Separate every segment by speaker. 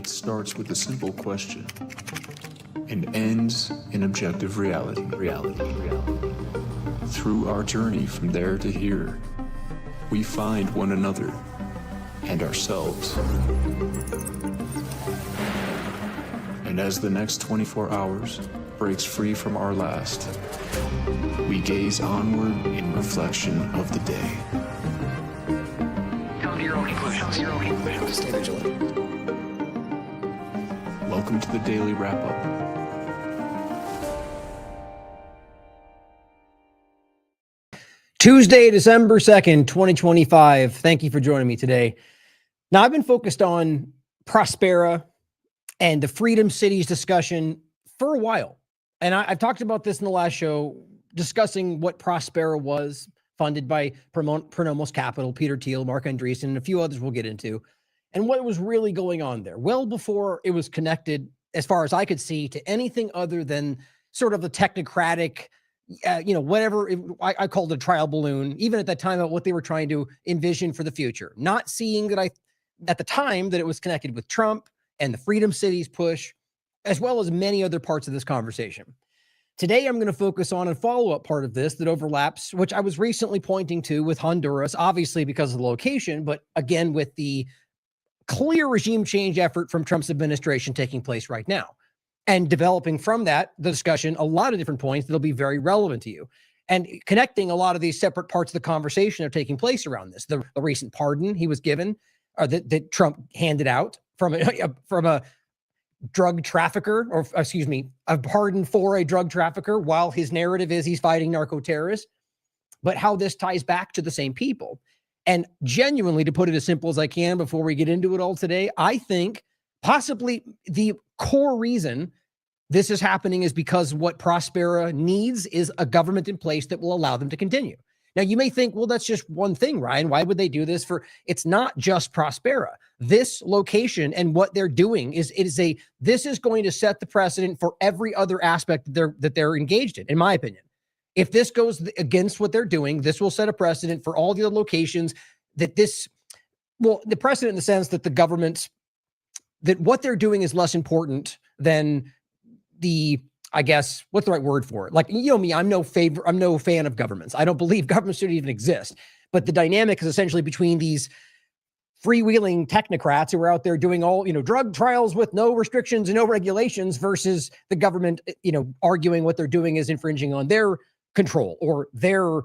Speaker 1: It starts with a simple question and ends in objective reality. Through our journey from there to here, we find one another and ourselves. And as the next 24 hours breaks free from our last, we gaze onward in reflection of the day.
Speaker 2: Come to your own conclusions. Stay vigilant.
Speaker 1: Welcome to the Daily Wrap-Up.
Speaker 3: Tuesday, December 2nd, 2025. Thank you for joining me today. Now, I've been focused on Prospera and the Freedom Cities discussion for a while. And I've talked about this in the last show, discussing what Prospera was, funded by Pronomos Capital, Peter Thiel, Mark Andreessen, and a few others we'll get into, and what was really going on there, well before it was connected, as far as I could see, to anything other than sort of the technocratic, whatever I called it a trial balloon, even at that time, about what they were trying to envision for the future. Not seeing that at the time, that it was connected with Trump and the Freedom Cities push, as well as many other parts of this conversation. Today, I'm going to focus on a follow-up part of this that overlaps, which I was recently pointing to with Honduras, obviously because of the location, but again, with the clear regime change effort from Trump's administration taking place right now. And developing from that, the discussion, a lot of different points that'll be very relevant to you. And connecting a lot of these separate parts of the conversation that are taking place around this. The recent pardon he was given, or that Trump handed out from a drug trafficker, or excuse me, a pardon for a drug trafficker, while his narrative is he's fighting narco terrorists. But how this ties back to the same people. And genuinely, to put it as simple as I can before we get into it all today, I think possibly the core reason this is happening is because what Prospera needs is a government in place that will allow them to continue. Now, you may think, well, that's just one thing, Ryan. Why would they do this for? It's not just Prospera. This location and what they're doing this is going to set the precedent for every other aspect that they're engaged in my opinion. If this goes against what they're doing, this will set a precedent for all the other locations the precedent in the sense that the government's, that what they're doing is less important than I guess, what's the right word for it? Like, me, I'm no fan of governments. I don't believe governments should even exist. But the dynamic is essentially between these freewheeling technocrats who are out there doing all, drug trials with no restrictions and no regulations, versus the government, arguing what they're doing is infringing on their control or their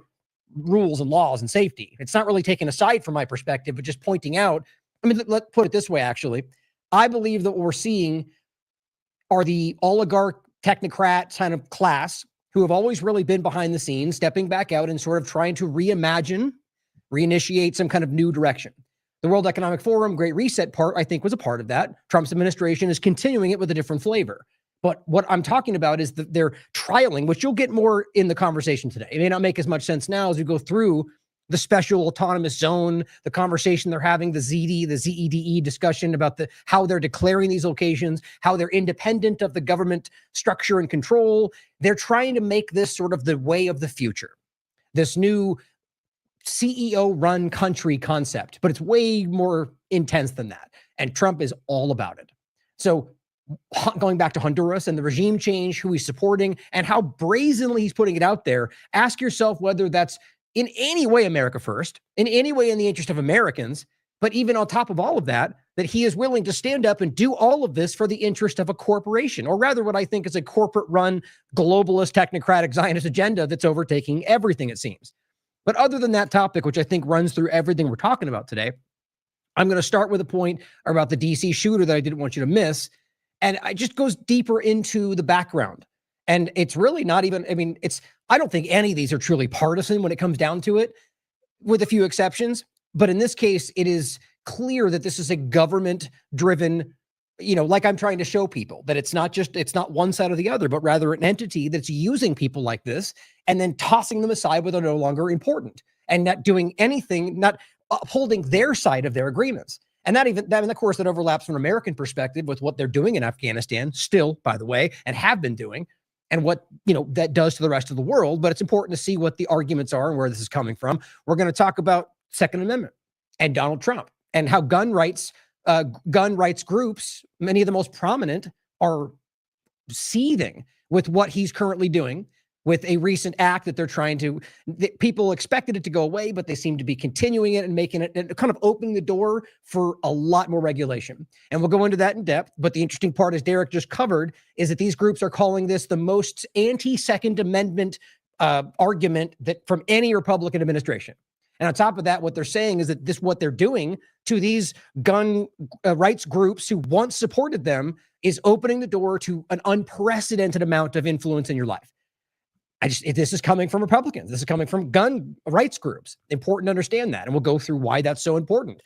Speaker 3: rules and laws and safety. It's not really taken aside from my perspective, but just pointing out, let's put it this way, actually. I believe that what we're seeing are the oligarch technocrat kind of class who have always really been behind the scenes, stepping back out and sort of trying to reinitiate some kind of new direction. The World Economic Forum Great Reset part, I think, was a part of that. Trump's administration is continuing it with a different flavor. But what I'm talking about is that they're trialing, which you'll get more in the conversation today. It may not make as much sense now as we go through the special autonomous zone, the conversation they're having, the ZEDE discussion about how they're declaring these locations, how they're independent of the government structure and control. They're trying to make this sort of the way of the future, this new CEO-run country concept, but it's way more intense than that. And Trump is all about it. So going back to Honduras and the regime change, who he's supporting, and how brazenly he's putting it out there, ask yourself whether that's in any way America first, in any way in the interest of Americans, but even on top of all of that, that he is willing to stand up and do all of this for the interest of a corporation, or rather what I think is a corporate-run, globalist, technocratic, Zionist agenda that's overtaking everything, it seems. But other than that topic, which I think runs through everything we're talking about today, I'm going to start with a point about the DC shooter that I didn't want you to miss, and it just goes deeper into the background. And it's really not even, I don't think any of these are truly partisan when it comes down to it, with a few exceptions. But in this case, it is clear that this is a government-driven, like I'm trying to show people, that it's not one side or the other, but rather an entity that's using people like this and then tossing them aside when they're no longer important and not doing anything, not upholding their side of their agreements. And that, of course, that overlaps from an American perspective with what they're doing in Afghanistan, still, by the way, and have been doing, and what, that does to the rest of the world. But it's important to see what the arguments are and where this is coming from. We're going to talk about Second Amendment and Donald Trump and how gun rights gun rights groups, many of the most prominent, are seething with what he's currently doing with a recent act that they're trying to, people expected it to go away, but they seem to be continuing it and making it, and kind of opening the door for a lot more regulation. And we'll go into that in depth. But the interesting part, as Derek just covered, is that these groups are calling this the most anti-Second Amendment argument that from any Republican administration. And on top of that, what they're saying is that what they're doing to these gun rights groups who once supported them is opening the door to an unprecedented amount of influence in your life. This is coming from Republicans. This is coming from gun rights groups. Important to understand that. And we'll go through why that's so important.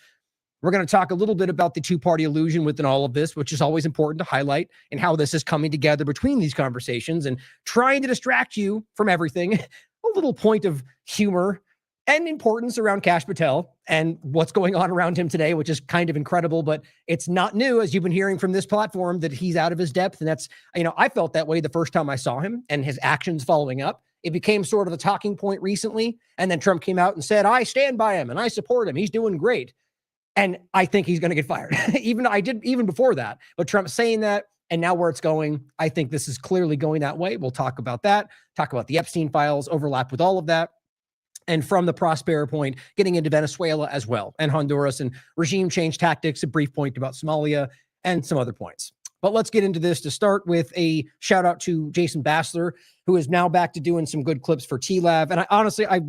Speaker 3: We're going to talk a little bit about the two-party illusion within all of this, which is always important to highlight, and how this is coming together between these conversations and trying to distract you from everything. A little point of humor and importance around Kash Patel and what's going on around him today, which is kind of incredible, but it's not new, as you've been hearing from this platform, that he's out of his depth. And that's, I felt that way the first time I saw him and his actions following up. It became sort of a talking point recently. And then Trump came out and said, I stand by him and I support him. He's doing great. And I think he's going to get fired. Even before that, but Trump saying that, and now where it's going, I think this is clearly going that way. We'll talk about that, talk about the Epstein files, overlap with all of that. And from the Prospera point, getting into Venezuela as well, and Honduras, and regime change tactics, a brief point about Somalia, and some other points. But let's get into this to start with a shout out to Jason Bassler, who is now back to doing some good clips for TLAV. And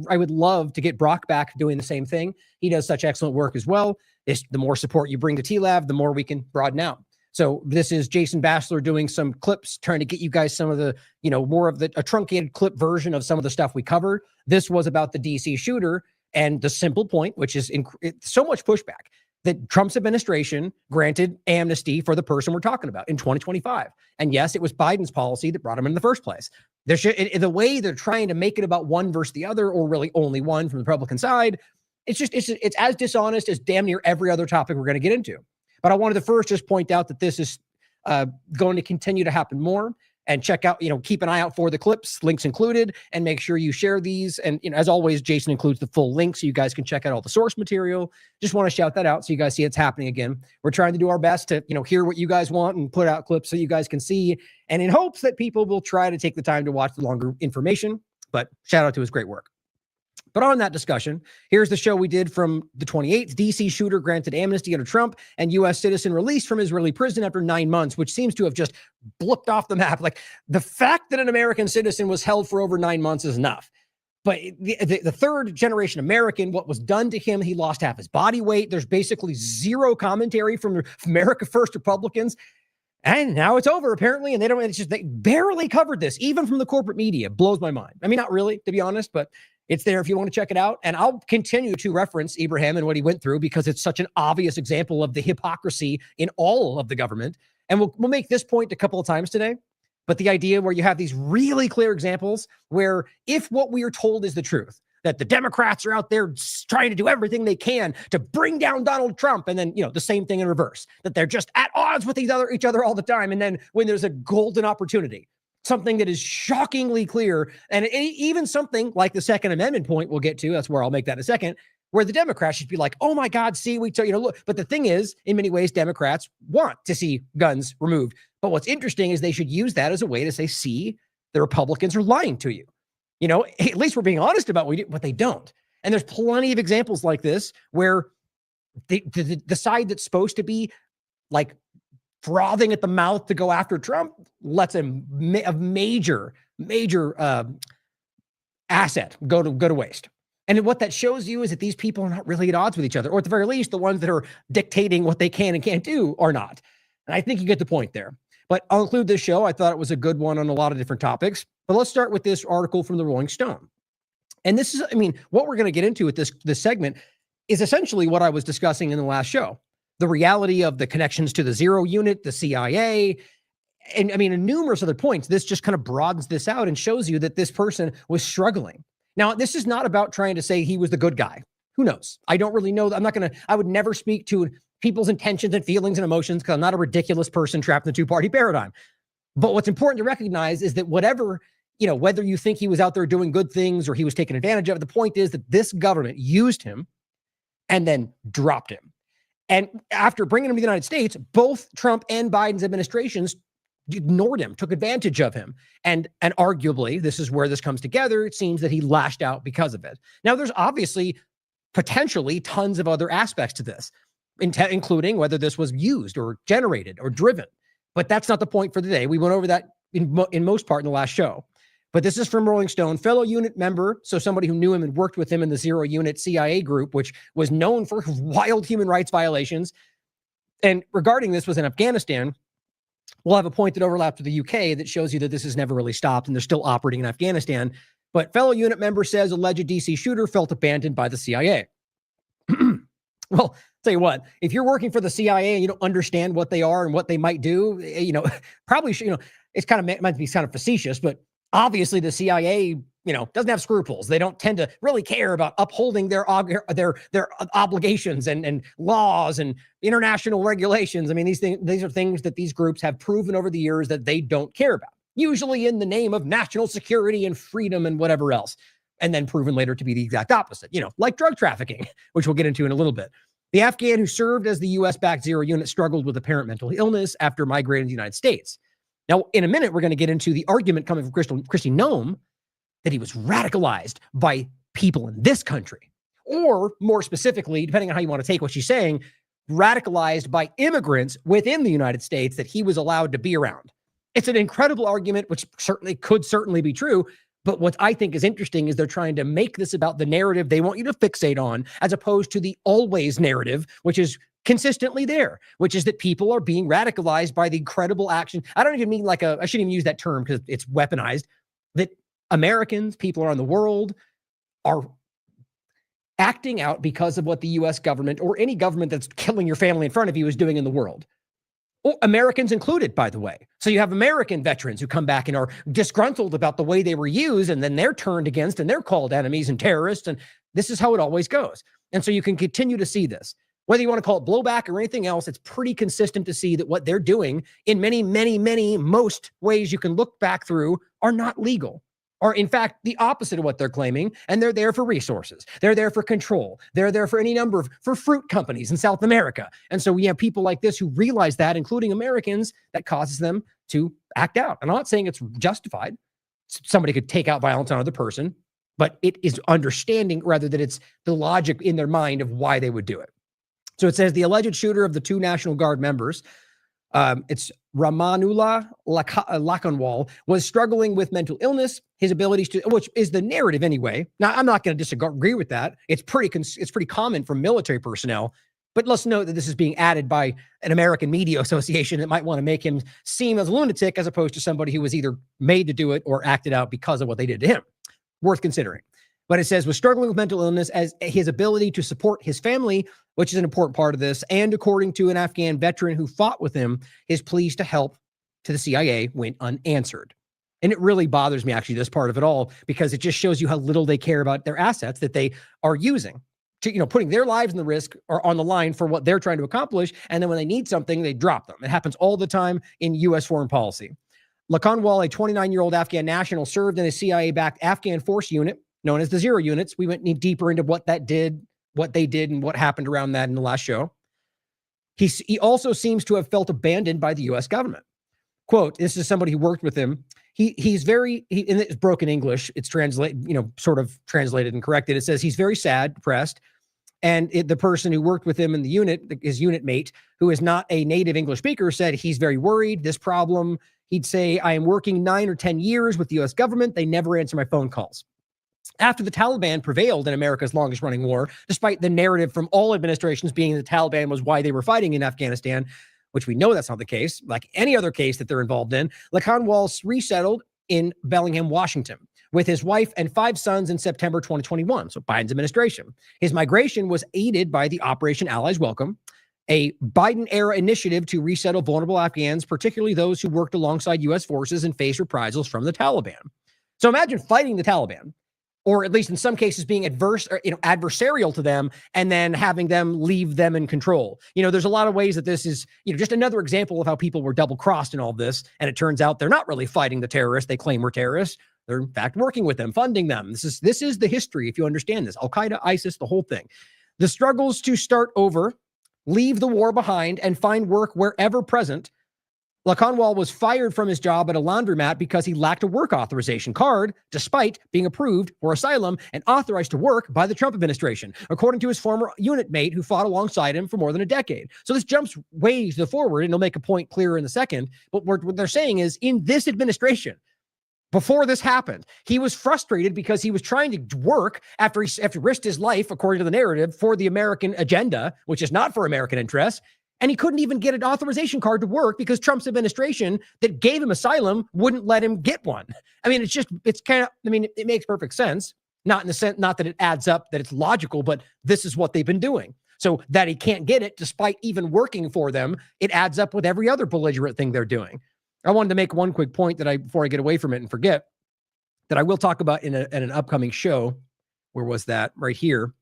Speaker 3: I would love to get Brock back doing the same thing. He does such excellent work as well. The more support you bring to TLAV, the more we can broaden out. So this is Jason Bassler doing some clips, trying to get you guys some of the, more of a truncated clip version of some of the stuff we covered. This was about the DC shooter and the simple point, which is so much pushback, that Trump's administration granted amnesty for the person we're talking about in 2025. And yes, it was Biden's policy that brought him in the first place. The way they're trying to make it about one versus the other, or really only one from the Republican side, it's as dishonest as damn near every other topic we're going to get into. But I wanted to first just point out that this is going to continue to happen more. And check out, keep an eye out for the clips, links included, and make sure you share these. And as always, Jason includes the full link so you guys can check out all the source material. Just want to shout that out so you guys see it's happening again. We're trying to do our best to, hear what you guys want and put out clips so you guys can see, and in hopes that people will try to take the time to watch the longer information. But shout out to his great work. But on that discussion, here's the show we did from the 28th. DC shooter granted amnesty under Trump, and U.S. citizen released from Israeli prison after 9 months, which seems to have just blipped off the map. Like, the fact that an American citizen was held for over 9 months is enough. But the third generation American, what was done to him, he lost half his body weight. There's basically zero commentary from America First Republicans. And now it's over, apparently. And they barely covered this, even from the corporate media. Blows my mind. I mean, not really, to be honest, but it's there if you want to check it out. And I'll continue to reference Ibrahim and what he went through, because it's such an obvious example of the hypocrisy in all of the government. And we'll make this point a couple of times today. But the idea where you have these really clear examples where, if what we are told is the truth, that the Democrats are out there trying to do everything they can to bring down Donald Trump, and then, the same thing in reverse, that they're just at odds with each other all the time. And then when there's a golden opportunity, something that is shockingly clear, and even something like the Second Amendment point we'll get to, that's where I'll make that in a second, where the Democrats should be like, oh my God, see, look. But the thing is, in many ways, Democrats want to see guns removed. But what's interesting is they should use that as a way to say, see, the Republicans are lying to you. At least we're being honest about what they don't. And there's plenty of examples like this where the side that's supposed to be like frothing at the mouth to go after Trump lets a major asset go to waste. And what that shows you is that these people are not really at odds with each other, or at the very least, the ones that are dictating what they can and can't do are not. And I think you get the point there. But I'll include this show. I thought it was a good one on a lot of different topics. But let's start with this article from the Rolling Stone. And this is, what we're going to get into with this segment is essentially what I was discussing in the last show. The reality of the connections to the Zero Unit, the CIA, and numerous other points. This just kind of broadens this out and shows you that this person was struggling. Now, this is not about trying to say he was the good guy. Who knows? I don't really know. I would never speak to people's intentions and feelings and emotions, because I'm not a ridiculous person trapped in the two-party paradigm. But what's important to recognize is that whether you think he was out there doing good things or he was taken advantage of, the point is that this government used him and then dropped him. And after bringing him to the United States, both Trump and Biden's administrations ignored him, took advantage of him. And arguably, this is where this comes together. It seems that he lashed out because of it. Now, there's obviously potentially tons of other aspects to this, including whether this was used or generated or driven. But that's not the point for the day. We went over that in most part in the last show. But this is from Rolling Stone, fellow unit member, so somebody who knew him and worked with him in the Zero Unit CIA group, which was known for wild human rights violations. And regarding this was in Afghanistan, we'll have a point that overlaps with the UK that shows you that this has never really stopped and they're still operating in Afghanistan. But fellow unit member says alleged DC shooter felt abandoned by the CIA. Well, tell you what, if you're working for the CIA and you don't understand what they are and what they might do, probably should, it's kind of might be kind of facetious, but obviously the CIA, doesn't have scruples. They don't tend to really care about upholding their obligations and laws and international regulations. I mean, these are things that these groups have proven over the years that they don't care about, usually in the name of national security and freedom and whatever else, and then proven later to be the exact opposite, like drug trafficking, which we'll get into in a little bit. The Afghan who served as the U.S.-backed Zero Unit struggled with apparent mental illness after migrating to the United States. Now, in a minute, we're going to get into the argument coming from Cristian Nome that he was radicalized by people in this country, or more specifically, depending on how you want to take what she's saying, radicalized by immigrants within the United States that he was allowed to be around. It's an incredible argument, which could certainly be true. But what I think is interesting is they're trying to make this about the narrative they want you to fixate on, as opposed to the always narrative, which is consistently there, which is that people are being radicalized by the incredible action. I don't even mean I shouldn't even use that term because it's weaponized, that Americans, people around the world, are acting out because of what the U.S. government or any government that's killing your family in front of you is doing in the world. Americans included, by the way. So you have American veterans who come back and are disgruntled about the way they were used, and then they're turned against and they're called enemies and terrorists. And this is how it always goes. And so you can continue to see this. Whether you want to call it blowback or anything else, it's pretty consistent to see that what they're doing in most ways you can look back through are not legal. Are in fact the opposite of what they're claiming, and they're there for resources. They're there for control. They're there for any number of fruit companies in South America. And so we have people like this who realize that, including Americans, that causes them to act out. I'm not saying it's justified. Somebody could take out violence on another person, but it is understanding rather than it's the logic in their mind of why they would do it. So it says the alleged shooter of the two National Guard members, it's Ramanullah Lakanwal, was struggling with mental illness, his abilities to, which is the narrative anyway. Now, I'm not going to disagree with that. It's pretty common for military personnel, but let's note that this is being added by an American media association that might want to make him seem as a lunatic as opposed to somebody who was either made to do it or acted out because of what they did to him. Worth considering. But it says was struggling with mental illness as his ability to support his family, which is an important part of this. And according to an Afghan veteran who fought with him, his pleas to help to the CIA went unanswered. And it really bothers me, actually, this part of it all, because it just shows you how little they care about their assets that they are using to, putting their lives in the risk or on the line for what they're trying to accomplish. And then when they need something, they drop them. It happens all the time in U.S. foreign policy. Lakanwal, a 29-year-old Afghan national, served in a CIA-backed Afghan force unit known as the Zero Units. We went deeper into what they did, and what happened around that in the last show. He also seems to have felt abandoned by the U.S. government. Quote, this is somebody who worked with him. He's very, and it's broken English. It's sort of translated and corrected. It says he's very sad, depressed. And the person who worked with him in the unit, his unit mate, who is not a native English speaker, said he's very worried. This problem, he'd say, I am working 9 or 10 years with the U.S. government. They never answer my phone calls. After the Taliban prevailed in America's longest running war, despite the narrative from all administrations being the Taliban was why they were fighting in Afghanistan, which we know that's not the case, like any other case that they're involved in, Lakanwal resettled in Bellingham, Washington, with his wife and 5 sons in September 2021, so Biden's administration. His migration was aided by the Operation Allies Welcome, a Biden-era initiative to resettle vulnerable Afghans, particularly those who worked alongside U.S. forces and faced reprisals from the Taliban. So imagine fighting the Taliban, or at least in some cases being adversarial to them, and then having them leave them in control. There's a lot of ways that this is, just another example of how people were double-crossed in all this. And it turns out they're not really fighting the terrorists they claim were terrorists. They're in fact working with them, funding them. This is the history, if you understand this. Al-Qaeda, ISIS, the whole thing. The struggles to start over leave the war behind, and find work wherever present. Laconwal was fired from his job at a laundromat because he lacked a work authorization card, despite being approved for asylum and authorized to work by the Trump administration, according to his former unit mate who fought alongside him for more than a decade. So this jumps way to the forward, and he'll make a point clearer in a second. But what they're saying is, in this administration, before this happened, he was frustrated because he was trying to work after he risked his life, according to the narrative, for the American agenda, which is not for American interests. And he couldn't even get an authorization card to work because Trump's administration that gave him asylum wouldn't let him get one. I mean, it makes perfect sense. Not in the sense, not that it adds up, that it's logical, but this is what they've been doing. So that he can't get it despite even working for them, it adds up with every other belligerent thing they're doing. I wanted to make one quick point before I get away from it and forget, that I will talk about in an upcoming show. Where was that? Right here.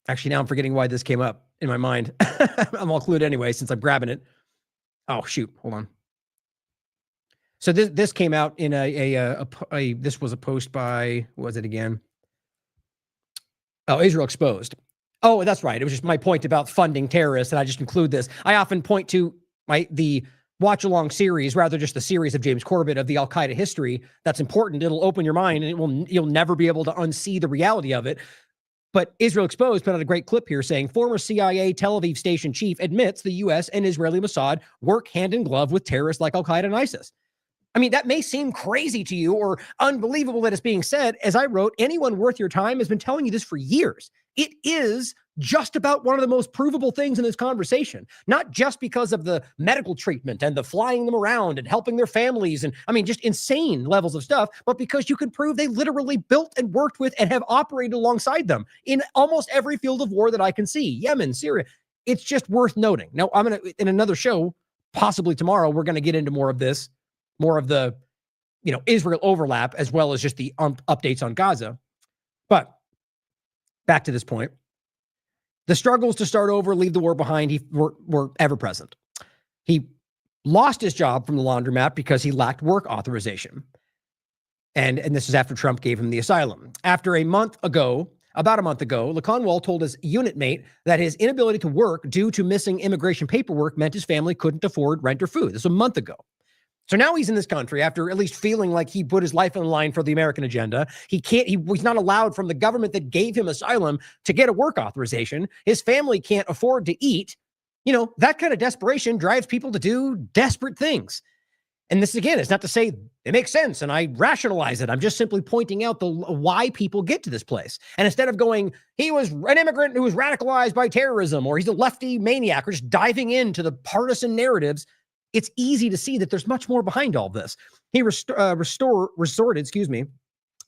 Speaker 3: Actually, now I'm forgetting why this came up in my mind. I'm all clued anyway, since I'm grabbing it. Oh, shoot. Hold on. So this came out in this was a post by, what was it again? Oh, Israel Exposed. Oh, that's right. It was just my point about funding terrorists, and I just include this. I often point to the watch-along series, rather just the series of James Corbett of the Al-Qaeda history. That's important. It'll open your mind, and you'll never be able to unsee the reality of it. But Israel Exposed put out a great clip here saying, former CIA Tel Aviv station chief admits the U.S. and Israeli Mossad work hand in glove with terrorists like Al-Qaeda and ISIS. I mean, that may seem crazy to you or unbelievable that it's being said. As I wrote, anyone worth your time has been telling you this for years. It is just about one of the most provable things in this conversation, not just because of the medical treatment and the flying them around and helping their families and, I mean, just insane levels of stuff, but because you can prove they literally built and worked with and have operated alongside them in almost every field of war that I can see. Yemen, Syria. It's just worth noting. Now, I'm going to, in another show, possibly tomorrow, we're going to get into more of this, more of the, Israel overlap, as well as just the updates on Gaza. But back to this point. The struggles to start over, leave the war behind, were ever present. He lost his job from the laundromat because he lacked work authorization. And this is after Trump gave him the asylum. About a month ago, Laconwal told his unit mate that his inability to work due to missing immigration paperwork meant his family couldn't afford rent or food. This was a month ago. So now he's in this country after at least feeling like he put his life on the line for the American agenda. He's not allowed from the government that gave him asylum to get a work authorization. His family can't afford to eat. That kind of desperation drives people to do desperate things. And this, again, is not to say it makes sense and I rationalize it. I'm just simply pointing out why people get to this place. And instead of going, he was an immigrant who was radicalized by terrorism, or he's a lefty maniac, or just diving into the partisan narratives, it's easy to see that there's much more behind all this. He resorted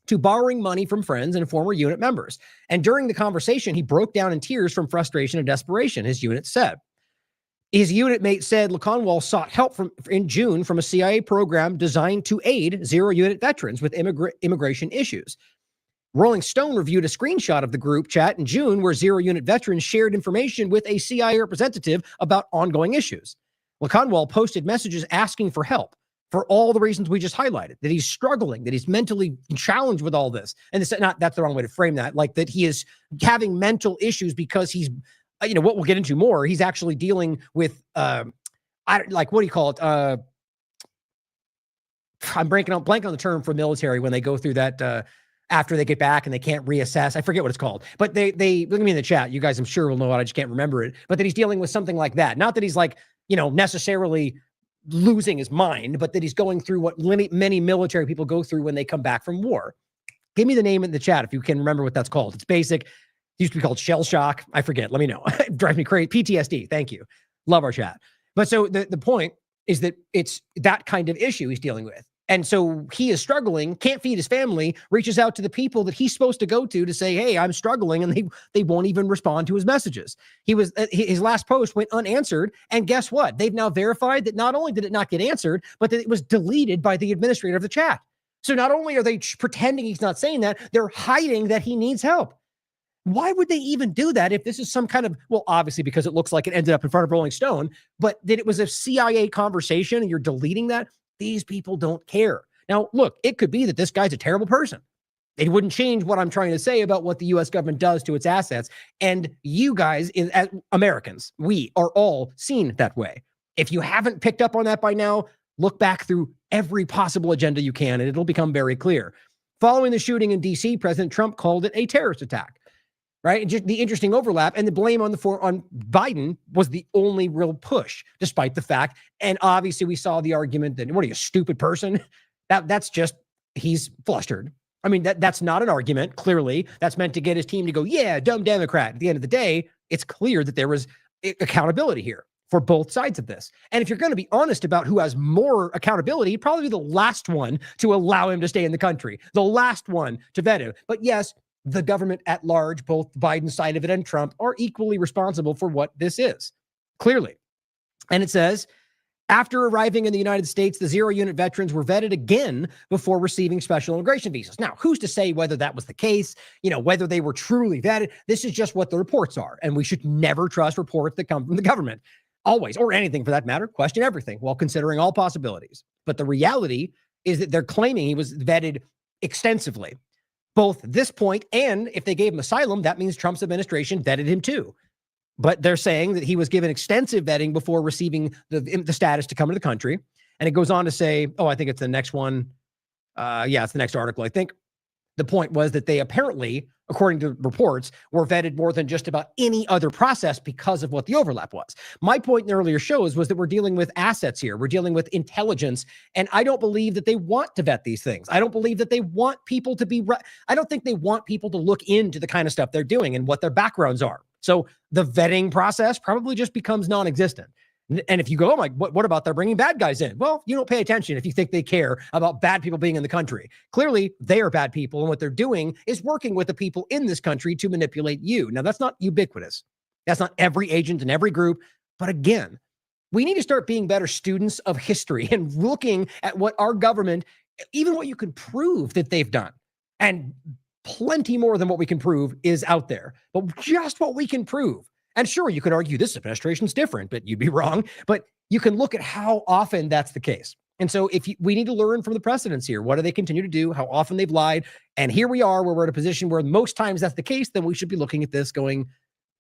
Speaker 3: to borrowing money from friends and former unit members. And during the conversation, he broke down in tears from frustration and desperation, his unit said. His unit mate said Laconwal sought help in June from a CIA program designed to aid zero-unit veterans with immigration issues. Rolling Stone reviewed a screenshot of the group chat in June where zero-unit veterans shared information with a CIA representative about ongoing issues. Laconwal posted messages asking for help for all the reasons we just highlighted, that he's struggling, that he's mentally challenged with all this. And that's the wrong way to frame that, like that he is having mental issues because he's, what we'll get into more, he's actually dealing with, what do you call it? I'm blanking on the term for military when they go through that, after they get back and they can't reassess. I forget what it's called, but they look at me in the chat. You guys, I'm sure will know it. I just can't remember it, but that he's dealing with something like that. Not that he's necessarily losing his mind, but that he's going through what many military people go through when they come back from war. Give me the name in the chat if you can remember what that's called. It's basic. It used to be called shell shock. I forget. Let me know. It drives me crazy. PTSD. Thank you. Love our chat. But so the point is that it's that kind of issue he's dealing with. And so he is struggling, can't feed his family, reaches out to the people that he's supposed to go to say, hey, I'm struggling. And they won't even respond to his messages. His last post went unanswered. And guess what? They've now verified that not only did it not get answered, but that it was deleted by the administrator of the chat. So not only are they pretending he's not saying that, they're hiding that he needs help. Why would they even do that if this is some kind of, well, obviously because it looks like it ended up in front of Rolling Stone, but that it was a CIA conversation and you're deleting that? These people don't care. Now, look, it could be that this guy's a terrible person. It wouldn't change what I'm trying to say about what the U.S. government does to its assets. And you guys, as Americans, we are all seen that way. If you haven't picked up on that by now, look back through every possible agenda you can, and it'll become very clear. Following the shooting in D.C., President Trump called it a terrorist attack. Right? And just the interesting overlap and the blame on Biden was the only real push, despite the fact. And obviously, we saw the argument that, what are you, a stupid person? That's just, he's flustered. I mean, that's not an argument. Clearly, that's meant to get his team to go, yeah, dumb Democrat. At the end of the day, it's clear that there was accountability here for both sides of this. And if you're going to be honest about who has more accountability, probably the last one to allow him to stay in the country, the last one to vet him. But yes, the government at large, both Biden's side of it and Trump, are equally responsible for what this is, clearly. And it says, after arriving in the United States, the zero-unit veterans were vetted again before receiving special immigration visas. Now, who's to say whether that was the case, whether they were truly vetted? This is just what the reports are, and we should never trust reports that come from the government. Always, or anything for that matter, question everything while considering all possibilities. But the reality is that they're claiming he was vetted extensively. Both this point and if they gave him asylum, that means Trump's administration vetted him too. But they're saying that he was given extensive vetting before receiving the status to come to the country. And it goes on to say, I think it's the next one. It's the next article, I think. The point was that they apparently, according to reports, were vetted more than just about any other process because of what the overlap was. My point in earlier shows was that we're dealing with assets here. We're dealing with intelligence. And I don't believe that they want to vet these things. I don't believe that they want people to be, I don't think they want people to look into the kind of stuff they're doing and what their backgrounds are. So the vetting process probably just becomes non-existent. And if you go, what about they're bringing bad guys in? Well, you don't pay attention if you think they care about bad people being in the country. Clearly, they are bad people, and what they're doing is working with the people in this country to manipulate you. Now, that's not ubiquitous. That's not every agent in every group. But again, we need to start being better students of history and looking at what our government, even what you can prove that they've done. And plenty more than what we can prove is out there. But just what we can prove. And sure, you could argue this administration's different, but you'd be wrong. But you can look at how often that's the case. And so we need to learn from the precedents here. What do they continue to do? How often they've lied? And here we are, where we're in a position where most times that's the case, then we should be looking at this going,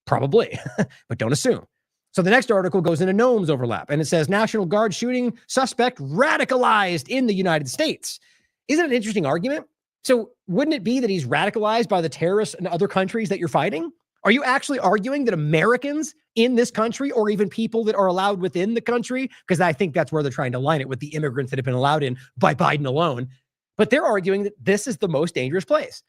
Speaker 3: probably, but don't assume. So the next article goes into Noam's overlap, and it says, National Guard shooting suspect radicalized in the United States. Isn't it an interesting argument? So wouldn't it be that he's radicalized by the terrorists in other countries that you're fighting? Are you actually arguing that Americans in this country, or even people that are allowed within the country, because I think that's where they're trying to line it with the immigrants that have been allowed in by Biden alone, but they're arguing that this is the most dangerous place,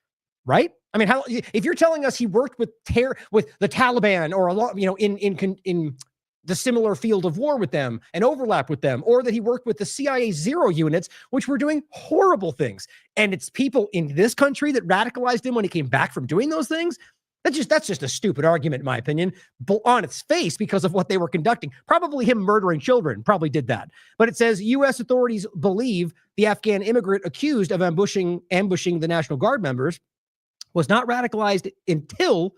Speaker 3: right? I mean, if you're telling us he worked with the Taliban or a lot, in the similar field of war with them and overlap with them, or that he worked with the CIA zero units, which were doing horrible things, and it's people in this country that radicalized him when he came back from doing those things. That's just a stupid argument, in my opinion, on its face because of what they were conducting. Probably him murdering children probably did that. But it says U.S. authorities believe the Afghan immigrant accused of ambushing the National Guard members was not radicalized until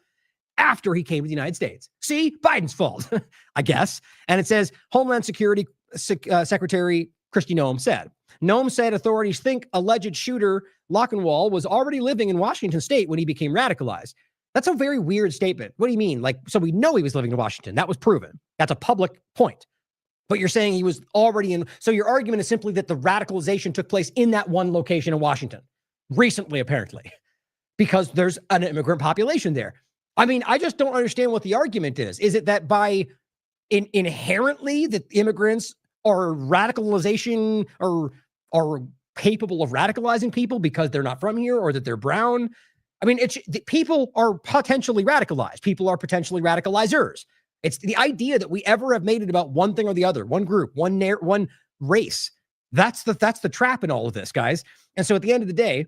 Speaker 3: after he came to the United States. See, Biden's fault, I guess. And it says Homeland Security Secretary Kristi Noem said authorities think alleged shooter Lockenwall was already living in Washington state when he became radicalized. That's a very weird statement. What do you mean? So we know he was living in Washington. That was proven. That's a public point. But you're saying he was already in. So your argument is simply that the radicalization took place in that one location in Washington recently, apparently, because there's an immigrant population there. I mean, I just don't understand what the argument is. Is it that by inherently that immigrants are radicalization or are capable of radicalizing people because they're not from here or that they're brown? I mean, people are potentially radicalized. People are potentially radicalizers. It's the idea that we ever have made it about one thing or the other, one group, one race. That's the trap in all of this, guys. And so at the end of the day,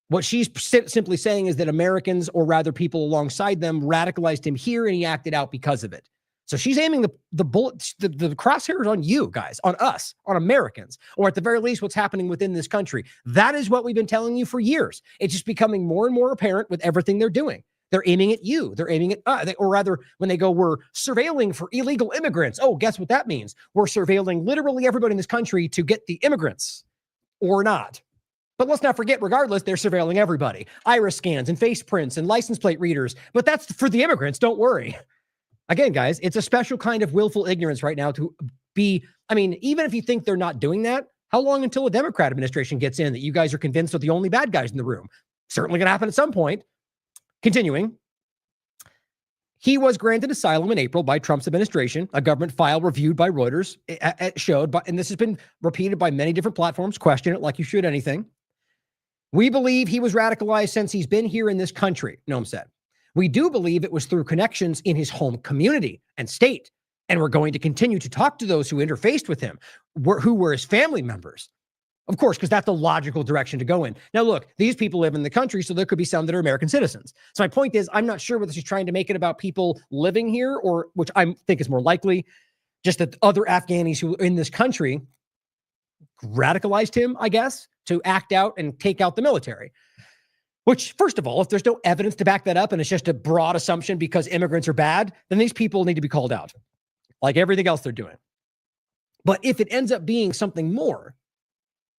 Speaker 3: what she's simply saying is that Americans, or rather people alongside them, radicalized him here and he acted out because of it. So she's aiming the bullet, the crosshairs on you guys, on us, on Americans, or at the very least, what's happening within this country. That is what we've been telling you for years. It's just becoming more and more apparent with everything they're doing. They're aiming at you. They're aiming at us. Or rather, when they go, we're surveilling for illegal immigrants. Oh, guess what that means? We're surveilling literally everybody in this country to get the immigrants or not. But let's not forget, regardless, they're surveilling everybody. Iris scans and face prints and license plate readers. But that's for the immigrants. Don't worry. Again, guys, it's a special kind of willful ignorance right now to be, I mean, even if you think they're not doing that, how long until a Democrat administration gets in that you guys are convinced are the only bad guys in the room? Certainly going to happen at some point. Continuing. He was granted asylum in April by Trump's administration. A government file reviewed by Reuters showed, and this has been repeated by many different platforms, question it like you should anything. We believe he was radicalized since he's been here in this country, Noam said. We do believe it was through connections in his home community and state, and we're going to continue to talk to those who interfaced with him, who were his family members. Of course, because that's the logical direction to go in. Now, look, these people live in the country, so there could be some that are American citizens. So my point is, I'm not sure whether she's trying to make it about people living here or, which I think is more likely, just that other Afghanis who are in this country radicalized him, I guess, to act out and take out the military. Which, first of all, if there's no evidence to back that up and it's just a broad assumption because immigrants are bad, then these people need to be called out, like everything else they're doing. But if it ends up being something more,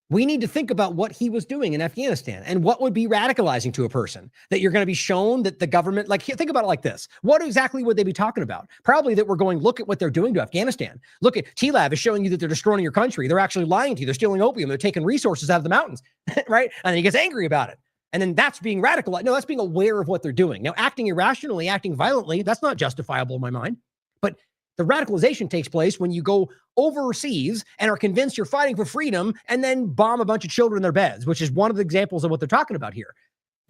Speaker 3: we need to think about what he was doing in Afghanistan and what would be radicalizing to a person that you're going to be shown that the government, like, think about it like this. What exactly would they be talking about? Probably that we're going, look at what they're doing to Afghanistan. Look at TLAV is showing you that they're destroying your country. They're actually lying to you. They're stealing opium. They're taking resources out of the mountains, right? And then he gets angry about it. And then that's being radical. No, that's being aware of what they're doing. Now, acting irrationally, acting violently, that's not justifiable in my mind. But the radicalization takes place when you go overseas and are convinced you're fighting for freedom and then bomb a bunch of children in their beds, which is one of the examples of what they're talking about here.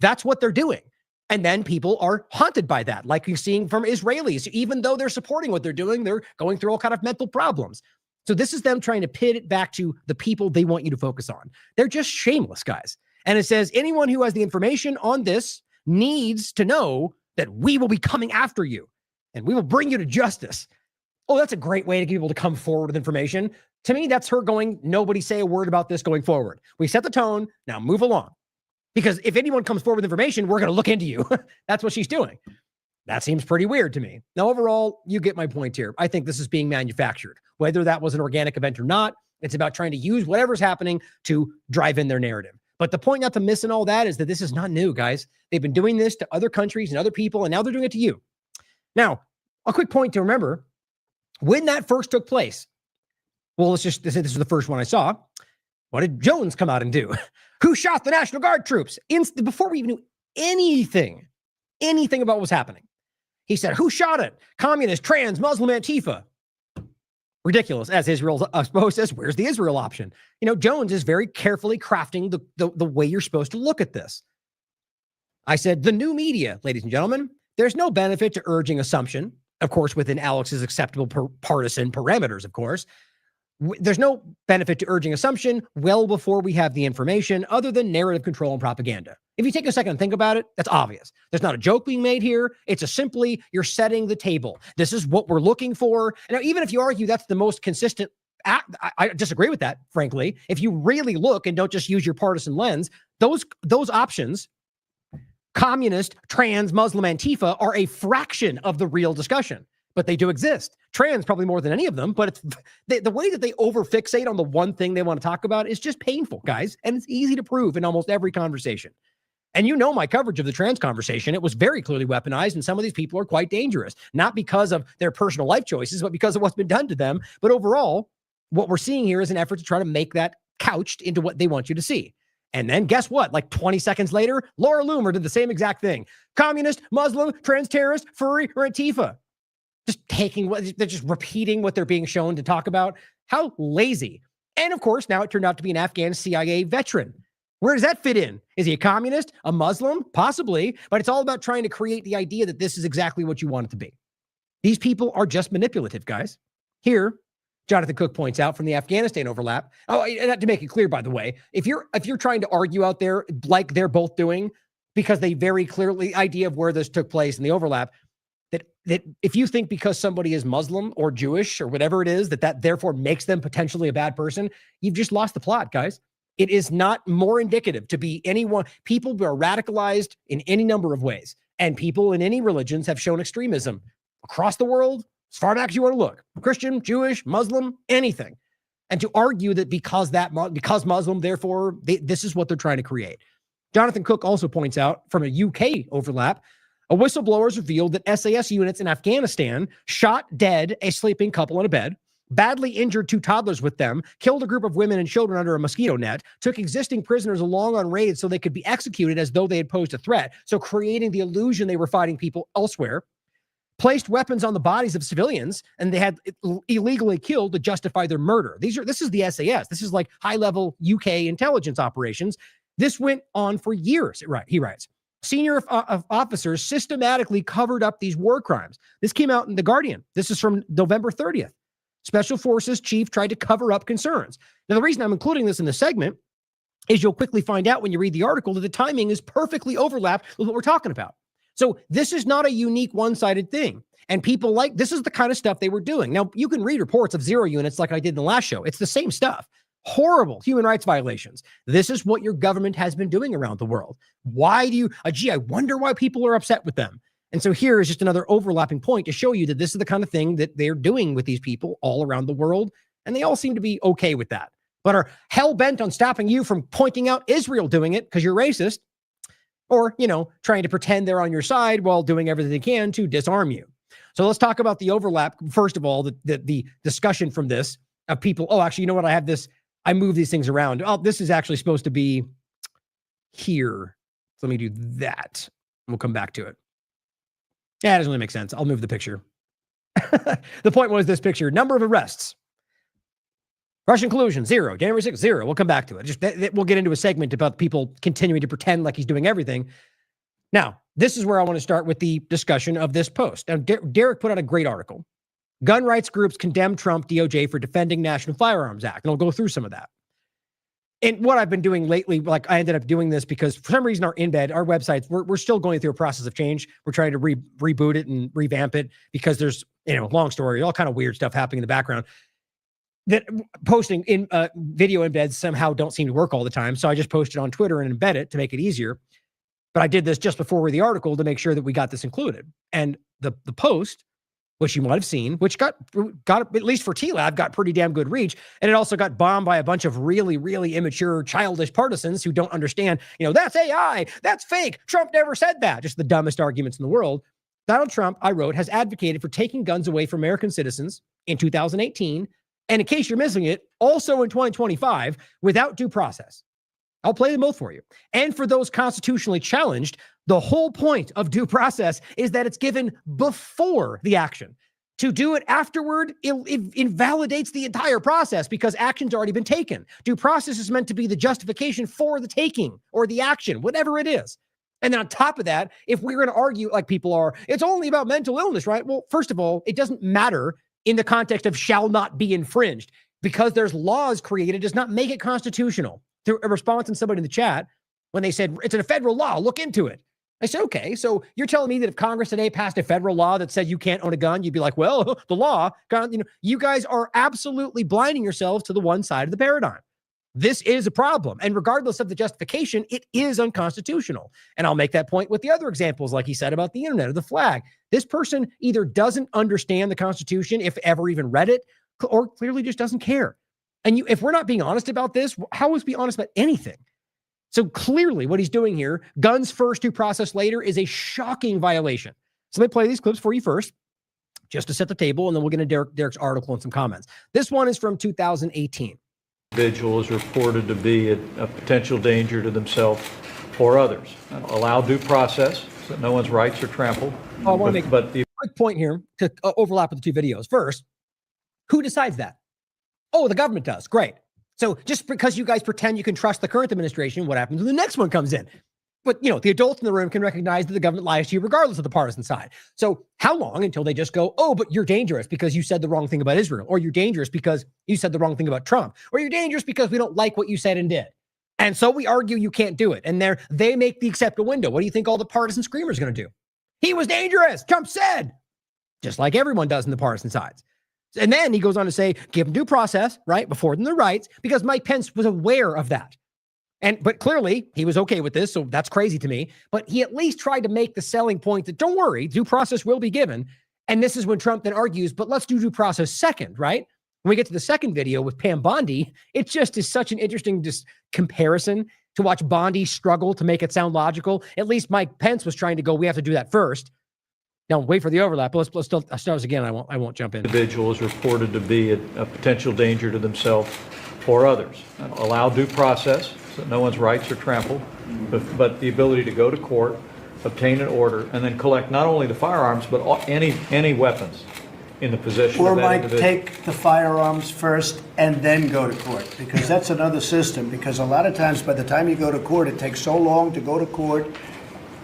Speaker 3: That's what they're doing. And then people are haunted by that, like you're seeing from Israelis. Even though they're supporting what they're doing, they're going through all kind of mental problems. So this is them trying to pit it back to the people they want you to focus on. They're just shameless, guys. And it says anyone who has the information on this needs to know that we will be coming after you and we will bring you to justice. Oh, that's a great way to get people to come forward with information. To me, that's her going, nobody say a word about this going forward. We set the tone, now move along. Because if anyone comes forward with information, we're going to look into you. That's what she's doing. That seems pretty weird to me. Now, overall, you get my point here. I think this is being manufactured. Whether that was an organic event or not, it's about trying to use whatever's happening to drive in their narrative. But the point not to miss in all that is that this is not new, guys. They've been doing this to other countries and other people, and now they're doing it to you. Now, a quick point to remember, when that first took place, well, let's just say this is the first one I saw. What did Jones come out and do? Who shot the National Guard troops? Before we even knew anything about what was happening. He said, who shot it? Communist, trans, Muslim, Antifa. Ridiculous. As Israel's supposed says, where's the Israel option? You know, Jones is very carefully crafting the way you're supposed to look at this. I said, the new media, ladies and gentlemen, there's no benefit to urging assumption. Of course, within Alex's acceptable partisan parameters, of course. There's no benefit to urging assumption well before we have the information other than narrative control and propaganda. If you take a second and think about it, that's obvious. There's not a joke being made here. It's a simply, you're setting the table. This is what we're looking for. Now, even if you argue that's the most consistent act, I disagree with that, frankly. If you really look and don't just use your partisan lens, those options, communist, trans, Muslim, Antifa, are a fraction of the real discussion. But they do exist. Trans probably more than any of them, but it's the way that they overfixate on the one thing they want to talk about is just painful, guys. And it's easy to prove in almost every conversation. And you know my coverage of the trans conversation. It was very clearly weaponized, and some of these people are quite dangerous, not because of their personal life choices, but because of what's been done to them. But overall, what we're seeing here is an effort to try to make that couched into what they want you to see. And then guess what? Like 20 seconds later, Laura Loomer did the same exact thing. Communist, Muslim, trans terrorist, furry, or Antifa. Just they're just repeating what they're being shown to talk about. How lazy. And of course, now it turned out to be an Afghan CIA veteran. Where does that fit in? Is he a communist, a Muslim? Possibly, but it's all about trying to create the idea that this is exactly what you want it to be. These people are just manipulative, guys. Here, Jonathan Cook points out from the Afghanistan overlap. Oh, and to make it clear, by the way, if you're trying to argue out there like they're both doing, because they very clearly idea of where this took place in the overlap, that if you think because somebody is Muslim or Jewish or whatever it is, that therefore makes them potentially a bad person, you've just lost the plot, guys. It is not more indicative to be anyone. People are radicalized in any number of ways, and people in any religions have shown extremism across the world, as far back as you want to look. Christian, Jewish, Muslim, anything. and to argue that because Muslim, therefore, this is what they're trying to create. Jonathan Cook also points out from a UK overlap, a whistleblower has revealed that SAS units in Afghanistan shot dead a sleeping couple in a bed, badly injured 2 toddlers with them, killed a group of women and children under a mosquito net, took existing prisoners along on raids so they could be executed as though they had posed a threat, so creating the illusion they were fighting people elsewhere, placed weapons on the bodies of civilians, and they had illegally killed to justify their murder. This is the SAS. This is like high-level UK intelligence operations. This went on for years, he writes. Senior officers systematically covered up these war crimes. This came out in The Guardian. This is from November 30th. Special Forces chief tried to cover up concerns. Now, the reason I'm including this in the segment is you'll quickly find out when you read the article that the timing is perfectly overlapped with what we're talking about. So this is not a unique one-sided thing. And people this is the kind of stuff they were doing. Now, you can read reports of 0 units like I did in the last show. It's the same stuff. Horrible human rights violations. This is what your government has been doing around the world. Why do you, I wonder why people are upset with them. And so here is just another overlapping point to show you that this is the kind of thing that they're doing with these people all around the world. And they all seem to be okay with that, but are hell-bent on stopping you from pointing out Israel doing it because you're racist, or, trying to pretend they're on your side while doing everything they can to disarm you. So let's talk about the overlap. First of all, the discussion from this of people, actually, you know what? I move these things around. Oh, this is actually supposed to be here. So let me do that. We'll come back to it. Yeah, it doesn't really make sense. I'll move the picture. The point was this picture. Number of arrests. Russian collusion, 0. January 6th, 0. We'll come back to it. We'll get into a segment about people continuing to pretend like he's doing everything. Now, this is where I want to start with the discussion of this post. Now, Derek put out a great article. Gun rights groups condemn Trump DOJ for defending National Firearms Act. And I'll go through some of that. And what I've been doing lately, I ended up doing this because for some reason our websites, we're still going through a process of change. We're trying to reboot it and revamp it because there's, long story, all kind of weird stuff happening in the background. That posting in video embeds somehow don't seem to work all the time. So I just posted on Twitter and embed it to make it easier. But I did this just before the article to make sure that we got this included. And the post, which you might have seen, which got at least for TLAV, got pretty damn good reach. And it also got bombed by a bunch of really, really immature, childish partisans who don't understand, that's AI, that's fake. Trump never said that. Just the dumbest arguments in the world. Donald Trump, I wrote, has advocated for taking guns away from American citizens in 2018. And in case you're missing it, also in 2025, without due process. I'll play them both for you. And for those constitutionally challenged, the whole point of due process is that it's given before the action. To do it afterward, it invalidates the entire process because action's already been taken. Due process is meant to be the justification for the taking or the action, whatever it is. And then on top of that, if we're going to argue like people are, it's only about mental illness, right? Well, first of all, it doesn't matter in the context of shall not be infringed. Because there's laws created does not make it constitutional. Through a response in somebody in the chat, when they said, it's a federal law, look into it. I said, okay, so you're telling me that if Congress today passed a federal law that said you can't own a gun, you'd be like, well, the law, you guys are absolutely blinding yourselves to the one side of the paradigm. This is a problem. And regardless of the justification, it is unconstitutional. And I'll make that point with the other examples, like he said about the internet or the flag. This person either doesn't understand the Constitution, if ever even read it, or clearly just doesn't care. And if we're not being honest about this, how is we honest about anything? So clearly what he's doing here, guns first, due process later, is a shocking violation. So let me play these clips for you first, just to set the table, and then we'll get into Derek's article and some comments. This one is from 2018.
Speaker 4: Individual is reported to be a potential danger to themselves or others. Allow due process so that no one's rights are trampled.
Speaker 3: I want to make a quick point here to overlap with the two videos. First, who decides that? Oh, the government does. Great. So just because you guys pretend you can trust the current administration, what happens when the next one comes in? But, the adults in the room can recognize that the government lies to you regardless of the partisan side. So how long until they just go, oh, but you're dangerous because you said the wrong thing about Israel, or you're dangerous because you said the wrong thing about Trump, or you're dangerous because we don't like what you said and did. And so we argue you can't do it. And they make the acceptable window. What do you think all the partisan screamers are going to do? He was dangerous. Trump said, just like everyone does in the partisan sides. And then he goes on to say, give them due process, right? Before them their rights, because Mike Pence was aware of that. But clearly he was okay with this. So that's crazy to me. But he at least tried to make the selling point that don't worry, due process will be given. And this is when Trump then argues, but let's do due process second, right? When we get to the second video with Pam Bondi, it just is such an interesting comparison to watch Bondi struggle to make it sound logical. At least Mike Pence was trying to go, we have to do that first. Now, wait for the overlap. But let's start this again. I won't jump in.
Speaker 4: Individual is reported to be a potential danger to themselves or others. Allow due process so that no one's rights are trampled, but the ability to go to court, obtain an order, and then collect not only the firearms, but any weapons in the possession
Speaker 5: Or
Speaker 4: of that
Speaker 5: might
Speaker 4: individual.
Speaker 5: take the firearms first and then go to court, because that's another system, because a lot of times by the time you go to court, it takes so long to go to court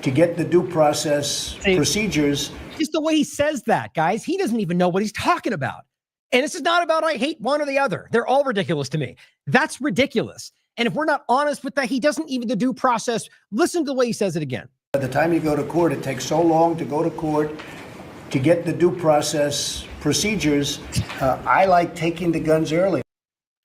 Speaker 5: to get the due process procedures.
Speaker 3: Just the way he says that, guys, he doesn't even know what he's talking about. And this is not about I hate one or the other. They're all ridiculous to me. That's ridiculous. And if we're not honest with that, he doesn't even the due process. Listen to the way he says it again.
Speaker 5: By the time you go to court, it takes so long to go to court to get the due process procedures. I like taking the guns early.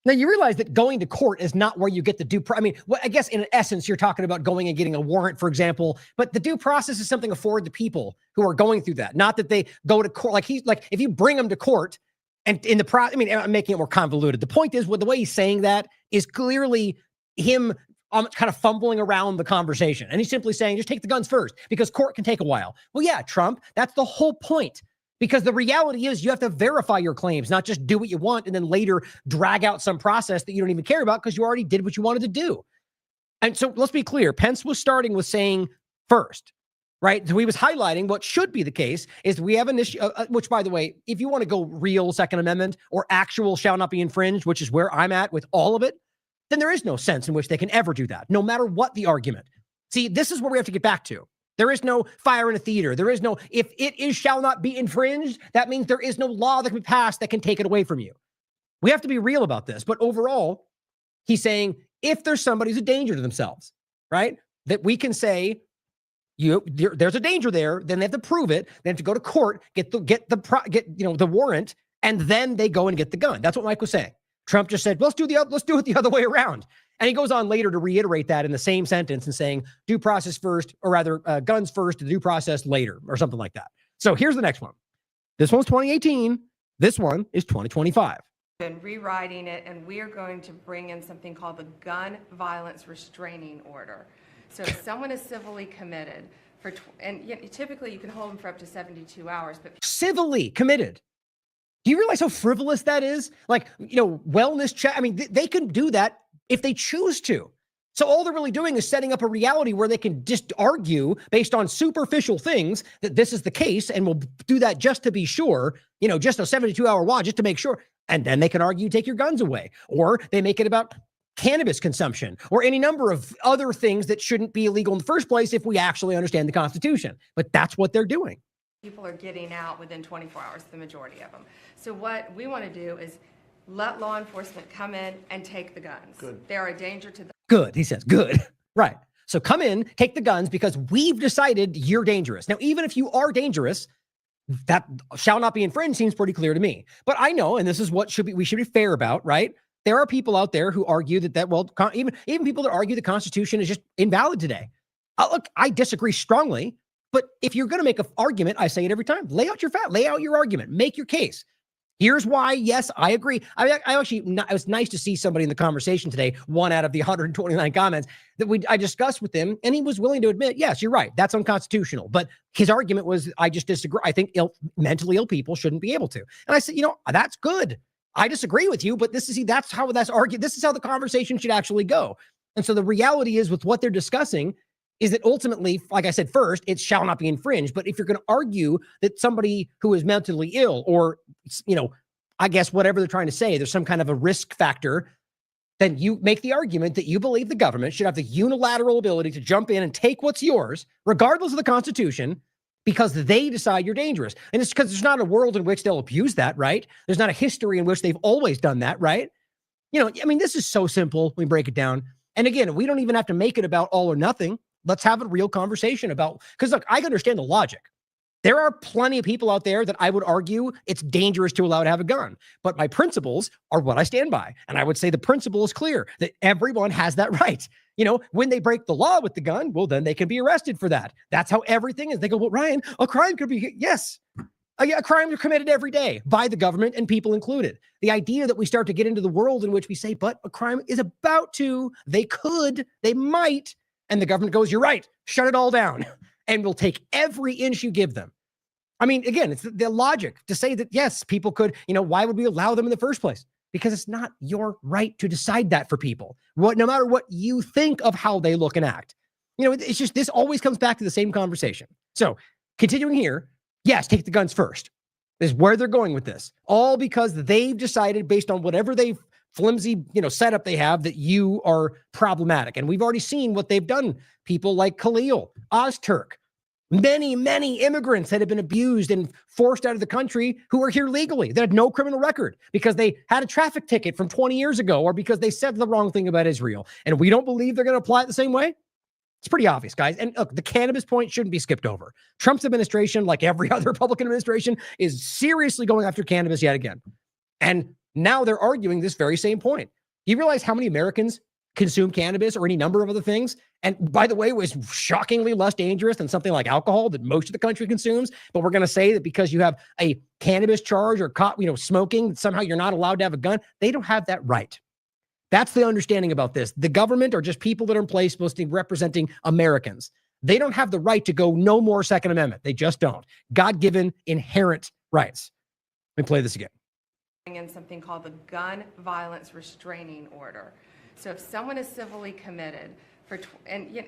Speaker 3: Now, you realize that going to court is not where you get the due process. I mean, I guess in essence, you're talking about going and getting a warrant, for example, but the due process is something afforded to people who are going through that, not that they go to court. Like if you bring them to court and in the process, I mean, I'm making it more convoluted. The point is, the way he's saying that is clearly him kind of fumbling around the conversation. And he's simply saying, just take the guns first because court can take a while. Well, yeah, Trump, that's the whole point. Because the reality is you have to verify your claims, not just do what you want and then later drag out some process that you don't even care about because you already did what you wanted to do. And so let's be clear. Pence was starting with saying first, right? So he was highlighting what should be the case is we have an issue, which by the way, if you want to go real Second Amendment or actual shall not be infringed, which is where I'm at with all of it, then there is no sense in which they can ever do that, no matter what the argument. See, this is where we have to get back to. There is no fire in a theater. There is no, if it is shall not be infringed, that means there is no law that can be passed that can take it away from you. We have to be real about this. But overall, he's saying if there's somebody who's a danger to themselves, right, that we can say there's a danger there, then they have to prove it. They have to go to court, get the warrant, and then they go and get the gun. That's what Mike was saying. Trump just said, let's do it the other way around. And he goes on later to reiterate that in the same sentence and saying due process first, or rather guns first, due process later, or something like that. So here's the next one. This one's 2018. This one is 2025.
Speaker 6: Been rewriting it, and we are going to bring in something called the Gun Violence Restraining Order. So if someone is civilly committed typically you can hold them for up to 72 hours, but
Speaker 3: civilly committed. Do you realize how frivolous that is? Like, wellness check. I mean, they can do that if they choose to. So all they're really doing is setting up a reality where they can just argue based on superficial things that this is the case, and we'll do that just to be sure, just a 72-hour watch just to make sure. And then they can argue, take your guns away. Or they make it about cannabis consumption or any number of other things that shouldn't be illegal in the first place if we actually understand the Constitution. But that's what they're doing.
Speaker 6: people are getting out within 24 hours, the majority of them. So what we want to do is let law enforcement come in and take the guns.
Speaker 5: Good.
Speaker 6: They are a danger to the...
Speaker 3: Good, he says, good. Right. So come in, take the guns because we've decided you're dangerous. Now, even if you are dangerous, that shall not be infringed seems pretty clear to me. But I know, and this is what we should be fair about, right? There are people out there who argue even people that argue the Constitution is just invalid today. Look, I disagree strongly, but if you're going to make an argument, I say it every time, lay out your argument, make your case. Here's why, yes, I agree. It was nice to see somebody in the conversation today, one out of the 129 comments that I discussed with him, and he was willing to admit, yes, you're right, that's unconstitutional. But his argument was, I just disagree. I think mentally ill people shouldn't be able to. And I said, that's good. I disagree with you, but that's how that's argued. This is how the conversation should actually go. And so the reality is with what they're discussing is that ultimately, like I said, first, it shall not be infringed. But if you're going to argue that somebody who is mentally ill or, I guess whatever they're trying to say, there's some kind of a risk factor, then you make the argument that you believe the government should have the unilateral ability to jump in and take what's yours, regardless of the Constitution, because they decide you're dangerous. And it's because there's not a world in which they'll abuse that, right? There's not a history in which they've always done that, right? This is so simple. We break it down. And again, we don't even have to make it about all or nothing. Let's have a real conversation about, because look, I understand the logic. There are plenty of people out there that I would argue it's dangerous to allow to have a gun, but my principles are what I stand by. And I would say the principle is clear that everyone has that right. When they break the law with the gun, well, then they can be arrested for that. That's how everything is. They go, well, Ryan, a crime could be, yes, Crimes are committed every day by the government and people included. The idea that we start to get into the world in which we say, but a crime is about to, they could, they might, and the government goes, you're right, shut it all down, and we'll take every inch you give them. I mean, again, it's the logic to say that, yes, people could, why would we allow them in the first place? Because it's not your right to decide that for people. No matter what you think of how they look and act. It's just, this always comes back to the same conversation. So continuing here, yes, take the guns first is where they're going with this. All because they've decided based on whatever they've flimsy, setup they have that you are problematic. And we've already seen what they've done. People like Khalil, Ozturk, many, many immigrants that have been abused and forced out of the country who are here legally. They had no criminal record because they had a traffic ticket from 20 years ago or because they said the wrong thing about Israel. And we don't believe they're going to apply it the same way. It's pretty obvious, guys. And look, the cannabis point shouldn't be skipped over. Trump's administration, like every other Republican administration, is seriously going after cannabis yet again. And now they're arguing this very same point. You realize how many Americans consume cannabis or any number of other things? And by the way, it was shockingly less dangerous than something like alcohol that most of the country consumes. But we're going to say that because you have a cannabis charge or caught, smoking, somehow you're not allowed to have a gun. They don't have that right. That's the understanding about this. The government are just people that are in place supposed to be representing Americans. They don't have the right to go no more Second Amendment. They just don't. God-given inherent rights. Let me play this again.
Speaker 6: In something called the Gun Violence Restraining Order. So if someone is civilly committed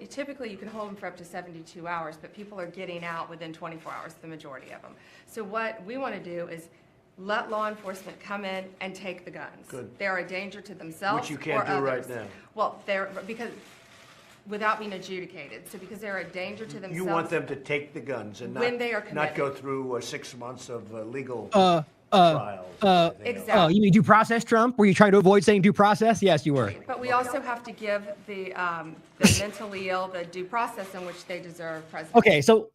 Speaker 6: typically you can hold them for up to 72 hours, but people are getting out within 24 hours, the majority of them. So what we want to do is let law enforcement come in and take the guns.
Speaker 5: Good.
Speaker 6: They're a danger to themselves.
Speaker 5: Which you can't do right now.
Speaker 6: Well, because without being adjudicated. So because they're a danger to themselves.
Speaker 5: You want them to take the guns and
Speaker 6: when they are
Speaker 5: not go
Speaker 6: committed.
Speaker 5: through 6 months of legal
Speaker 3: Exactly.
Speaker 6: Exactly.
Speaker 3: You mean due process, Trump? Were you trying to avoid saying due process? Yes, you were.
Speaker 6: But we also have to give the mentally ill the due process in which they deserve, President.
Speaker 3: Okay, so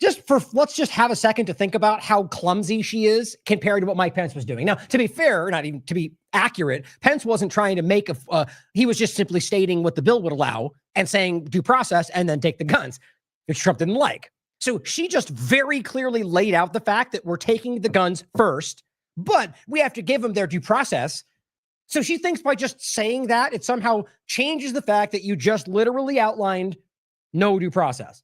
Speaker 3: let's just have a second to think about how clumsy she is compared to what Mike Pence was doing. Now, to be fair, not even to be accurate, Pence wasn't trying to make he was just simply stating what the bill would allow and saying due process and then take the guns, which Trump didn't like. So she just very clearly laid out the fact that we're taking the guns first, but we have to give them their due process. So she thinks by just saying that, it somehow changes the fact that you just literally outlined no due process.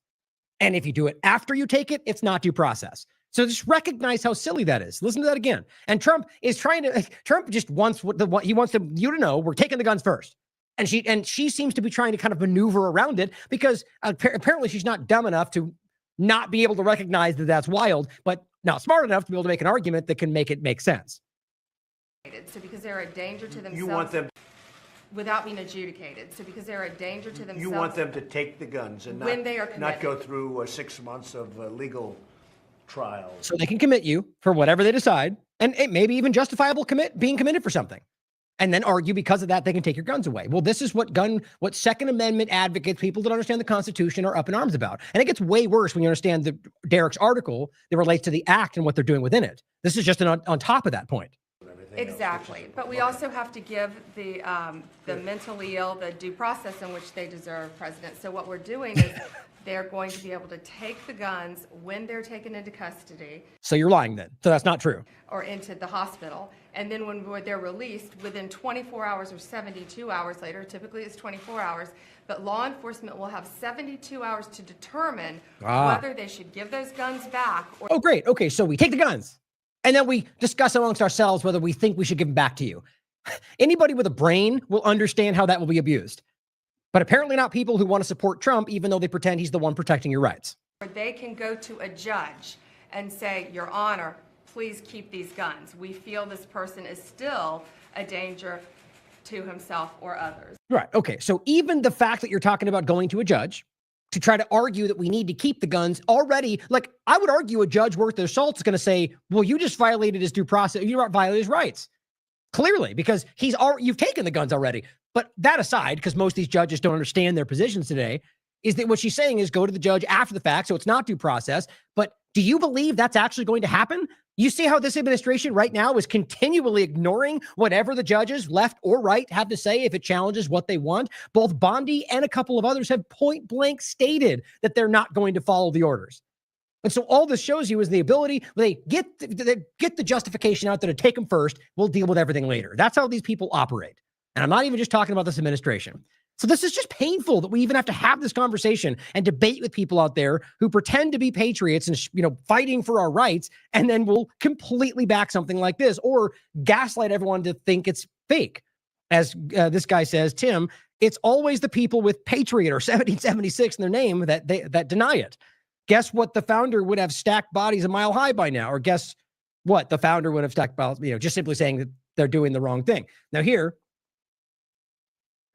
Speaker 3: And if you do it after you take it, it's not due process. So just recognize how silly that is. Listen to that again. And Trump just wants he wants you to know we're taking the guns first. And she seems to be trying to kind of maneuver around it because apparently she's not dumb enough to not be able to recognize that that's wild, but not smart enough to be able to make an argument that can make it make sense.
Speaker 6: So because they're a danger to themselves.
Speaker 5: You want them
Speaker 6: without being adjudicated. So because they're a danger to themselves.
Speaker 5: You want them to take the guns and
Speaker 6: when they are
Speaker 5: not go through 6 months of legal trials.
Speaker 3: So they can commit you for whatever they decide, and it may be even justifiable being committed for something. And then argue because of that, they can take your guns away. Well, this is what Second Amendment advocates, people that understand the Constitution, are up in arms about. And it gets way worse when you understand Derek's article that relates to the act and what they're doing within it. This is just on top of that point.
Speaker 6: Exactly. But we also have to give the mentally ill the due process in which they deserve, President. So what we're doing is they're going to be able to take the guns when they're taken into custody.
Speaker 3: So you're lying then. So that's not true.
Speaker 6: Or into the hospital. And then when they're released within 24 hours or 72 hours later, typically it's 24 hours, but law enforcement will have 72 hours to determine whether they should give those guns back.
Speaker 3: Oh, great. Okay, so we take the guns. And then we discuss amongst ourselves whether we think we should give them back to you. Anybody with a brain will understand how that will be abused. But apparently not people who want to support Trump, even though they pretend he's the one protecting your rights.
Speaker 6: They can go to a judge and say, Your Honor, please keep these guns. We feel this person is still a danger to himself or others.
Speaker 3: Right. Okay. So even the fact that you're talking about going to a judge to try to argue that we need to keep the guns already, like I would argue a judge worth their salt is going to say, well, you just violated his due process. You violated his rights. Clearly, because you've taken the guns already. But that aside, because most of these judges don't understand their positions today, is that what she's saying is go to the judge after the fact, so it's not due process. But do you believe that's actually going to happen? You see how this administration right now is continually ignoring whatever the judges, left or right, have to say if it challenges what they want. Both Bondi and a couple of others have point blank stated that they're not going to follow the orders. And so all this shows you is the ability, they get the justification out there to take them first. We'll deal with everything later. That's how these people operate. And I'm not even just talking about this administration. So this is just painful that we even have to have this conversation and debate with people out there who pretend to be patriots and, fighting for our rights, and then will completely back something like this or gaslight everyone to think it's fake. As this guy says, Tim, it's always the people with Patriot or 1776 in their name that deny it. Guess what? The founder would have stacked bodies a mile high by now. Or guess what? The founder would have stacked bodies, just simply saying that they're doing the wrong thing. Now here,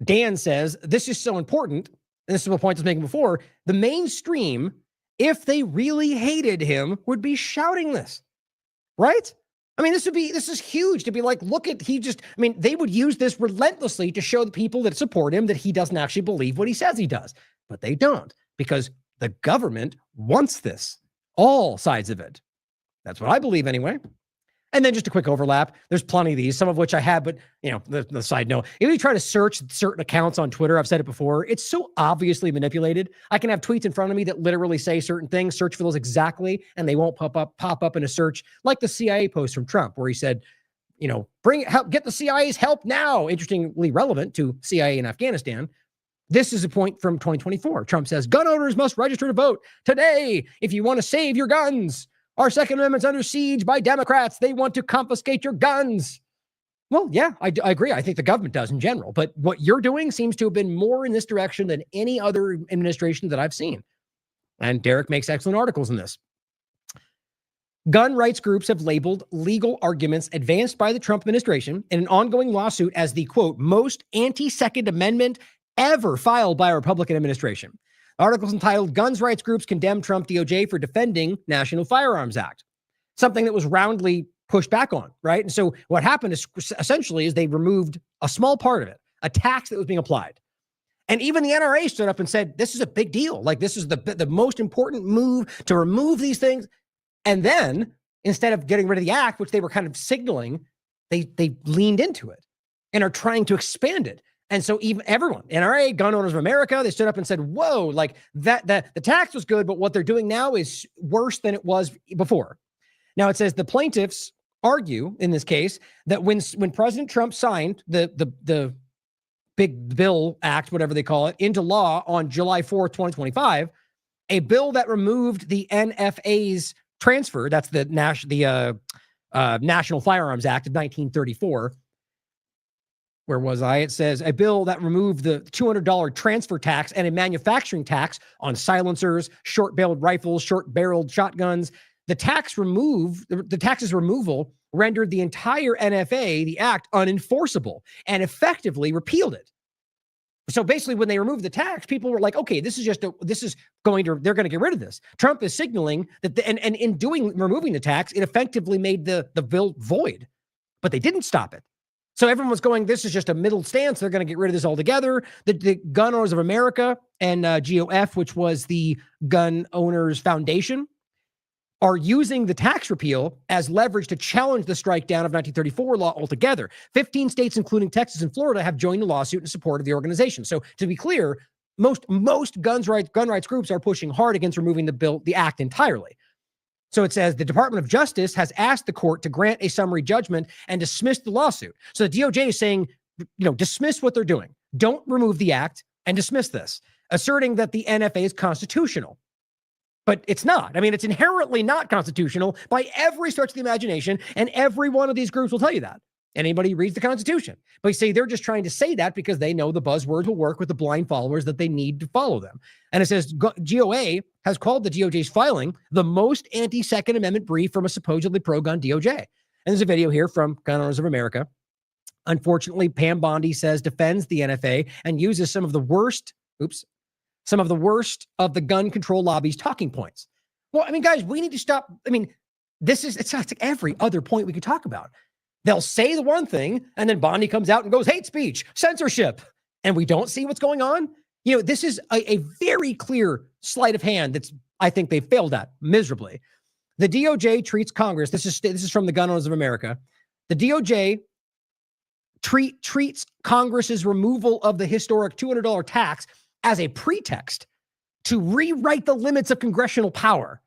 Speaker 3: Dan says, this is so important, and this is what point I was making before, the mainstream, if they really hated him, would be shouting this, right? I mean, this is huge to be like, look at, they would use this relentlessly to show the people that support him that he doesn't actually believe what he says he does. But they don't, because the government wants this, all sides of it. That's what I believe anyway. And then just a quick overlap. There's plenty of these, some of which I have, but the side note, if you try to search certain accounts on Twitter, I've said it before, it's so obviously manipulated. I can have tweets in front of me that literally say certain things, search for those exactly, and they won't pop up in a search, like the CIA post from Trump, where he said, get the CIA's help now. Interestingly relevant to CIA in Afghanistan. This is a point from 2024. Trump says, gun owners must register to vote today if you want to save your guns. Our Second Amendment's under siege by Democrats. They want to confiscate your guns. Well, yeah, I agree. I think the government does in general. But what you're doing seems to have been more in this direction than any other administration that I've seen. And Derek makes excellent articles in this. Gun rights groups have labeled legal arguments advanced by the Trump administration in an ongoing lawsuit as the, quote, most anti-Second Amendment ever filed by a Republican administration. The article is entitled, Guns Rights Groups Condemn Trump DOJ for Defending National Firearms Act, something that was roundly pushed back on, right? And so what happened is essentially is they removed a small part of it, a tax that was being applied. And even the NRA stood up and said, this is a big deal. Like, this is the most important move to remove these things. And then instead of getting rid of the act, which they were kind of signaling, they leaned into it and are trying to expand it. And so even everyone, NRA, Gun Owners of America, they stood up and said, whoa, like that the tax was good, but what they're doing now is worse than it was before. Now it says the plaintiffs argue in this case that when President Trump signed the Big Bill Act, whatever they call it, into law on July 4th, 2025, a bill that removed the NFA's transfer, that's the National Firearms Act of 1934, where was I? It says a bill that removed the $200 transfer tax and a manufacturing tax on silencers, short-barreled rifles, short-barreled shotguns. The tax's removal rendered the entire NFA, the act, unenforceable and effectively repealed it. So basically, when they removed the tax, people were like, okay, they're going to get rid of this. Trump is signaling that, and in removing the tax, it effectively made the bill void, but they didn't stop it. So everyone was going, this is just a middle stance. They're going to get rid of this altogether. The Gun Owners of America and GOF, which was the Gun Owners Foundation, are using the tax repeal as leverage to challenge the strike down of 1934 law altogether. 15 states, including Texas and Florida, have joined the lawsuit in support of the organization. So to be clear, most gun rights groups are pushing hard against removing the act entirely. So it says the Department of Justice has asked the court to grant a summary judgment and dismiss the lawsuit. So the DOJ is saying, dismiss what they're doing. Don't remove the act and dismiss this, asserting that the NFA is constitutional. But it's not. I mean, it's inherently not constitutional by every stretch of the imagination, and every one of these groups will tell you that. Anybody who reads the Constitution. But you say they're just trying to say that because they know the buzzwords will work with the blind followers that they need to follow them. And it says GOA has called the DOJ's filing the most anti-Second Amendment brief from a supposedly pro-gun DOJ. And there's a video here from Gun Owners of America. Unfortunately, Pam Bondi says defends the NFA and uses some of the worst of the gun control lobby's talking points. Well, I mean, guys, we need to stop. I mean, it's like every other point we could talk about. They'll say the one thing, and then Bondi comes out and goes, hate speech, censorship, and we don't see what's going on. This is a very clear sleight of hand that's, I think they failed at miserably. The DOJ treats Congress, this is from the Gun Owners of America, the DOJ treats Congress's removal of the historic $200 tax as a pretext to rewrite the limits of congressional power.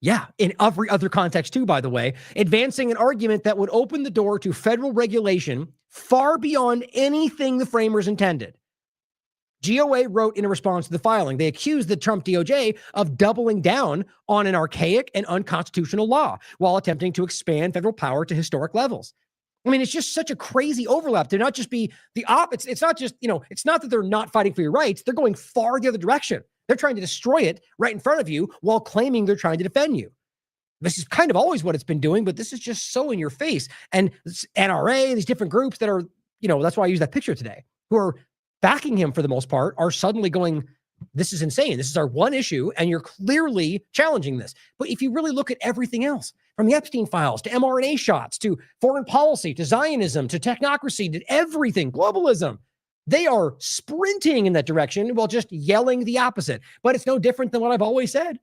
Speaker 3: Yeah, in every other context too, by the way, advancing an argument that would open the door to federal regulation far beyond anything the framers intended. GOA wrote in a response to the filing, they accused the Trump DOJ of doubling down on an archaic and unconstitutional law while attempting to expand federal power to historic levels. I mean, it's just such a crazy overlap. They're not just be the opposite. It's not just, it's not that they're not fighting for your rights. They're going far the other direction. They're trying to destroy it right in front of you while claiming they're trying to defend you. This is kind of always what it's been doing, but this is just so in your face. And NRA, these different groups that are, that's why I use that picture today, who are backing him for the most part, are suddenly going, this is insane. This is our one issue, and you're clearly challenging this. But if you really look at everything else, from the Epstein files to mRNA shots to foreign policy to Zionism to technocracy to everything, globalism, they are sprinting in that direction while just yelling the opposite. But it's no different than what I've always said.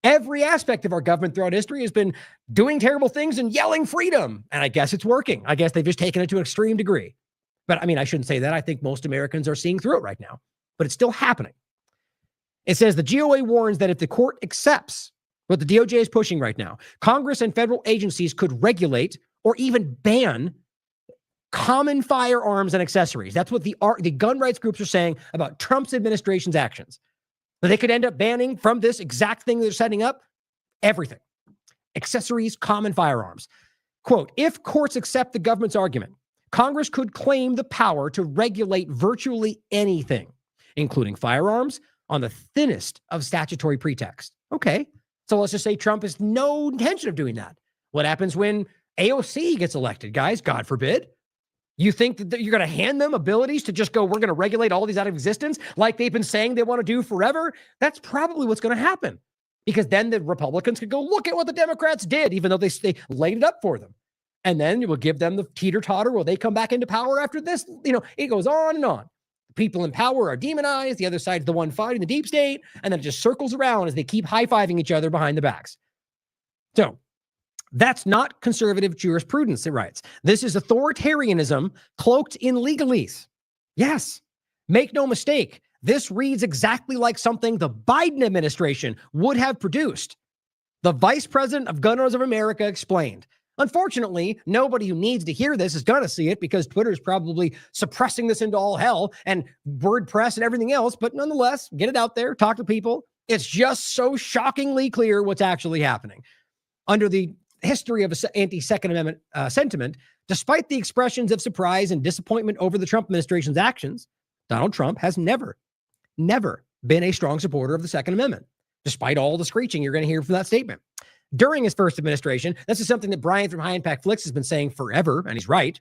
Speaker 3: Every aspect of our government throughout history has been doing terrible things and yelling freedom. And I guess it's working. I guess they've just taken it to an extreme degree. But I mean, I shouldn't say that. I think most Americans are seeing through it right now, but it's still happening. It says the GOA warns that if the court accepts what the DOJ is pushing right now, Congress and federal agencies could regulate or even ban common firearms and accessories. That's what the gun rights groups are saying about Trump's administration's actions. That they could end up banning from this exact thing they're setting up everything. Accessories, common firearms. Quote, if courts accept the government's argument, Congress could claim the power to regulate virtually anything, including firearms, on the thinnest of statutory pretext. Okay, so let's just say Trump has no intention of doing that. What happens when AOC gets elected, guys? God forbid. You think that you're going to hand them abilities to just go, we're going to regulate all these out of existence like they've been saying they want to do forever? That's probably what's going to happen, because then the Republicans could go, look at what the Democrats did, even though they laid it up for them. And then it will give them the teeter-totter. Will they come back into power after this? It goes on and on. The people in power are demonized. The other side's the one fighting the deep state. And then it just circles around as they keep high-fiving each other behind the backs. So that's not conservative jurisprudence, it writes. This is authoritarianism cloaked in legalese. Yes, make no mistake. This reads exactly like something the Biden administration would have produced. The vice president of Gun Owners of America explained. Unfortunately, nobody who needs to hear this is going to see it because Twitter is probably suppressing this into all hell and WordPress and everything else. But nonetheless, get it out there, talk to people. It's just so shockingly clear what's actually happening. Under the history of anti-Second Amendment sentiment, despite the expressions of surprise and disappointment over the Trump administration's actions, Donald Trump has never been a strong supporter of the Second Amendment, despite all the screeching you're going to hear from that statement. During his first administration, this is something that Brian from High Impact Flicks has been saying forever, and he's right.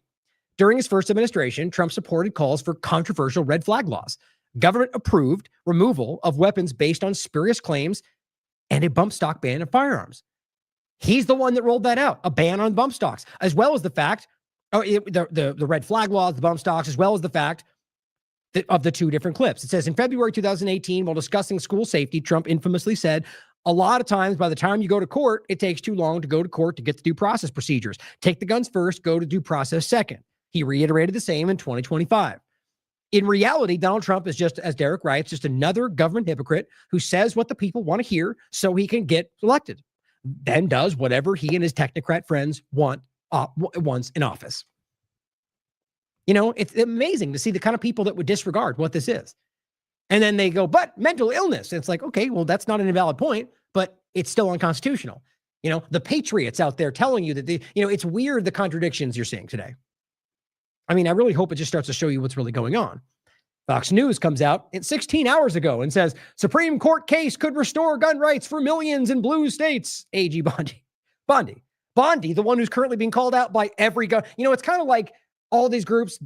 Speaker 3: During his first administration, Trump supported calls for controversial red flag laws, government-approved removal of weapons based on spurious claims, and a bump stock ban of firearms. He's the one that rolled that out, a ban on bump stocks, as well as the fact, the red flag laws, the bump stocks, as well as the fact of the two different clips. It says, in February 2018, while discussing school safety, Trump infamously said, a lot of times, by the time you go to court, it takes too long to go to court to get the due process procedures. Take the guns first, go to due process second. He reiterated the same in 2025. In reality, Donald Trump is just, as Derek writes, just another government hypocrite who says what the people want to hear so he can get elected, then does whatever he and his technocrat friends want once in office. It's amazing to see the kind of people that would disregard what this is. And then they go, but mental illness. It's like, okay, well, that's not an invalid point, but it's still unconstitutional. The patriots out there telling you that it's weird, the contradictions you're seeing today. I mean, I really hope it just starts to show you what's really going on. Fox News comes out 16 hours ago and says, Supreme Court case could restore gun rights for millions in blue states. AG Bondi, the one who's currently being called out by every gun. It's kind of like all these groups,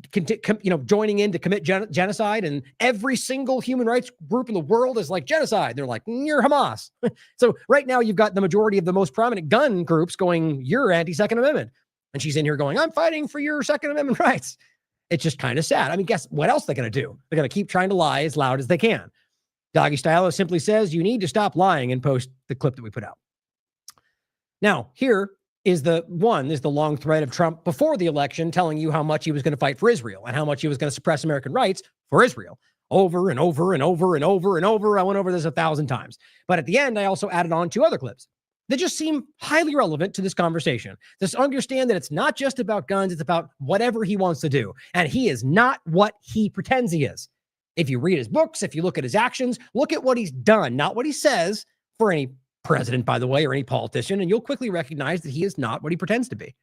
Speaker 3: joining in to commit genocide, and every single human rights group in the world is like genocide. They're like, you're Hamas. So right now you've got the majority of the most prominent gun groups going, you're anti-Second Amendment. And she's in here going, I'm fighting for your Second Amendment rights. It's just kind of sad. I mean, guess what else they're going to do? They're going to keep trying to lie as loud as they can. Doggy Style simply says, you need to stop lying, and post the clip that we put out. Now, here is the long thread of Trump before the election telling you how much he was going to fight for Israel and how much he was going to suppress American rights for Israel over and over and over and over and over. I went over this 1,000 times. But at the end, I also added on 2 other clips. that just seem highly relevant to this conversation. Just understand that it's not just about guns, it's about whatever he wants to do. And he is not what he pretends he is. If you read his books, if you look at his actions, look at what he's done, not what he says, for any president, by the way, or any politician, and you'll quickly recognize that he is not what he pretends to be.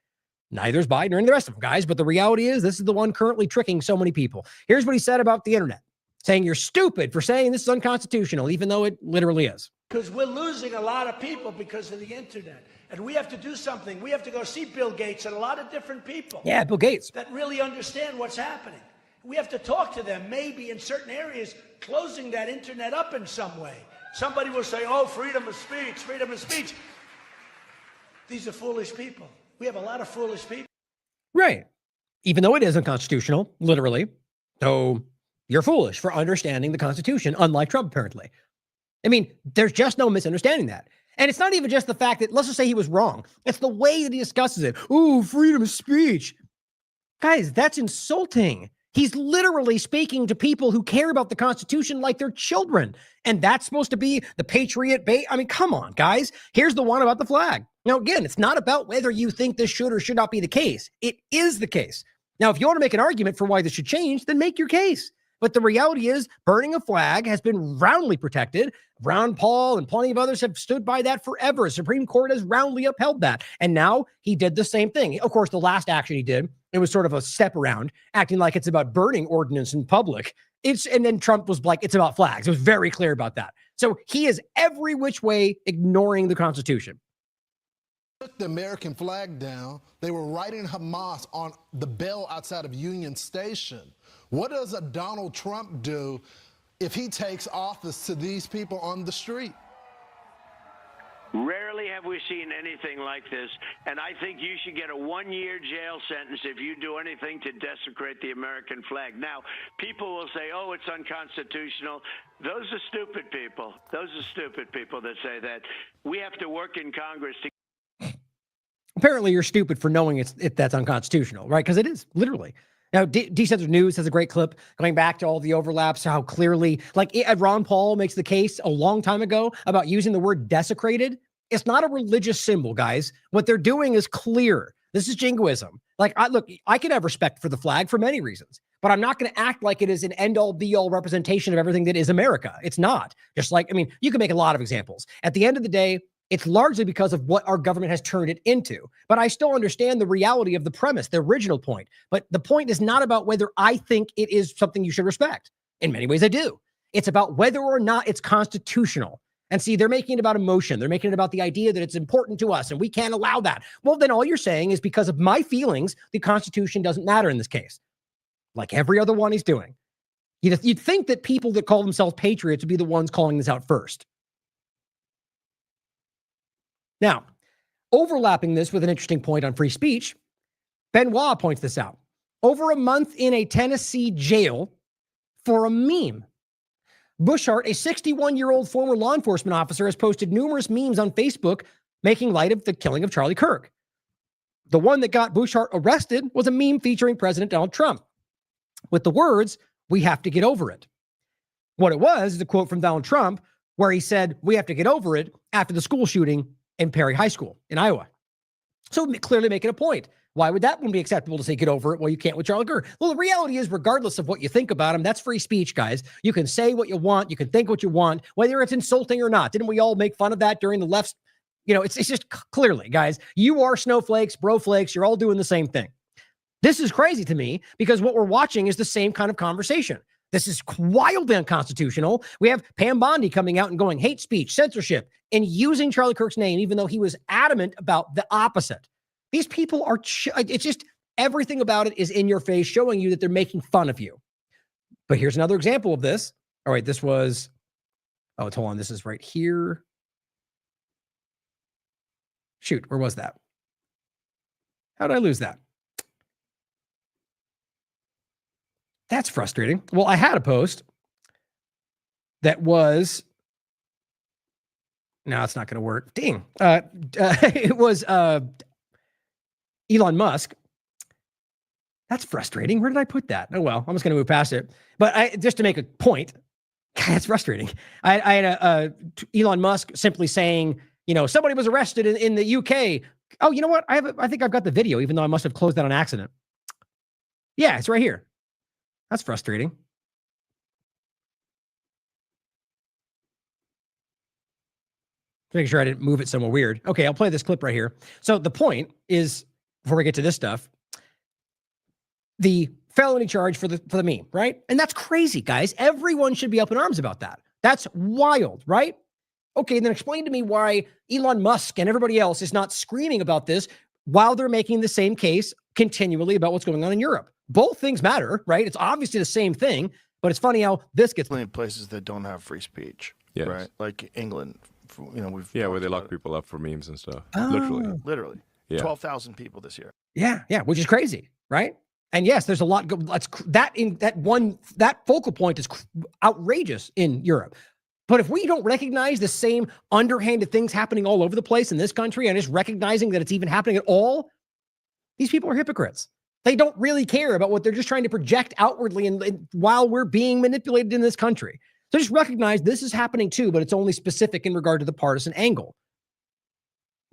Speaker 3: Neither is Biden or any of the rest of them, guys. But the reality is this is the one currently tricking so many people. Here's what he said about the internet, saying you're stupid for saying this is unconstitutional, even though it literally is.
Speaker 7: Because we're losing a lot of people because of the internet. And we have to do something. We have to go see Bill Gates and a lot of different people.
Speaker 3: Yeah, Bill Gates.
Speaker 7: That really understand what's happening. We have to talk to them, maybe in certain areas, closing that internet up in some way. Somebody will say, oh, freedom of speech, freedom of speech. These are foolish people. We have a lot of foolish people.
Speaker 3: Right. Even though it is unconstitutional, literally. So you're foolish for understanding the Constitution, unlike Trump, apparently. I mean, there's just no misunderstanding that. And it's not even just the fact that, let's just say he was wrong. It's the way that he discusses it. Ooh, freedom of speech. Guys, that's insulting. He's literally speaking to people who care about the Constitution like they're children. And that's supposed to be the patriot bait. I mean, come on, guys. Here's the one about the flag. Now, again, it's not about whether you think this should or should not be the case. It is the case. Now, if you want to make an argument for why this should change, then make your case. But the reality is burning a flag has been roundly protected. Ron Paul and plenty of others have stood by that forever. The Supreme Court has roundly upheld that. And now he did the same thing. Of course, the last action he did, it was sort of a step around, acting like it's about burning ordnance in public. And then Trump was like, it's about flags. It was very clear about that. So he is every which way ignoring the Constitution.
Speaker 8: Took the American flag down. They were writing Hamas on the bell outside of Union Station. What does a Donald Trump do if he takes office to these people on the street?
Speaker 9: Rarely have we seen anything like this, and I think you should get a 1-year jail sentence if you do anything to desecrate the American flag. Now, people will say, oh, it's unconstitutional. Those are stupid people. Those are stupid people that say that. We have to work in Congress to...
Speaker 3: Apparently, you're stupid for knowing that's unconstitutional, right? Because it is, literally. Now, Decentralized News has a great clip going back to all the overlaps, how clearly, Ron Paul makes the case a long time ago about using the word desecrated. It's not a religious symbol, guys. What they're doing is clear. This is jingoism. I can have respect for the flag for many reasons, but I'm not going to act like it is an end-all, be-all representation of everything that is America. It's not. You can make a lot of examples. At the end of the day, it's largely because of what our government has turned it into. But I still understand the reality of the premise, the original point. But the point is not about whether I think it is something you should respect. In many ways, I do. It's about whether or not it's constitutional. And see, they're making it about emotion. They're making it about the idea that it's important to us and we can't allow that. Well, then all you're saying is because of my feelings, the Constitution doesn't matter in this case. Like every other one he's doing. You'd think that people that call themselves patriots would be the ones calling this out first. Now, overlapping this with an interesting point on free speech, Benoit points this out. Over a month in a Tennessee jail for a meme. Bushart, a 61-year-old former law enforcement officer, has posted numerous memes on Facebook making light of the killing of Charlie Kirk. The one that got Bushart arrested was a meme featuring President Donald Trump with the words, "We have to get over it." What it was is a quote from Donald Trump where he said, "We have to get over it," after the school shooting in Perry High School in Iowa. So clearly making a point. Why would that one be acceptable to say get over it? Well, you can't with Charlie Kirk. Well, the reality is, regardless of what you think about him, that's free speech, guys. You can say what you want. You can think what you want, whether it's insulting or not. Didn't we all make fun of that during the left's? It's just clearly, guys, you are snowflakes, broflakes. You're all doing the same thing. This is crazy to me because what we're watching is the same kind of conversation. This is wildly unconstitutional. We have Pam Bondi coming out and going hate speech, censorship, and using Charlie Kirk's name, even though he was adamant about the opposite. These people are, it's just everything about it is in your face, showing you that they're making fun of you. But here's another example of this. All right, this was, hold on, this is right here. Shoot, where was that? How did I lose that? That's frustrating. Well, I had a post that was, no, it's not going to work. Dang. It was Elon Musk. That's frustrating. Where did I put that? Oh, well, I'm just going to move past it. But just to make a point, that's frustrating. I had Elon Musk simply saying, somebody was arrested in the UK. Oh, you know what? I think I've got the video, even though I must have closed that on accident. Yeah, it's right here. That's frustrating. Making sure I didn't move it somewhere weird. Okay, I'll play this clip right here. So the point is, before we get to this stuff, the felony charge for the meme, right? And that's crazy, guys. Everyone should be up in arms about that. That's wild, right? Okay, then explain to me why Elon Musk and everybody else is not screaming about this while they're making the same case continually about what's going on in Europe. Both things matter, right? It's obviously the same thing, but it's funny how this gets
Speaker 10: in places that don't have free speech,
Speaker 11: yes.
Speaker 10: Right? Like England,
Speaker 11: where they lock people up for memes and stuff.
Speaker 3: Oh.
Speaker 10: Literally, yeah. 12,000 people this year.
Speaker 3: Yeah, which is crazy, right? And yes, there's a lot. That focal point is outrageous in Europe. But if we don't recognize the same underhanded things happening all over the place in this country and just recognizing that it's even happening at all, these people are hypocrites. They don't really care about what they're just trying to project outwardly and while we're being manipulated in this country. So just recognize this is happening too, but it's only specific in regard to the partisan angle.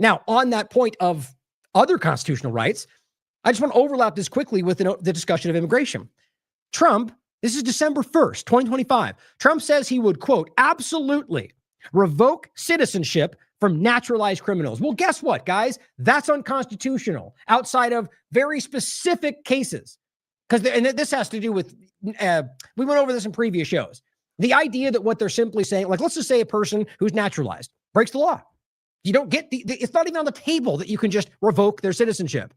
Speaker 3: Now, on that point of other constitutional rights, I just want to overlap this quickly with the discussion of immigration. Trump, this is December 1st, 2025. Trump says he would, quote, absolutely revoke citizenship from naturalized criminals. Well, guess what, guys? That's unconstitutional outside of very specific cases. And this has to do with, we went over this in previous shows. The idea that what they're simply saying, like, let's just say a person who's naturalized breaks the law. You don't get it's not even on the table that you can just revoke their citizenship.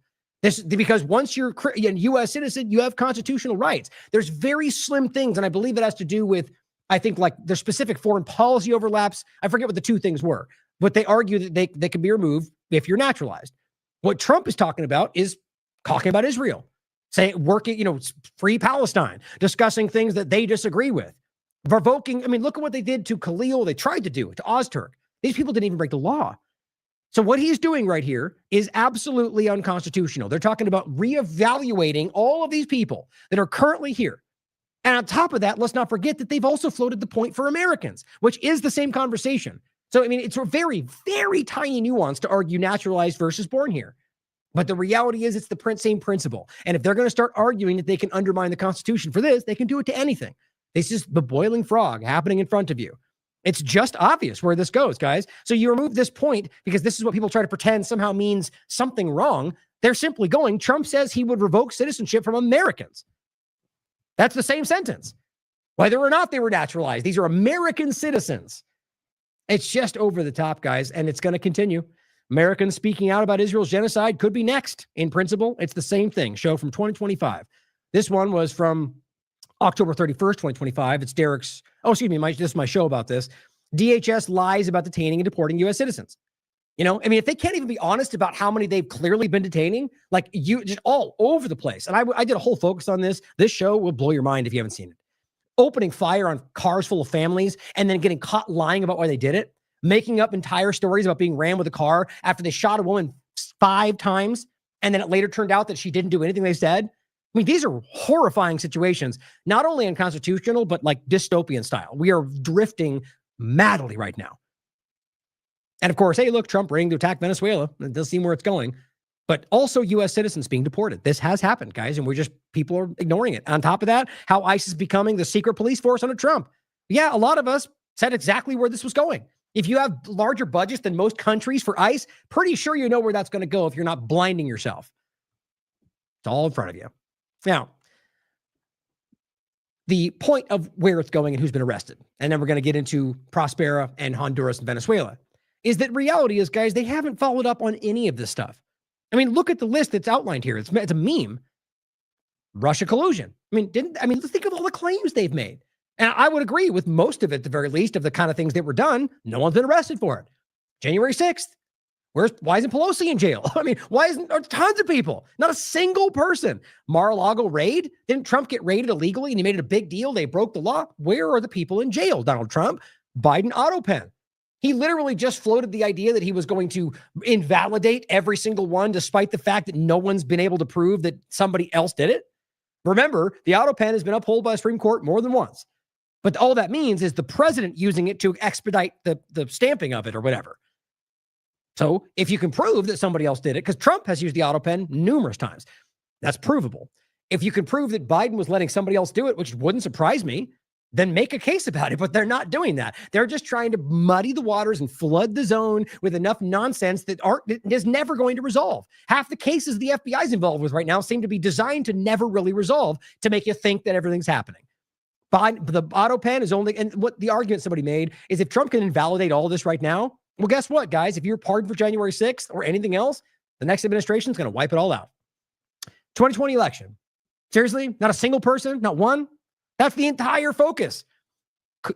Speaker 3: Because once you're a U.S. citizen, you have constitutional rights. There's very slim things, and I believe it has to do with, I think, like there's specific foreign policy overlaps. I forget what the two things were, but they argue that they can be removed if you're naturalized. What Trump is talking about is talking about Israel, free Palestine, discussing things that they disagree with, revoking. I mean, look at what they did to Khalil. They tried to do it to Ozturk. These people didn't even break the law. So what he's doing right here is absolutely unconstitutional. They're talking about reevaluating all of these people that are currently here. And on top of that, let's not forget that they've also floated the point for Americans, which is the same conversation. So, I mean, it's a very, very tiny nuance to argue naturalized versus born here. But the reality is it's the same principle. And if they're going to start arguing that they can undermine the Constitution for this, they can do it to anything. This is the boiling frog happening in front of you. It's just obvious where this goes, guys. So you remove this point because this is what people try to pretend somehow means something wrong. They're simply going, Trump says he would revoke citizenship from Americans. That's the same sentence. Whether or not they were naturalized, these are American citizens. It's just over the top, guys, and it's going to continue. Americans speaking out about Israel's genocide could be next. In principle, it's the same thing. Show from 2025. This one was from October 31st, 2025. It's Derek's. Oh, excuse me. This is my show about this. DHS lies about detaining and deporting U.S. citizens. If they can't even be honest about how many they've clearly been detaining, like you just all over the place. And I did a whole focus on this. This show will blow your mind if you haven't seen it. Opening fire on cars full of families and then getting caught lying about why they did it, making up entire stories about being rammed with a car after they shot a woman 5 times. And then it later turned out that she didn't do anything they said. I mean, these are horrifying situations, not only unconstitutional, but like dystopian style. We are drifting madly right now. And of course, hey, look, Trump ready to attack Venezuela. It does seem where it's going. But also U.S. citizens being deported. This has happened, guys, and people are ignoring it. On top of that, how ICE is becoming the secret police force under Trump. Yeah, a lot of us said exactly where this was going. If you have larger budgets than most countries for ICE, pretty sure you know where that's going to go if you're not blinding yourself. It's all in front of you. Now, the point of where it's going and who's been arrested, and then we're going to get into Prospera and Honduras and Venezuela, is that reality is, guys, they haven't followed up on any of this stuff. I mean, look at the list that's outlined here. It's a meme. Russia collusion. Let's think of all the claims they've made. And I would agree with most of it, at the very least, of the kind of things that were done. No one's been arrested for it. January 6th. Why isn't Pelosi in jail? Why isn't tons of people? Not a single person. Mar-a-Lago raid? Didn't Trump get raided illegally and he made it a big deal? They broke the law. Where are the people in jail? Donald Trump, Biden auto pen. He literally just floated the idea that he was going to invalidate every single one, despite the fact that no one's been able to prove that somebody else did it. Remember, the auto pen has been upheld by the Supreme Court more than once. But all that means is the president using it to expedite the stamping of it or whatever. So if you can prove that somebody else did it, because Trump has used the auto pen numerous times, that's provable. If you can prove that Biden was letting somebody else do it, which wouldn't surprise me, then make a case about it. But they're not doing that. They're just trying to muddy the waters and flood the zone with enough nonsense that is never going to resolve. Half the cases the FBI is involved with right now seem to be designed to never really resolve, to make you think that everything's happening. But the auto pen is only, and what the argument somebody made is if Trump can invalidate all this right now, well, guess what, guys? If you're pardoned for January 6th or anything else, the next administration is going to wipe it all out. 2020 election. Seriously? Not a single person? Not one? That's the entire focus.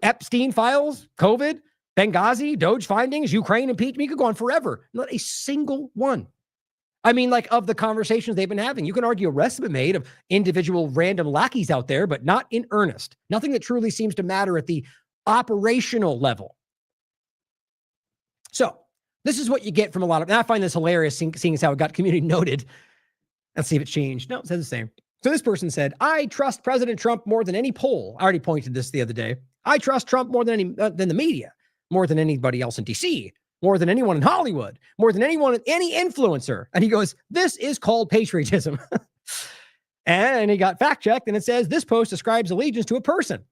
Speaker 3: Epstein files, COVID, Benghazi, Doge findings, Ukraine impeachment. You could go on forever. Not a single one. I mean, like, of the conversations they've been having, you can argue arrests have been made of individual random lackeys out there, but not in earnest. Nothing that truly seems to matter at the operational level. So this is what you get from a lot of, and I find this hilarious, seeing as how it got community noted. Let's see if it changed. No, it says the same. So this person said, I trust President Trump more than any poll. I already pointed this the other day. I trust Trump more than the media, more than anybody else in DC, more than anyone in Hollywood, more than anyone, any influencer. And he goes, this is called patriotism. And he got fact checked, and it says this post describes allegiance to a person.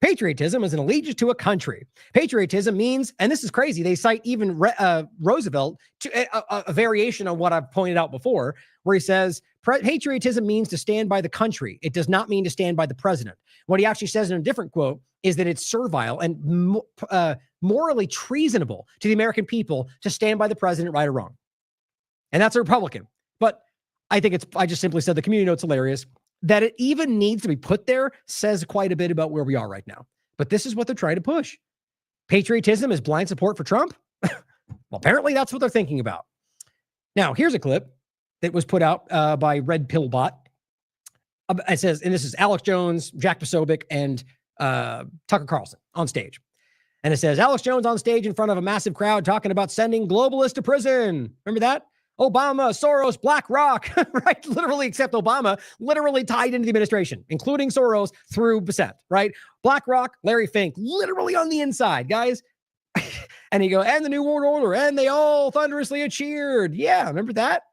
Speaker 3: Patriotism is an allegiance to a country. Patriotism means, and this is crazy, they cite even Roosevelt to a variation on what I've pointed out before, where he says, patriotism means to stand by the country. It does not mean to stand by the president. What he actually says in a different quote is that it's servile and morally treasonable to the American people to stand by the president, right or wrong. And that's a Republican. But I think I just simply said the community note's hilarious. That it even needs to be put there says quite a bit about where we are right now. But this is what they're trying to push. Patriotism is blind support for Trump? Well, apparently that's what they're thinking about. Now, here's a clip that was put out by Red Pill Bot. It says, and this is Alex Jones, Jack Posobiec, and Tucker Carlson on stage. And it says, Alex Jones on stage in front of a massive crowd talking about sending globalists to prison. Remember that? Obama, Soros, BlackRock, right? Literally, except Obama, literally tied into the administration, including Soros through Bissett, right? BlackRock, Larry Fink, literally on the inside, guys. And he go, and the New World Order, and they all thunderously cheered. Yeah, remember that?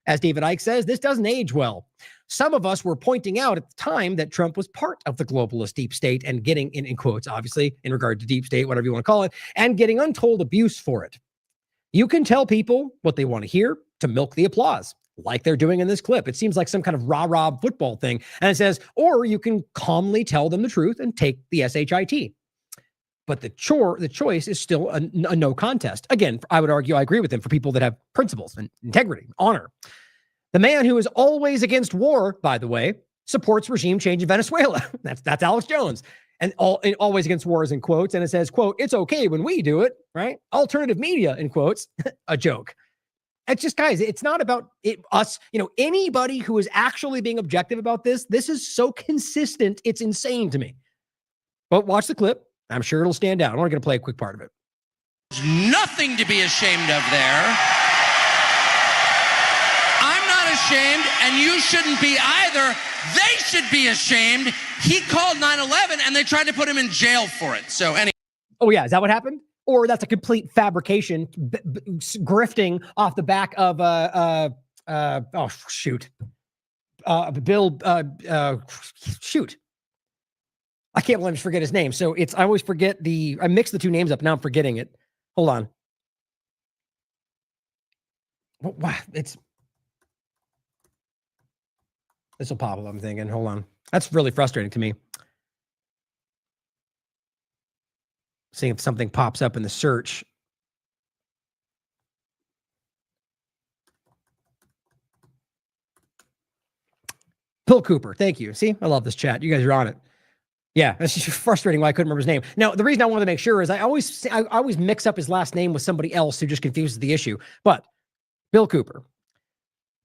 Speaker 3: As David Icke says, this doesn't age well. Some of us were pointing out at the time that Trump was part of the globalist deep state and getting, in quotes, obviously, in regard to deep state, whatever you want to call it, and getting untold abuse for it. You can tell people what they want to hear to milk the applause, like they're doing in this clip. It seems like some kind of rah-rah football thing. And it says, or you can calmly tell them the truth and take the SHIT. But the choice is still a no contest. Again, I would argue I agree with him for people that have principles and integrity, honor. The man who is always against war, by the way, supports regime change in Venezuela. That's Alex Jones. And always against war is in quotes. And it says, quote, it's okay when we do it, right? Alternative media, in quotes, a joke. It's just, guys, it's not about us, anybody who is actually being objective about this. This is so consistent. It's insane to me. But watch the clip. I'm sure it'll stand out. I'm only going to play a quick part of it.
Speaker 12: There's nothing to be ashamed of there. I'm not ashamed, and you shouldn't be either. They should be ashamed. He called 9/11, and they tried to put him in jail for it. So anyway. Oh,
Speaker 3: yeah. Is that what happened? Or that's a complete fabrication, grifting off the back of shoot. I can't let him forget his name. So I always forget I mix the two names up. Now I'm forgetting it. Hold on. This will pop up, I'm thinking. Hold on. That's really frustrating to me. Seeing if something pops up in the search. Bill Cooper. Thank you. See, I love this chat. You guys are on it. Yeah, it's just frustrating why I couldn't remember his name. Now, the reason I wanted to make sure is I always mix up his last name with somebody else who just confuses the issue. But Bill Cooper.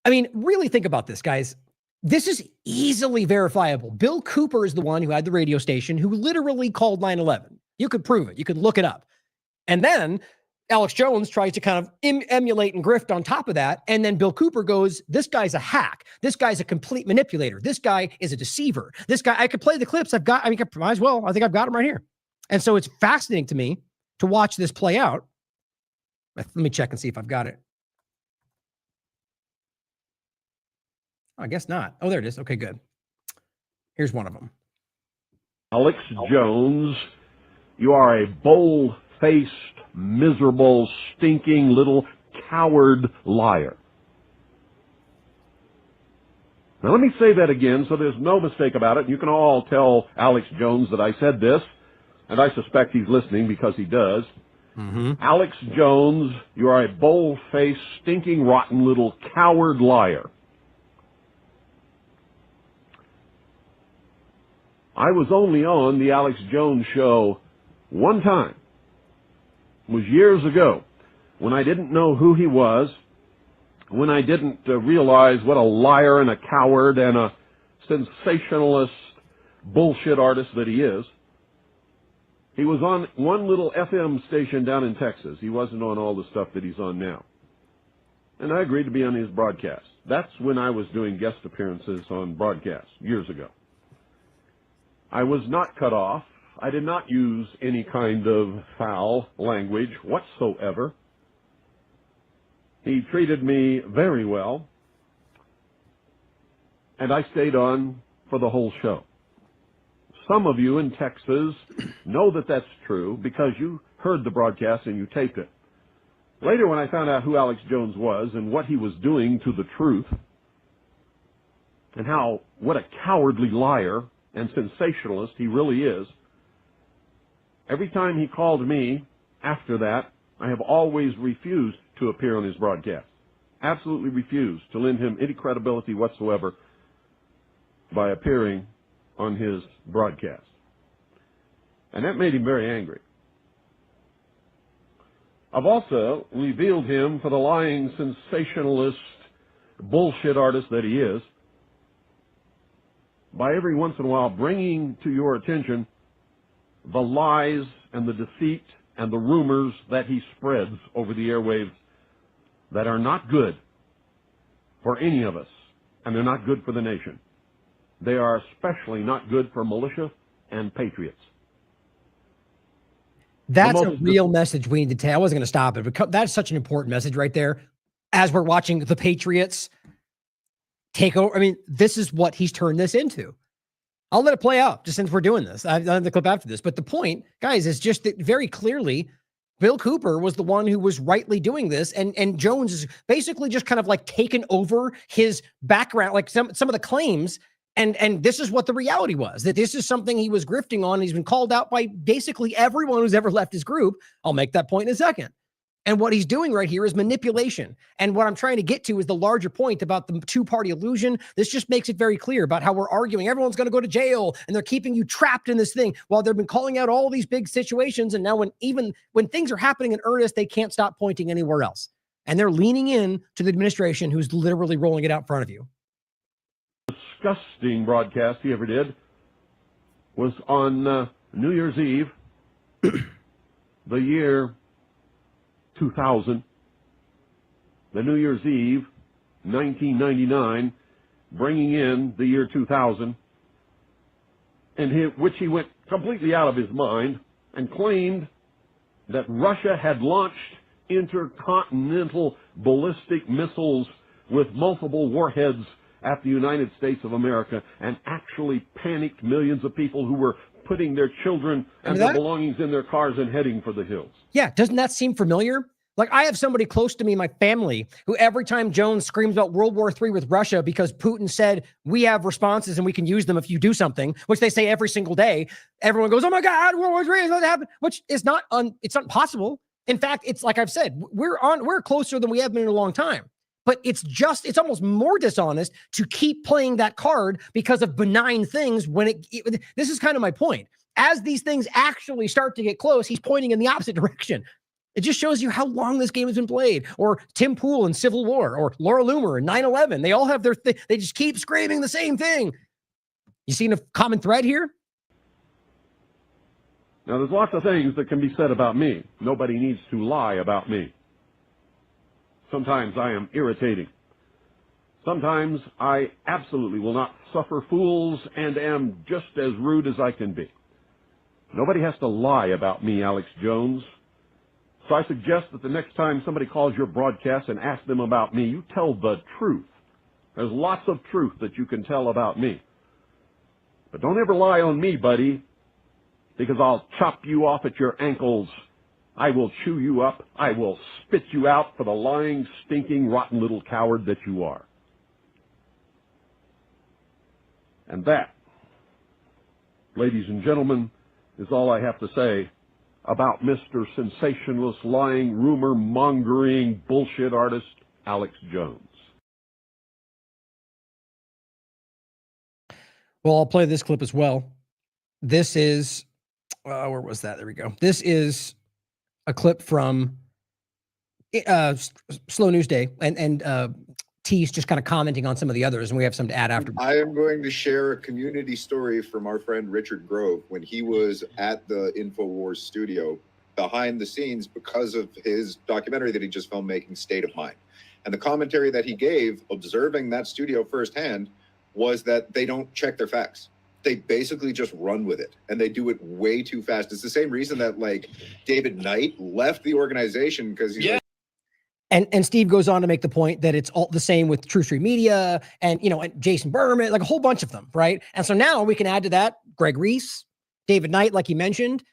Speaker 3: I mean, really think about this, guys. This is easily verifiable. Bill Cooper is the one who had the radio station who literally called 9/11. You could prove it. You could look it up. And then Alex Jones tries to kind of emulate and grift on top of that. And then Bill Cooper goes, this guy's a hack. This guy's a complete manipulator. This guy is a deceiver. This guy, I could play the clips. I might as well. I think I've got them right here. And so it's fascinating to me to watch this play out. Let me check and see if I've got it. I guess not. Oh, there it is. Okay, good. Here's one of them.
Speaker 13: Alex Jones, you are a bold-faced, miserable, stinking little coward liar. Now let me say that again so there's no mistake about it. You can all tell Alex Jones that I said this, and I suspect he's listening because he does. Alex Jones, you are a bold-faced, stinking, rotten little coward liar. I was only on the Alex Jones show one time. It was years ago when I didn't know who he was, when I didn't realize what a liar and a coward and a sensationalist bullshit artist that he is. He was on one little FM station down in Texas. He wasn't on all the stuff that he's on now. And I agreed to be on his broadcast. That's when I was doing guest appearances on broadcasts, years ago. I was not cut off. I did not use any kind of foul language whatsoever. He treated me very well, and I stayed on for the whole show. Some of you in Texas know that that's true because you heard the broadcast and you taped it. Later, when I found out who Alex Jones was and what he was doing to the truth, and what a cowardly liar and sensationalist he really is, every time he called me after that, I have always refused to appear on his broadcast. Absolutely refused to lend him any credibility whatsoever by appearing on his broadcast. And that made him very angry. I've also revealed him for the lying sensationalist bullshit artist that he is by every once in a while bringing to your attention the lies and the deceit and the rumors that he spreads over the airwaves that are not good for any of us, and they're not good for the nation. They are especially not good for militia and patriots.
Speaker 3: That's a real message we need to tell. I wasn't going to stop it, but that's such an important message right there. As we're watching the Patriots take over, I mean, this is what he's turned this into. I'll let it play out just since we're doing this. I've done the clip after this. But the point, guys, is just that very clearly Bill Cooper was the one who was rightly doing this. And Jones is basically just kind of like taken over his background, like some of the claims. And this is what the reality was, that this is something he was grifting on. He's been called out by basically everyone who's ever left his group. I'll make that point in a second. And what he's doing right here is manipulation. And what I'm trying to get to is the larger point about the two-party illusion. This just makes it very clear about how we're arguing. Everyone's going to go to jail, and they're keeping you trapped in this thing while they've been calling out all these big situations. And now when things are happening in earnest, they can't stop pointing anywhere else. And they're leaning in to the administration who's literally rolling it out in front of you.
Speaker 13: Disgusting broadcast he ever did was on New Year's Eve, the year 2000, the New Year's Eve, 1999, bringing in the year 2000, which he went completely out of his mind and claimed that Russia had launched intercontinental ballistic missiles with multiple warheads at the United States of America and actually panicked millions of people who were putting their children and their belongings in their cars and heading for the hills.
Speaker 3: Yeah, doesn't that seem familiar? Like, I have somebody close to me, my family, who every time Jones screams about World War III with Russia because Putin said we have responses and we can use them if you do something, which they say every single day, everyone goes, oh my God, World War III is going to happen, which is it's not possible. In fact, it's like I've said, we're closer than we have been in a long time. But it's almost more dishonest to keep playing that card because of benign things this is kind of my point. As these things actually start to get close, he's pointing in the opposite direction. It just shows you how long this game has been played. Or Tim Pool in Civil War, or Laura Loomer in 9/11. They all have their they just keep screaming the same thing. You seen a common thread here?
Speaker 13: Now, there's lots of things that can be said about me. Nobody needs to lie about me. Sometimes I am irritating. Sometimes I absolutely will not suffer fools and am just as rude as I can be. Nobody has to lie about me, Alex Jones. So I suggest that the next time somebody calls your broadcast and asks them about me, you tell the truth. There's lots of truth that you can tell about me. But don't ever lie on me, buddy, because I'll chop you off at your ankles. I will chew you up. I will spit you out for the lying, stinking, rotten little coward that you are. And that, ladies and gentlemen, is all I have to say about Mr. Sensationalist, lying, rumor-mongering, bullshit artist, Alex Jones.
Speaker 3: Well, I'll play this clip as well. This is, where was that? There we go. This is a clip from Slow News Day, and T's just kind of commenting on some of the others, and we have some to add after.
Speaker 14: I am going to share a community story from our friend Richard Grove when he was at the InfoWars studio behind the scenes because of his documentary that he just filmed making State of Mind. And the commentary that he gave, observing that studio firsthand, was that they don't check their facts. They basically just run with it, and they do it way too fast. It's the same reason that, like, David Knight left the organization because he's like,
Speaker 3: and Steve goes on to make the point that it's all the same with True Street Media and, you know, and Jason Berman, like a whole bunch of them, right? And so now we can add to that Greg Reese, David Knight, like you mentioned,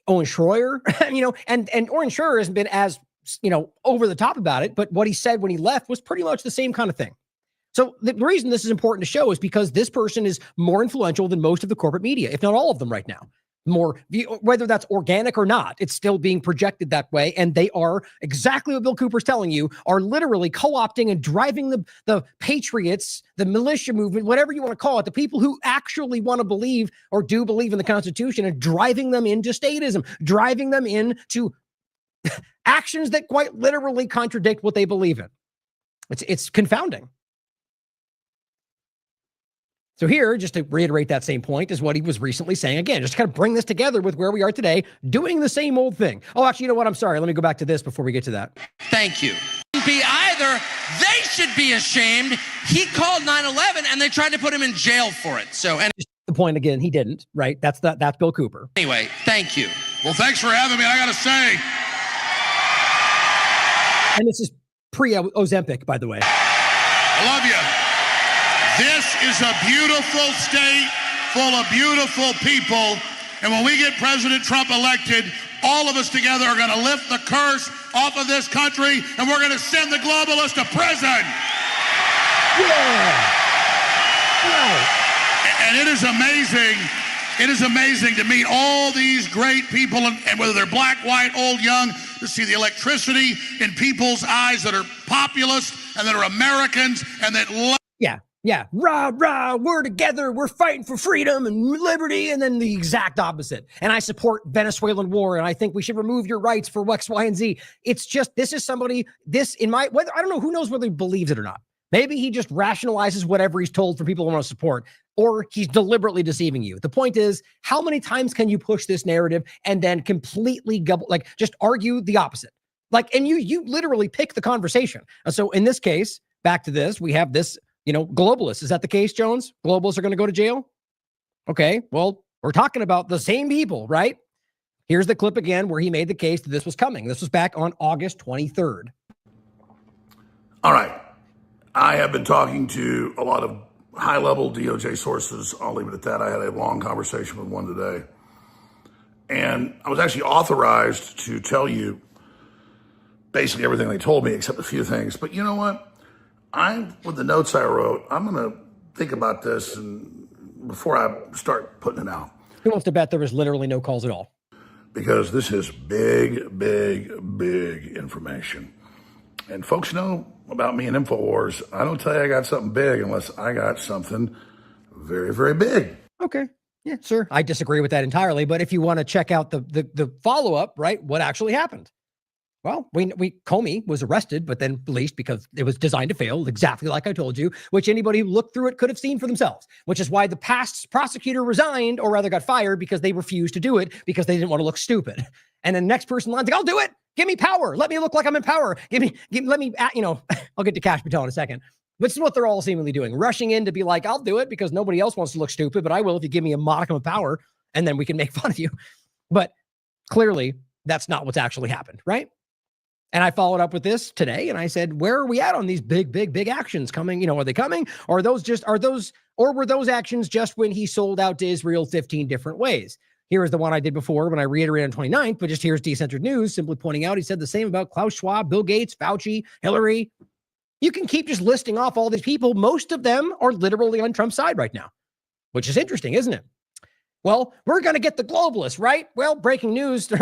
Speaker 3: Owen Schroyer, you know, and Owen Schroyer hasn't been as, you know, over the top about it, but what he said when he left was pretty much the same kind of thing. So the reason this is important to show is because this person is more influential than most of the corporate media, if not all of them right now. More, whether that's organic or not, it's still being projected that way. And they are exactly what Bill Cooper's telling you, are literally co-opting and driving the patriots, the militia movement, whatever you want to call it, the people who actually want to believe or do believe in the Constitution, and driving them into statism, driving them into actions that quite literally contradict what they believe in. It's confounding. So here, just to reiterate that same point, is what he was recently saying. Again, just to kind of bring this together with where we are today, doing the same old thing. Oh, actually, you know what? I'm sorry. Let me go back to this before we get to that.
Speaker 12: Thank you. Be either. They should be ashamed. He called 9/11 and they tried to put him in jail for it. So, and
Speaker 3: the point again, he didn't, right? That's Bill Cooper.
Speaker 12: Anyway, thank you.
Speaker 15: Well, thanks for having me. I got to say.
Speaker 3: And this is pre-Ozempic, by the way.
Speaker 15: I love you. This is a beautiful state full of beautiful people. And when we get President Trump elected, all of us together are going to lift the curse off of this country, and we're going to send the globalists to prison.
Speaker 3: Yeah.
Speaker 15: And it is amazing. It is amazing to meet all these great people, and whether they're black, white, old, young, to see the electricity in people's eyes that are populist and that are Americans and that love.
Speaker 3: Yeah. Rah, rah, we're together. We're fighting for freedom and liberty. And then the exact opposite. And I support Venezuelan war. And I think we should remove your rights for X, Y, and Z. It's just, this is somebody, I don't know, who knows whether he believes it or not. Maybe he just rationalizes whatever he's told for people who want to support, or he's deliberately deceiving you. The point is, how many times can you push this narrative and then completely just argue the opposite? And you literally pick the conversation. And so in this case, back to this, we have this, globalists. Is that the case, Jones? Globalists are going to go to jail? Okay, well, we're talking about the same people, right? Here's the clip again where he made the case that this was coming. This was back on August 23rd.
Speaker 15: All right. I have been talking to a lot of high-level DOJ sources. I'll leave it at that. I had a long conversation with one today. And I was actually authorized to tell you basically everything they told me, except a few things. But you know what? With the notes I wrote, I'm going to think about this before I start putting it out.
Speaker 3: Who wants to bet there was literally no calls at all?
Speaker 15: Because this is big, big, big information. And folks know about me and InfoWars. I don't tell you I got something big unless I got something very, very big.
Speaker 3: Okay. Yeah, sure. I disagree with that entirely. But if you want to check out the follow-up, right, what actually happened? Well, Comey was arrested, but then released because it was designed to fail, exactly like I told you, which anybody who looked through it could have seen for themselves, which is why the past prosecutor resigned, or rather got fired, because they refused to do it because they didn't want to look stupid. And the next person in line's like, I'll do it. Give me power. Let me look like I'm in power. I'll get to Cash Patel in a second. But this is what they're all seemingly doing, rushing in to be like, I'll do it because nobody else wants to look stupid, but I will if you give me a modicum of power, and then we can make fun of you. But clearly, that's not what's actually happened, right? And I followed up with this today and I said, where are we at on these big actions coming? Are they coming? Or were those actions just when he sold out to Israel 15 different ways? Here is the one I did before when I reiterated on 29th, but just here's Decentered News simply pointing out, he said the same about Klaus Schwab, Bill Gates, Fauci, Hillary. You can keep just listing off all these people. Most of them are literally on Trump's side right now, which is interesting, isn't it? Well, we're going to get the globalists, right? Well, breaking news,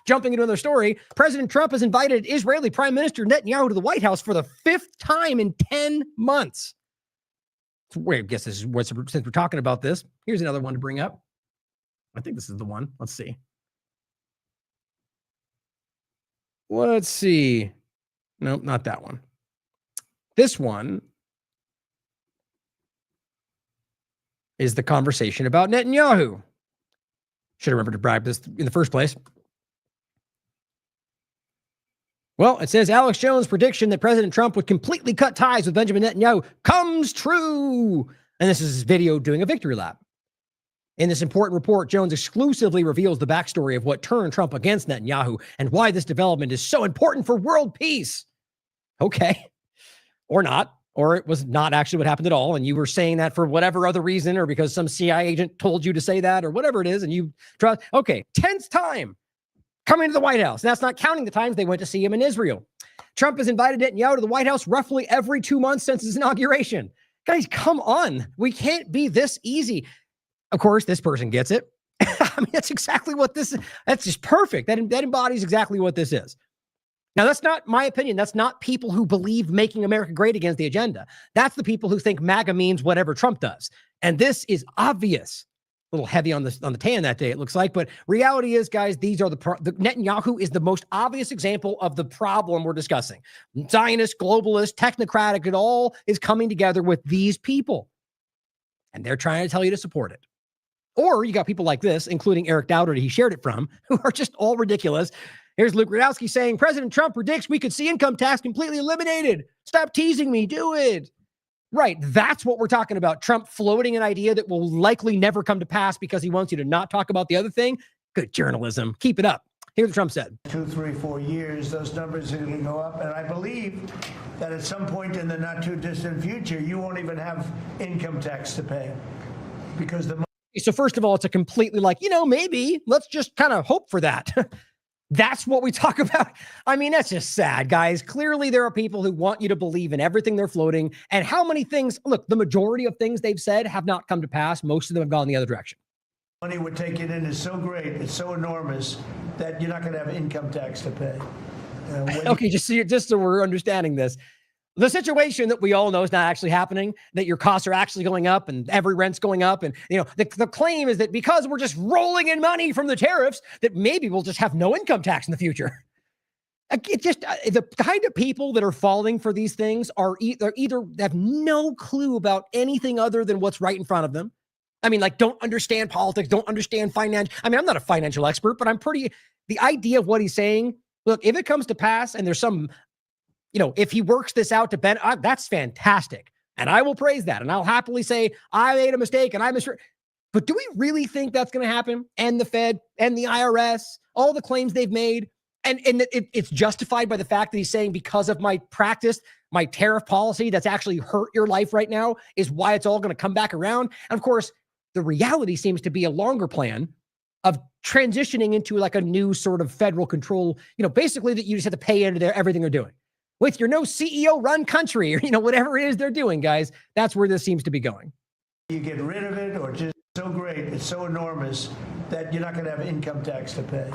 Speaker 3: jumping into another story. President Trump has invited Israeli Prime Minister Netanyahu to the White House for the 5th time in 10 months. I guess this is what's, since we're talking about this, here's another one to bring up. I think this is the one. Let's see. Nope, not that one. This one is the conversation about Netanyahu. Should have remembered to bribe this in the first place. Well, it says Alex Jones' prediction that President Trump would completely cut ties with Benjamin Netanyahu comes true. And this is his video doing a victory lap. In this important report, Jones exclusively reveals the backstory of what turned Trump against Netanyahu and why this development is so important for world peace. Okay. Or not. Or it was not actually what happened at all, and you were saying that for whatever other reason, or because some CIA agent told you to say that, or whatever it is, and you trust. Okay, 10th time coming to the White House. And that's not counting the times they went to see him in Israel. Trump has invited Netanyahu to the White House roughly every 2 months since his inauguration. Guys, come on. We can't be this easy. Of course, this person gets it. I mean, that's exactly what this is. That's just perfect. That embodies exactly what this is. Now, that's not my opinion. That's not people who believe making America great against the agenda. That's the people who think MAGA means whatever Trump does. And this is obvious. A little heavy on the tan that day, it looks like. But reality is, guys, these are the Netanyahu is the most obvious example of the problem we're discussing. Zionist, globalist, technocratic, it all is coming together with these people. And they're trying to tell you to support it. Or you got people like this, including Eric Dowder, he shared it from, who are just all ridiculous. Here's Luke Rudowski saying, President Trump predicts we could see income tax completely eliminated. Stop teasing me. Do it. Right. That's what we're talking about. Trump floating an idea that will likely never come to pass because he wants you to not talk about the other thing. Good journalism. Keep it up. Here's what Trump said.
Speaker 7: 2, 3, 4 years, those numbers are going to go up. And I believe that at some point in the not too distant future, you won't even have income tax to pay because the.
Speaker 3: So first of all, it's a completely maybe let's just kind of hope for that. That's what we talk about. I mean, that's just sad, guys. Clearly, there are people who want you to believe in everything they're floating. And how many things, look, the majority of things they've said have not come to pass. Most of them have gone the other direction.
Speaker 7: Money we're taking in is so great, it's so enormous that you're not going to have income tax to pay.
Speaker 3: Okay, just so we're understanding this. The situation that we all know is not actually happening, that your costs are actually going up and every rent's going up. And, the claim is that because we're just rolling in money from the tariffs, that maybe we'll just have no income tax in the future. It just, the kind of people that are falling for these things are either have no clue about anything other than what's right in front of them. I mean, don't understand politics, don't understand finance. I mean, I'm not a financial expert, but the idea of what he's saying, look, if it comes to pass and there's some, if he works this out to benefit, that's fantastic. And I will praise that. And I'll happily say, I made a mistake and I misread. But do we really think that's going to happen? And the Fed and the IRS, all the claims they've made. And it's justified by the fact that he's saying because of my practice, my tariff policy that's actually hurt your life right now is why it's all going to come back around. And of course, the reality seems to be a longer plan of transitioning into a new sort of federal control, basically that you just have to pay into everything they're doing. With your no CEO run country or, whatever it is they're doing, guys, that's where this seems to be going.
Speaker 7: You get rid of it or just so great, it's so enormous that you're not going to have income tax to pay.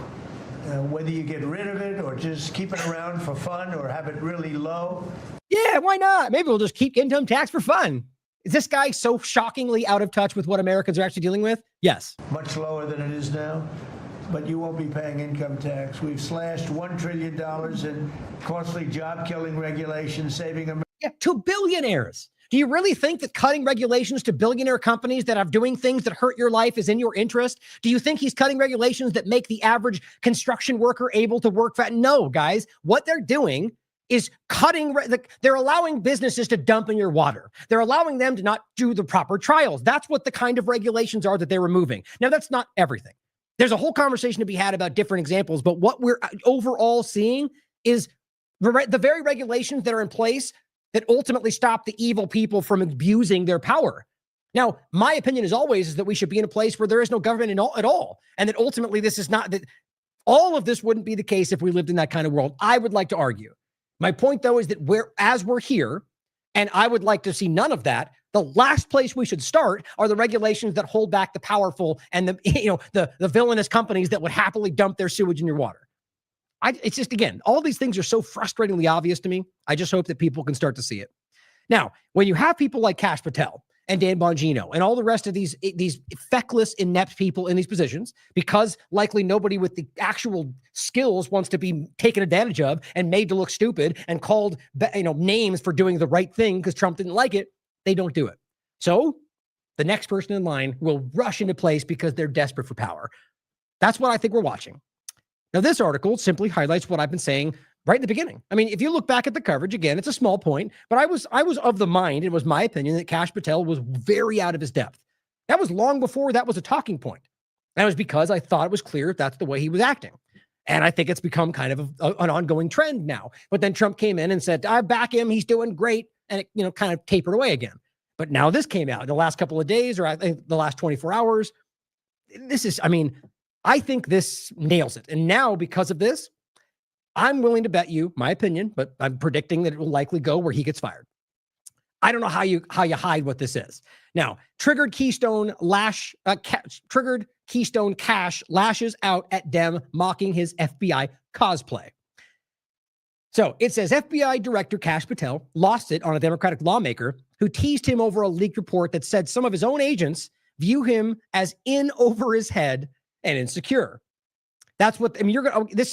Speaker 7: Whether you get rid of it or just keep it around for fun or have it really low.
Speaker 3: Yeah, why not? Maybe we'll just keep income tax for fun. Is this guy so shockingly out of touch with what Americans are actually dealing with? Yes.
Speaker 7: Much lower than it is now. But you won't be paying income tax. We've slashed $1 trillion in costly job-killing regulations, saving America.
Speaker 3: Yeah, to billionaires. Do you really think that cutting regulations to billionaire companies that are doing things that hurt your life is in your interest? Do you think he's cutting regulations that make the average construction worker able to work? No, guys. What they're doing is they're allowing businesses to dump in your water. They're allowing them to not do the proper trials. That's what the kind of regulations are that they're removing. Now, that's not everything. There's a whole conversation to be had about different examples, but what we're overall seeing is the very regulations that are in place that ultimately stop the evil people from abusing their power. Now, my opinion as always is that we should be in a place where there is no government at all. And that ultimately this is not, that all of this wouldn't be the case if we lived in that kind of world. I would like to argue. My point though is that as we're here, and I would like to see none of that, the last place we should start are the regulations that hold back the powerful and the villainous companies that would happily dump their sewage in your water. It's just, again, all these things are so frustratingly obvious to me. I just hope that people can start to see it. Now, when you have people like Kash Patel and Dan Bongino and all the rest of these feckless, inept people in these positions, because likely nobody with the actual skills wants to be taken advantage of and made to look stupid and called names for doing the right thing because Trump didn't like it, they don't do it. So the next person in line will rush into place because they're desperate for power. That's what I think we're watching. Now, this article simply highlights what I've been saying right in the beginning. I mean, if you look back at the coverage, again, it's a small point, but I was of the mind, it was my opinion, that Kash Patel was very out of his depth. That was long before that was a talking point. And it was because I thought it was clear that's the way he was acting. And I think it's become kind of an ongoing trend now. But then Trump came in and said, I back him, he's doing great. And it, kind of tapered away again. But now this came out in the last couple of days, or I think the last 24 hours. I think this nails it. And now, because of this, I'm willing to bet you, my opinion, but I'm predicting that it will likely go where he gets fired. I don't know how you hide what this is. Now, triggered Keystone Cash lashes out at Dem mocking his FBI cosplay. So it says FBI Director Kash Patel lost it on a Democratic lawmaker who teased him over a leaked report that said some of his own agents view him as in over his head and insecure. That's what, this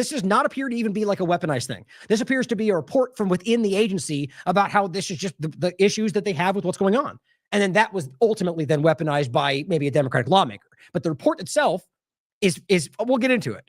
Speaker 3: does not appear to even be like a weaponized thing. This appears to be a report from within the agency about how this is just the issues that they have with what's going on. And then that was ultimately then weaponized by maybe a Democratic lawmaker. But the report itself is we'll get into it.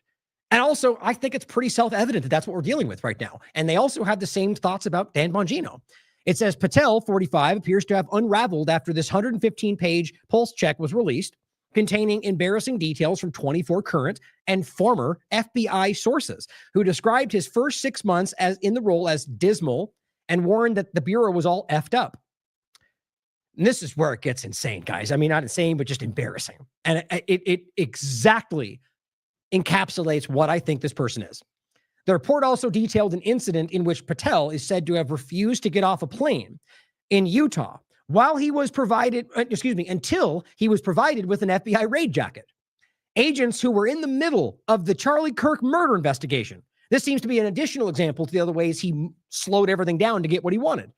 Speaker 3: And also, I think it's pretty self-evident that that's what we're dealing with right now. And they also have the same thoughts about Dan Bongino. It says Patel, 45, appears to have unraveled after this 115-page pulse check was released, containing embarrassing details from 24 current and former FBI sources who described his first 6 months in the role as dismal and warned that the Bureau was all effed up. And this is where it gets insane, guys. I mean, not insane, but just embarrassing. And it exactly encapsulates what I think this person is. The report also detailed an incident in which Patel is said to have refused to get off a plane in Utah until he was provided with an FBI raid jacket. Agents who were in the middle of the Charlie Kirk murder investigation. This seems to be an additional example to the other ways he slowed everything down to get what he wanted.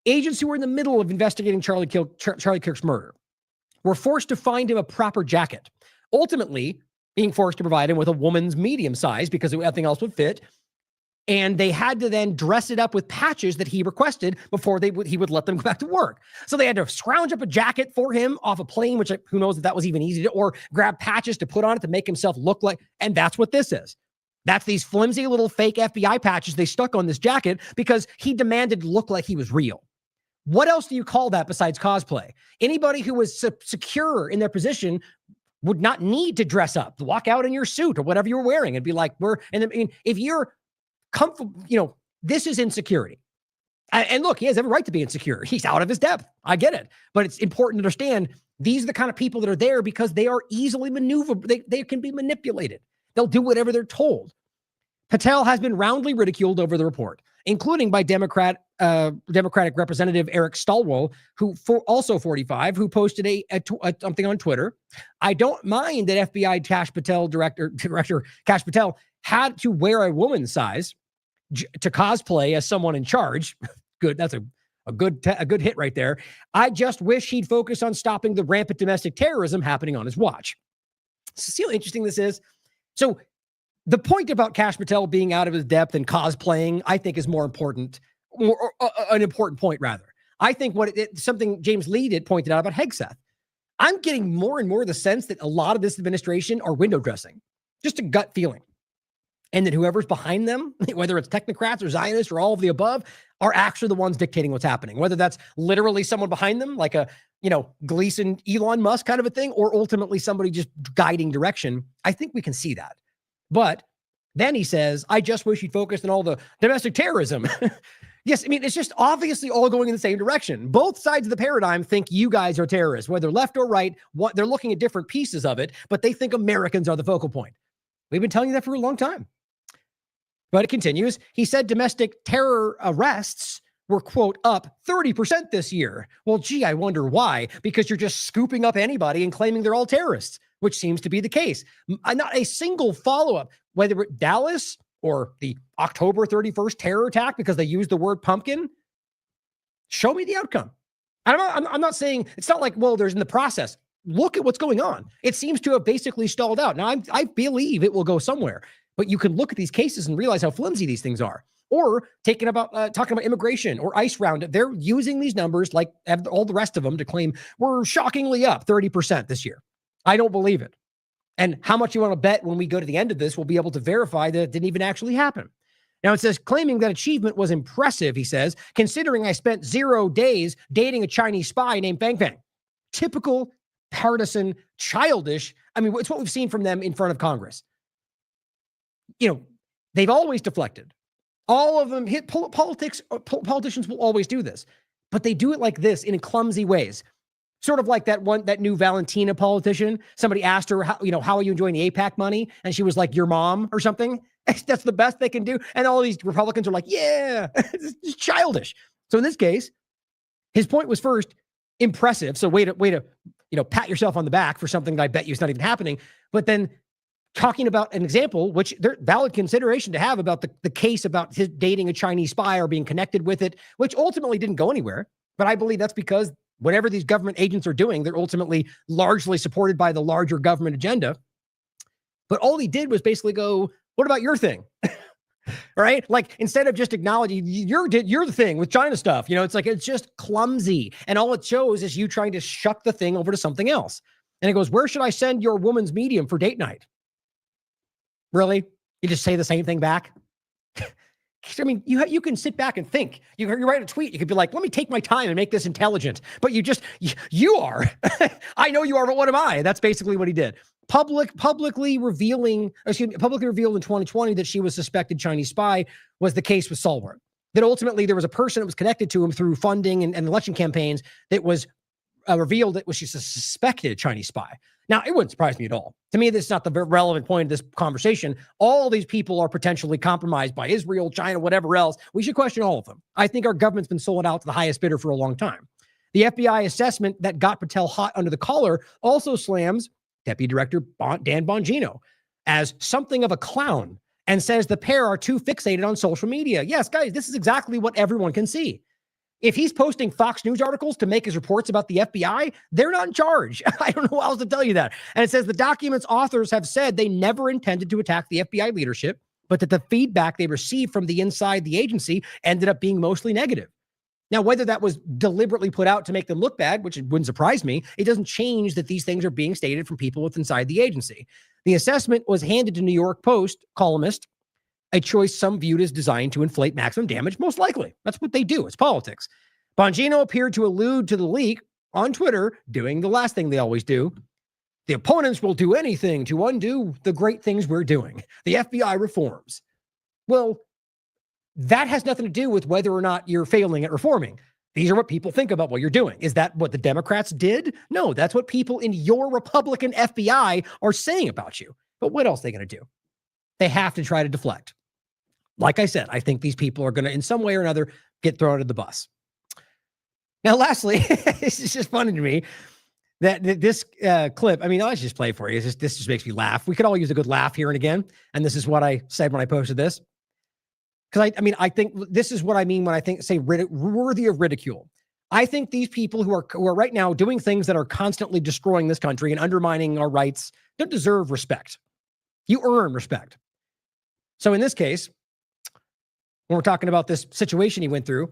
Speaker 3: Agents who were in the middle of investigating Charlie Kirk's murder were forced to find him a proper jacket, ultimately being forced to provide him with a woman's medium size because nothing else would fit. And they had to then dress it up with patches that he requested before he would let them go back to work. So they had to scrounge up a jacket for him off a plane, which who knows if that was even easy to, or grab patches to put on it to make himself look like, and that's what this is. That's these flimsy little fake FBI patches they stuck on this jacket because he demanded to look like he was real. What else do you call that besides cosplay? Anybody who was secure in their position would not need to dress up, walk out in your suit or whatever you were wearing and be like, if you're comfortable, this is insecurity. And look, he has every right to be insecure. He's out of his depth. I get it. But it's important to understand these are the kind of people that are there because they are easily maneuverable. They can be manipulated. They'll do whatever they're told. Patel has been roundly ridiculed over the report, including by Democratic Representative Eric Stalwell, also 45, who posted something on Twitter. I don't mind that FBI Director Kash Patel had to wear a woman's size to cosplay as someone in charge. Good, that's a good hit right there. I just wish he'd focus on stopping the rampant domestic terrorism happening on his watch. See how interesting this is? So the point about Kash Patel being out of his depth and cosplaying, I think, is more important, or an important point, rather. I think something James Lee did pointed out about Hegseth. I'm getting more and more the sense that a lot of this administration are window dressing, just a gut feeling. and that whoever's behind them, whether it's technocrats or Zionists or all of the above, are actually the ones dictating what's happening. Whether that's literally someone behind them, like a, Gleason, Elon Musk kind of a thing, or ultimately somebody just guiding direction. I think we can see that. But then he says, I just wish you'd focused on all the domestic terrorism. Yes, I mean, it's just obviously all going in the same direction. Both sides of the paradigm think you guys are terrorists, whether left or right. They're looking at different pieces of it, but they think Americans are the focal point. We've been telling you that for a long time. But it continues. He said domestic terror arrests were, quote, up 30% this year. Well, gee, I wonder why. Because you're just scooping up anybody and claiming they're all terrorists, which seems to be the case. Not a single follow-up, whether it Dallas or the October 31st terror attack, because they used the word pumpkin. Show me the outcome. I'm not saying, it's not like, well, there's in the process. Look at what's going on. It seems to have basically stalled out. Now, I believe it will go somewhere, but you can look at these cases and realize how flimsy these things are. Or talking about immigration or ICE round. They're using these numbers like all the rest of them to claim we're shockingly up 30% this year. I don't believe it. And how much you want to bet when we go to the end of this, we'll be able to verify that it didn't even actually happen. Now it says, claiming that achievement was impressive, he says, considering I spent 0 days dating a Chinese spy named Fang Fang. Typical, partisan, childish. I mean, it's what we've seen from them in front of Congress. They've always deflected. All of them hit politicians will always do this, but they do it like this in clumsy ways. Sort of like that new Valentina politician. Somebody asked her, how are you enjoying the AIPAC money? And she was like, your mom or something. That's the best they can do. And all these Republicans are like, yeah, it's childish. So in this case, his point was first impressive. So way to pat yourself on the back for something that I bet you is not even happening. But then talking about an example, which there's valid consideration to have about the case about his dating a Chinese spy or being connected with it, which ultimately didn't go anywhere. But I believe that's because whatever these government agents are doing, they're ultimately largely supported by the larger government agenda. But all he did was basically go, what about your thing? Right? Like, instead of just acknowledging you're the thing with China stuff, it's just clumsy. And all it shows is you trying to shuck the thing over to something else. And it goes, where should I send your woman's medium for date night? Really? You just say the same thing back? I mean, you can sit back and think. You write a tweet. You could be like, let me take my time and make this intelligent. But you are. I know you are, but what am I? That's basically what he did. Publicly revealed in 2020 that she was suspected Chinese spy was the case with Solwart. That ultimately there was a person that was connected to him through funding and election campaigns that was revealed that she's a suspected Chinese spy. Now, it wouldn't surprise me at all. To me, this is not the relevant point of this conversation. All these people are potentially compromised by Israel, China, whatever else. We should question all of them. I think our government's been sold out to the highest bidder for a long time. The FBI assessment that got Patel hot under the collar also slams Deputy Director Dan Bongino as something of a clown and says the pair are too fixated on social media. Yes, guys, this is exactly what everyone can see. If he's posting Fox News articles to make his reports about the FBI, they're not in charge. I don't know how else to tell you that. And it says the document's authors have said they never intended to attack the FBI leadership, but that the feedback they received from the inside the agency ended up being mostly negative. Now, whether that was deliberately put out to make them look bad, which wouldn't surprise me, it doesn't change that these things are being stated from people with inside the agency. The assessment was handed to New York Post columnist, a choice some viewed as designed to inflate maximum damage, most likely. That's what they do. It's politics. Bongino appeared to allude to the leak on Twitter, doing the last thing they always do. The opponents will do anything to undo the great things we're doing. The FBI reforms. Well, that has nothing to do with whether or not you're failing at reforming. These are what people think about what you're doing. Is that what the Democrats did? No, that's what people in your Republican FBI are saying about you. But what else are they going to do? They have to try to deflect. Like I said, I think these people are going to, in some way or another, get thrown under the bus. Now, lastly, it's just funny to me that this clip, I mean, I'll just play for you. This just makes me laugh. We could all use a good laugh here and again. And this is what I said when I posted this. Because I think this is what I mean when I say worthy of ridicule. I think these people who are right now doing things that are constantly destroying this country and undermining our rights don't deserve respect. You earn respect. So in this case, when we're talking about this situation he went through.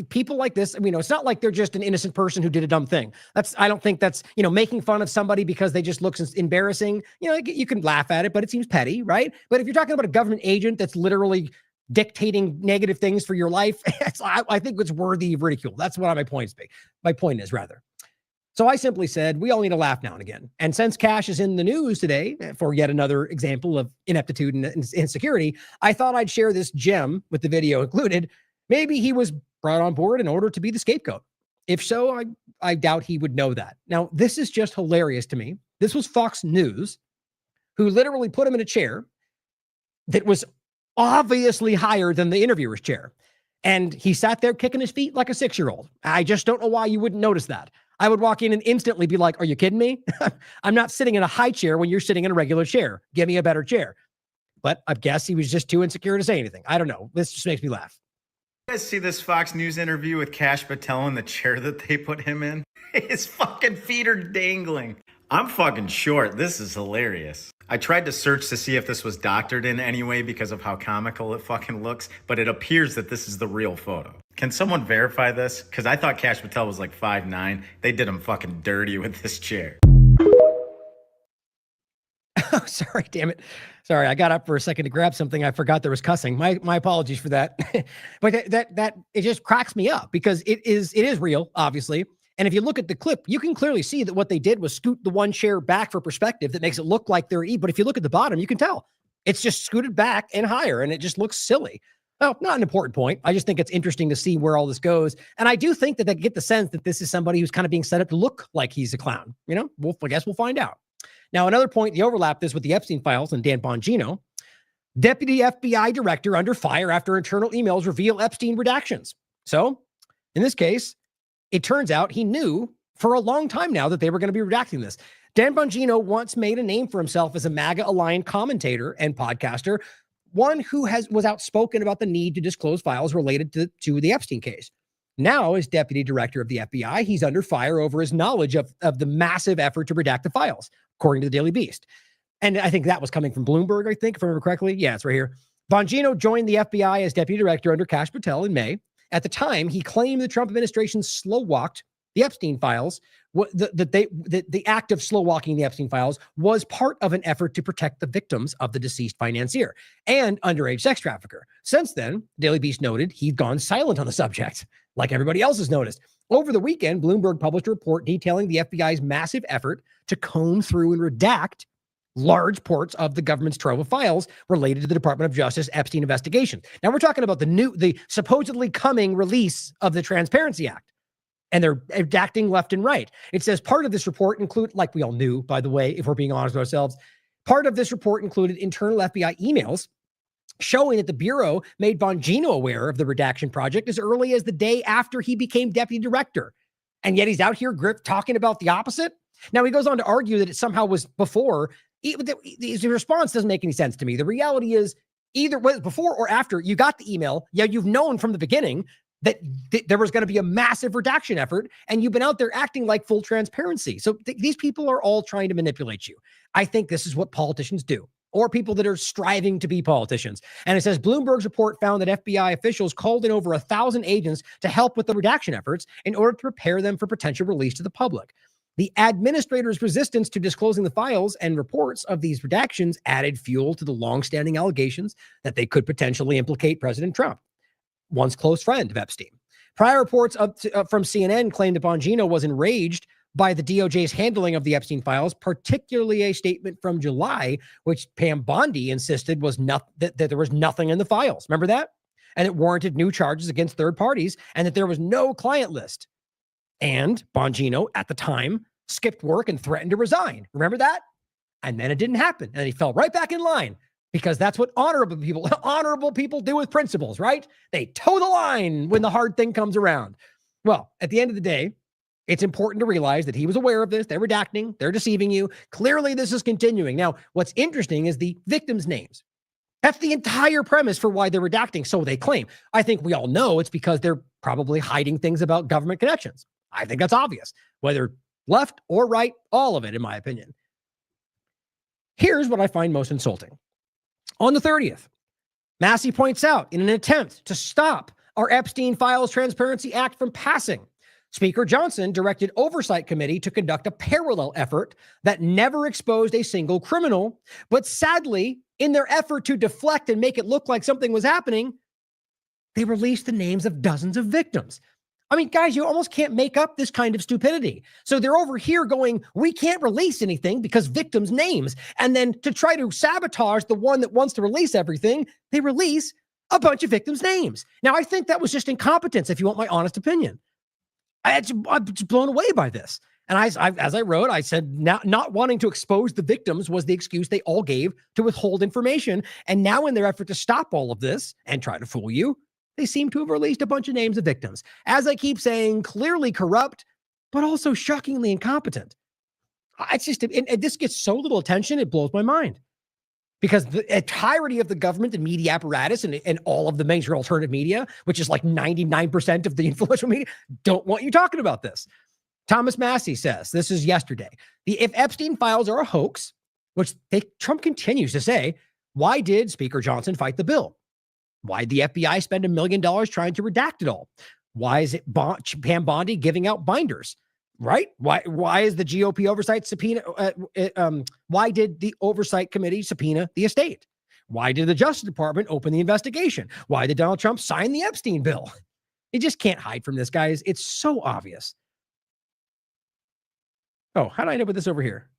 Speaker 3: People like this, it's not like they're just an innocent person who did a dumb thing. I don't think that's, making fun of somebody because they just look embarrassing. You can laugh at it, but it seems petty, right? But if you're talking about a government agent that's literally dictating negative things for your life, I think it's worthy of ridicule. That's what my point is, rather. So I simply said, we all need to laugh now and again. And since Cash is in the news today for yet another example of ineptitude and insecurity, I thought I'd share this gem with the video included. Maybe he was brought on board in order to be the scapegoat. If so, I doubt he would know that. Now, this is just hilarious to me. This was Fox News, who literally put him in a chair that was obviously higher than the interviewer's chair. And he sat there kicking his feet like a 6-year-old. I just don't know why you wouldn't notice that. I would walk in and instantly be like, are you kidding me? I'm not sitting in a high chair when you're sitting in a regular chair. Give me a better chair. But I guess he was just too insecure to say anything. I don't know. This just makes me laugh.
Speaker 16: You guys see this Fox News interview with Cash Patel in the chair that they put him in? His fucking feet are dangling. I'm fucking short. This is hilarious. I tried to search to see if this was doctored in any way because of how comical it fucking looks, but it appears that this is the real photo. Can someone verify this? Because I thought Cash Patel was like 5'9". They did him fucking dirty with this chair.
Speaker 3: Oh, sorry, damn it. Sorry, I got up for a second to grab something. I forgot there was cussing. My apologies for that. But that it just cracks me up because it is real, obviously. And if you look at the clip, you can clearly see that what they did was scoot the one chair back for perspective that makes it look like they're But if you look at the bottom, you can tell it's just scooted back and higher, and it just looks silly. Well, not an important point. I just think it's interesting to see where all this goes. And I do think that they get the sense that this is somebody who's kind of being set up to look like he's a clown. I guess we'll find out. Now, another point, the overlap is with the Epstein files and Dan Bongino. Deputy FBI director under fire after internal emails reveal Epstein redactions. So, in this case, it turns out he knew for a long time now that they were going to be redacting this. Dan Bongino once made a name for himself as a MAGA-aligned commentator and podcaster, one who was outspoken about the need to disclose files related to the Epstein case. Now, as deputy director of the FBI, he's under fire over his knowledge of the massive effort to redact the files, according to the Daily Beast. And I think that was coming from Bloomberg, I think, if I remember correctly. Yeah, it's right here. Bongino joined the FBI as deputy director under Cash Patel in May. At the time, he claimed the Trump administration slow-walked the Epstein files. The act of slow-walking the Epstein files was part of an effort to protect the victims of the deceased financier and underage sex trafficker. Since then, Daily Beast noted he'd gone silent on the subject, like everybody else has noticed. Over the weekend, Bloomberg published a report detailing the FBI's massive effort to comb through and redact large parts of the government's trove of files related to the Department of Justice Epstein investigation. Now we're talking about the supposedly coming release of the Transparency Act, and they're redacting left and right. It says part of this report include, like we all knew, by the way, if we're being honest with ourselves, part of this report included internal FBI emails showing that the Bureau made Bongino aware of the redaction project as early as the day after he became deputy director. And yet he's out here talking about the opposite. Now he goes on to argue that it somehow was before. The response doesn't make any sense to me. The reality is either before or after you got the email, you've known from the beginning that there was going to be a massive redaction effort, and you've been out there acting like full transparency. So these people are all trying to manipulate you. I think this is what politicians do, or people that are striving to be politicians. And it says Bloomberg's report found that FBI officials called in over 1,000 agents to help with the redaction efforts in order to prepare them for potential release to the public. The administrator's resistance to disclosing the files and reports of these redactions added fuel to the longstanding allegations that they could potentially implicate President Trump, once close friend of Epstein. Prior reports from CNN claimed that Bongino was enraged by the DOJ's handling of the Epstein files, particularly a statement from July, which Pam Bondi insisted was that there was nothing in the files. Remember that? And it warranted new charges against third parties, and that there was no client list. And Bongino, at the time, skipped work and threatened to resign. Remember that? And then it didn't happen. And he fell right back in line, because that's what honorable people do with principles, right? They toe the line when the hard thing comes around. Well, at the end of the day, it's important to realize that he was aware of this. They're redacting. They're deceiving you. Clearly, this is continuing. Now, what's interesting is the victims' names. That's the entire premise for why they're redacting, so they claim. I think we all know it's because they're probably hiding things about government connections. I think that's obvious, whether left or right, all of it, in my opinion. Here's what I find most insulting. On the 30th, Massey points out, in an attempt to stop our Epstein Files Transparency Act from passing, Speaker Johnson directed Oversight Committee to conduct a parallel effort that never exposed a single criminal, but sadly, in their effort to deflect and make it look like something was happening, they released the names of dozens of victims. I mean, guys, you almost can't make up this kind of stupidity. So they're over here going, we can't release anything because victims' names. And then to try to sabotage the one that wants to release everything, they release a bunch of victims' names. Now, I think that was just incompetence, if you want my honest opinion. I'm just blown away by this. And as I wrote, I said, not wanting to expose the victims was the excuse they all gave to withhold information. And now in their effort to stop all of this and try to fool you, they seem to have released a bunch of names of victims. As I keep saying, clearly corrupt, but also shockingly incompetent. It's just, and this gets so little attention, it blows my mind. Because the entirety of the government and media apparatus and all of the major alternative media, which is like 99% of the influential media, don't want you talking about this. Thomas Massey says, this is yesterday, if Epstein files are a hoax, which Trump continues to say, why did Speaker Johnson fight the bill? Why did the FBI spend $1 million trying to redact it all? Why is it Pam Bondi giving out binders? Right? Why is the GOP oversight subpoena? Why did the oversight committee subpoena the estate? Why did the Justice Department open the investigation? Why did Donald Trump sign the Epstein bill? You just can't hide from this, guys. It's so obvious. Oh, how did I end up with this over here?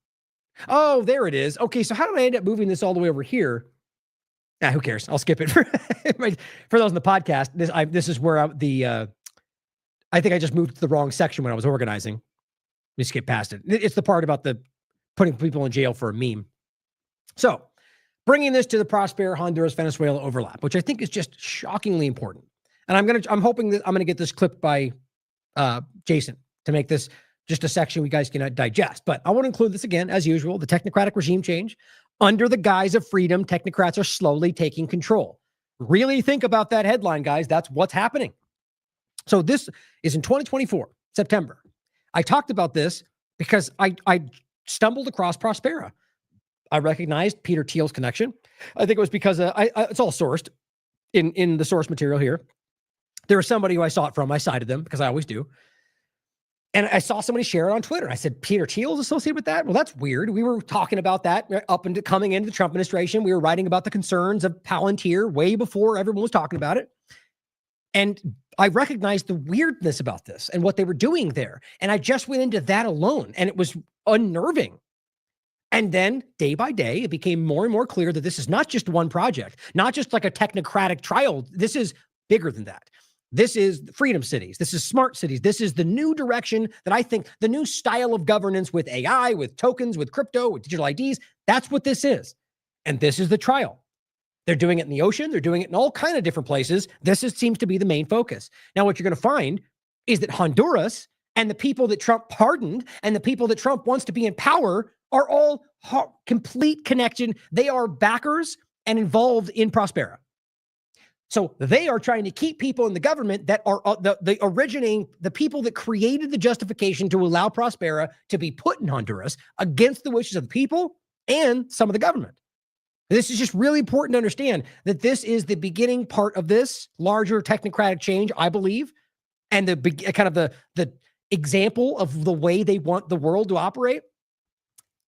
Speaker 3: Oh, there it is. Okay, so how did I end up moving this all the way over here? Who cares? I'll skip it. For those in the podcast, this is where I think I just moved to the wrong section when I was organizing. Let me skip past it. It's the part about the putting people in jail for a meme. So, bringing this to the Prospera, Honduras, Venezuela overlap, which I think is just shockingly important. And I'm hoping that I'm gonna get this clipped by Jason to make this just a section we guys can digest. But I want to include this again, as usual, the technocratic regime change. Under the guise of freedom, technocrats are slowly taking control. Really think about that headline, guys. That's what's happening. So this is in 2024, September. I talked about this because I stumbled across Prospera. I recognized Peter Thiel's connection. I think it was because it's all sourced in the source material here. There was somebody who I saw it from. I cited them because I always do. And I saw somebody share it on Twitter. I said, Peter Thiel is associated with that? Well, that's weird. We were talking about that up into coming into the Trump administration. We were writing about the concerns of Palantir way before everyone was talking about it. And I recognized the weirdness about this and what they were doing there. And I just went into that alone, and it was unnerving. And then day by day, it became more and more clear that this is not just one project, not just like a technocratic trial. This is bigger than that. This is freedom cities. This is smart cities. This is the new direction that I think, the new style of governance with AI, with tokens, with crypto, with digital IDs. That's what this is. And this is the trial. They're doing it in the ocean. They're doing it in all kinds of different places. Seems to be the main focus. Now, what you're going to find is that Honduras and the people that Trump pardoned and the people that Trump wants to be in power are all complete connection. They are backers and involved in Prospera. So they are trying to keep people in the government that are the people that created the justification to allow Prospera to be put in Honduras against the wishes of the people and some of the government. This is just really important to understand that this is the beginning part of this larger technocratic change, I believe, and the kind of the example of the way they want the world to operate.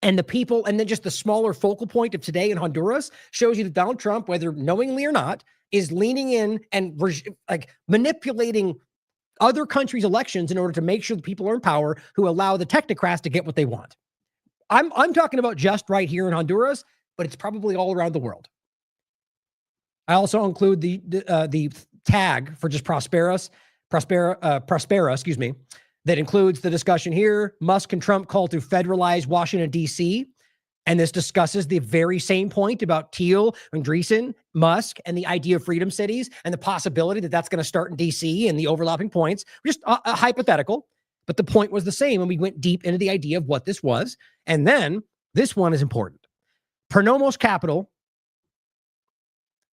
Speaker 3: And the people, and then just the smaller focal point of today in Honduras shows you that Donald Trump, whether knowingly or not, is leaning in and manipulating other countries' elections in order to make sure the people are in power who allow the technocrats to get what they want. I'm talking about just right here in Honduras, but it's probably all around the world. I also include the tag for just Prospera, that includes the discussion here. Musk and Trump call to federalize Washington, D.C., and this discusses the very same point about Thiel, Andreessen, Musk, and the idea of freedom cities and the possibility that that's going to start in D.C. and the overlapping points. Just a hypothetical, but the point was the same, and we went deep into the idea of what this was. And then this one is important. Pronomos Capital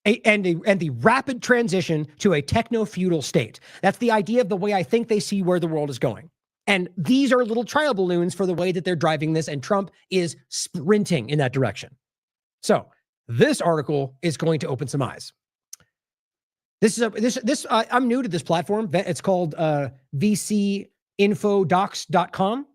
Speaker 3: and the rapid transition to a techno-feudal state. That's the idea of the way I think they see where the world is going. And these are little trial balloons for the way that they're driving this, and Trump is sprinting in that direction. So this article is going to open some eyes. I'm new to this platform. It's called vcinfodocs.com,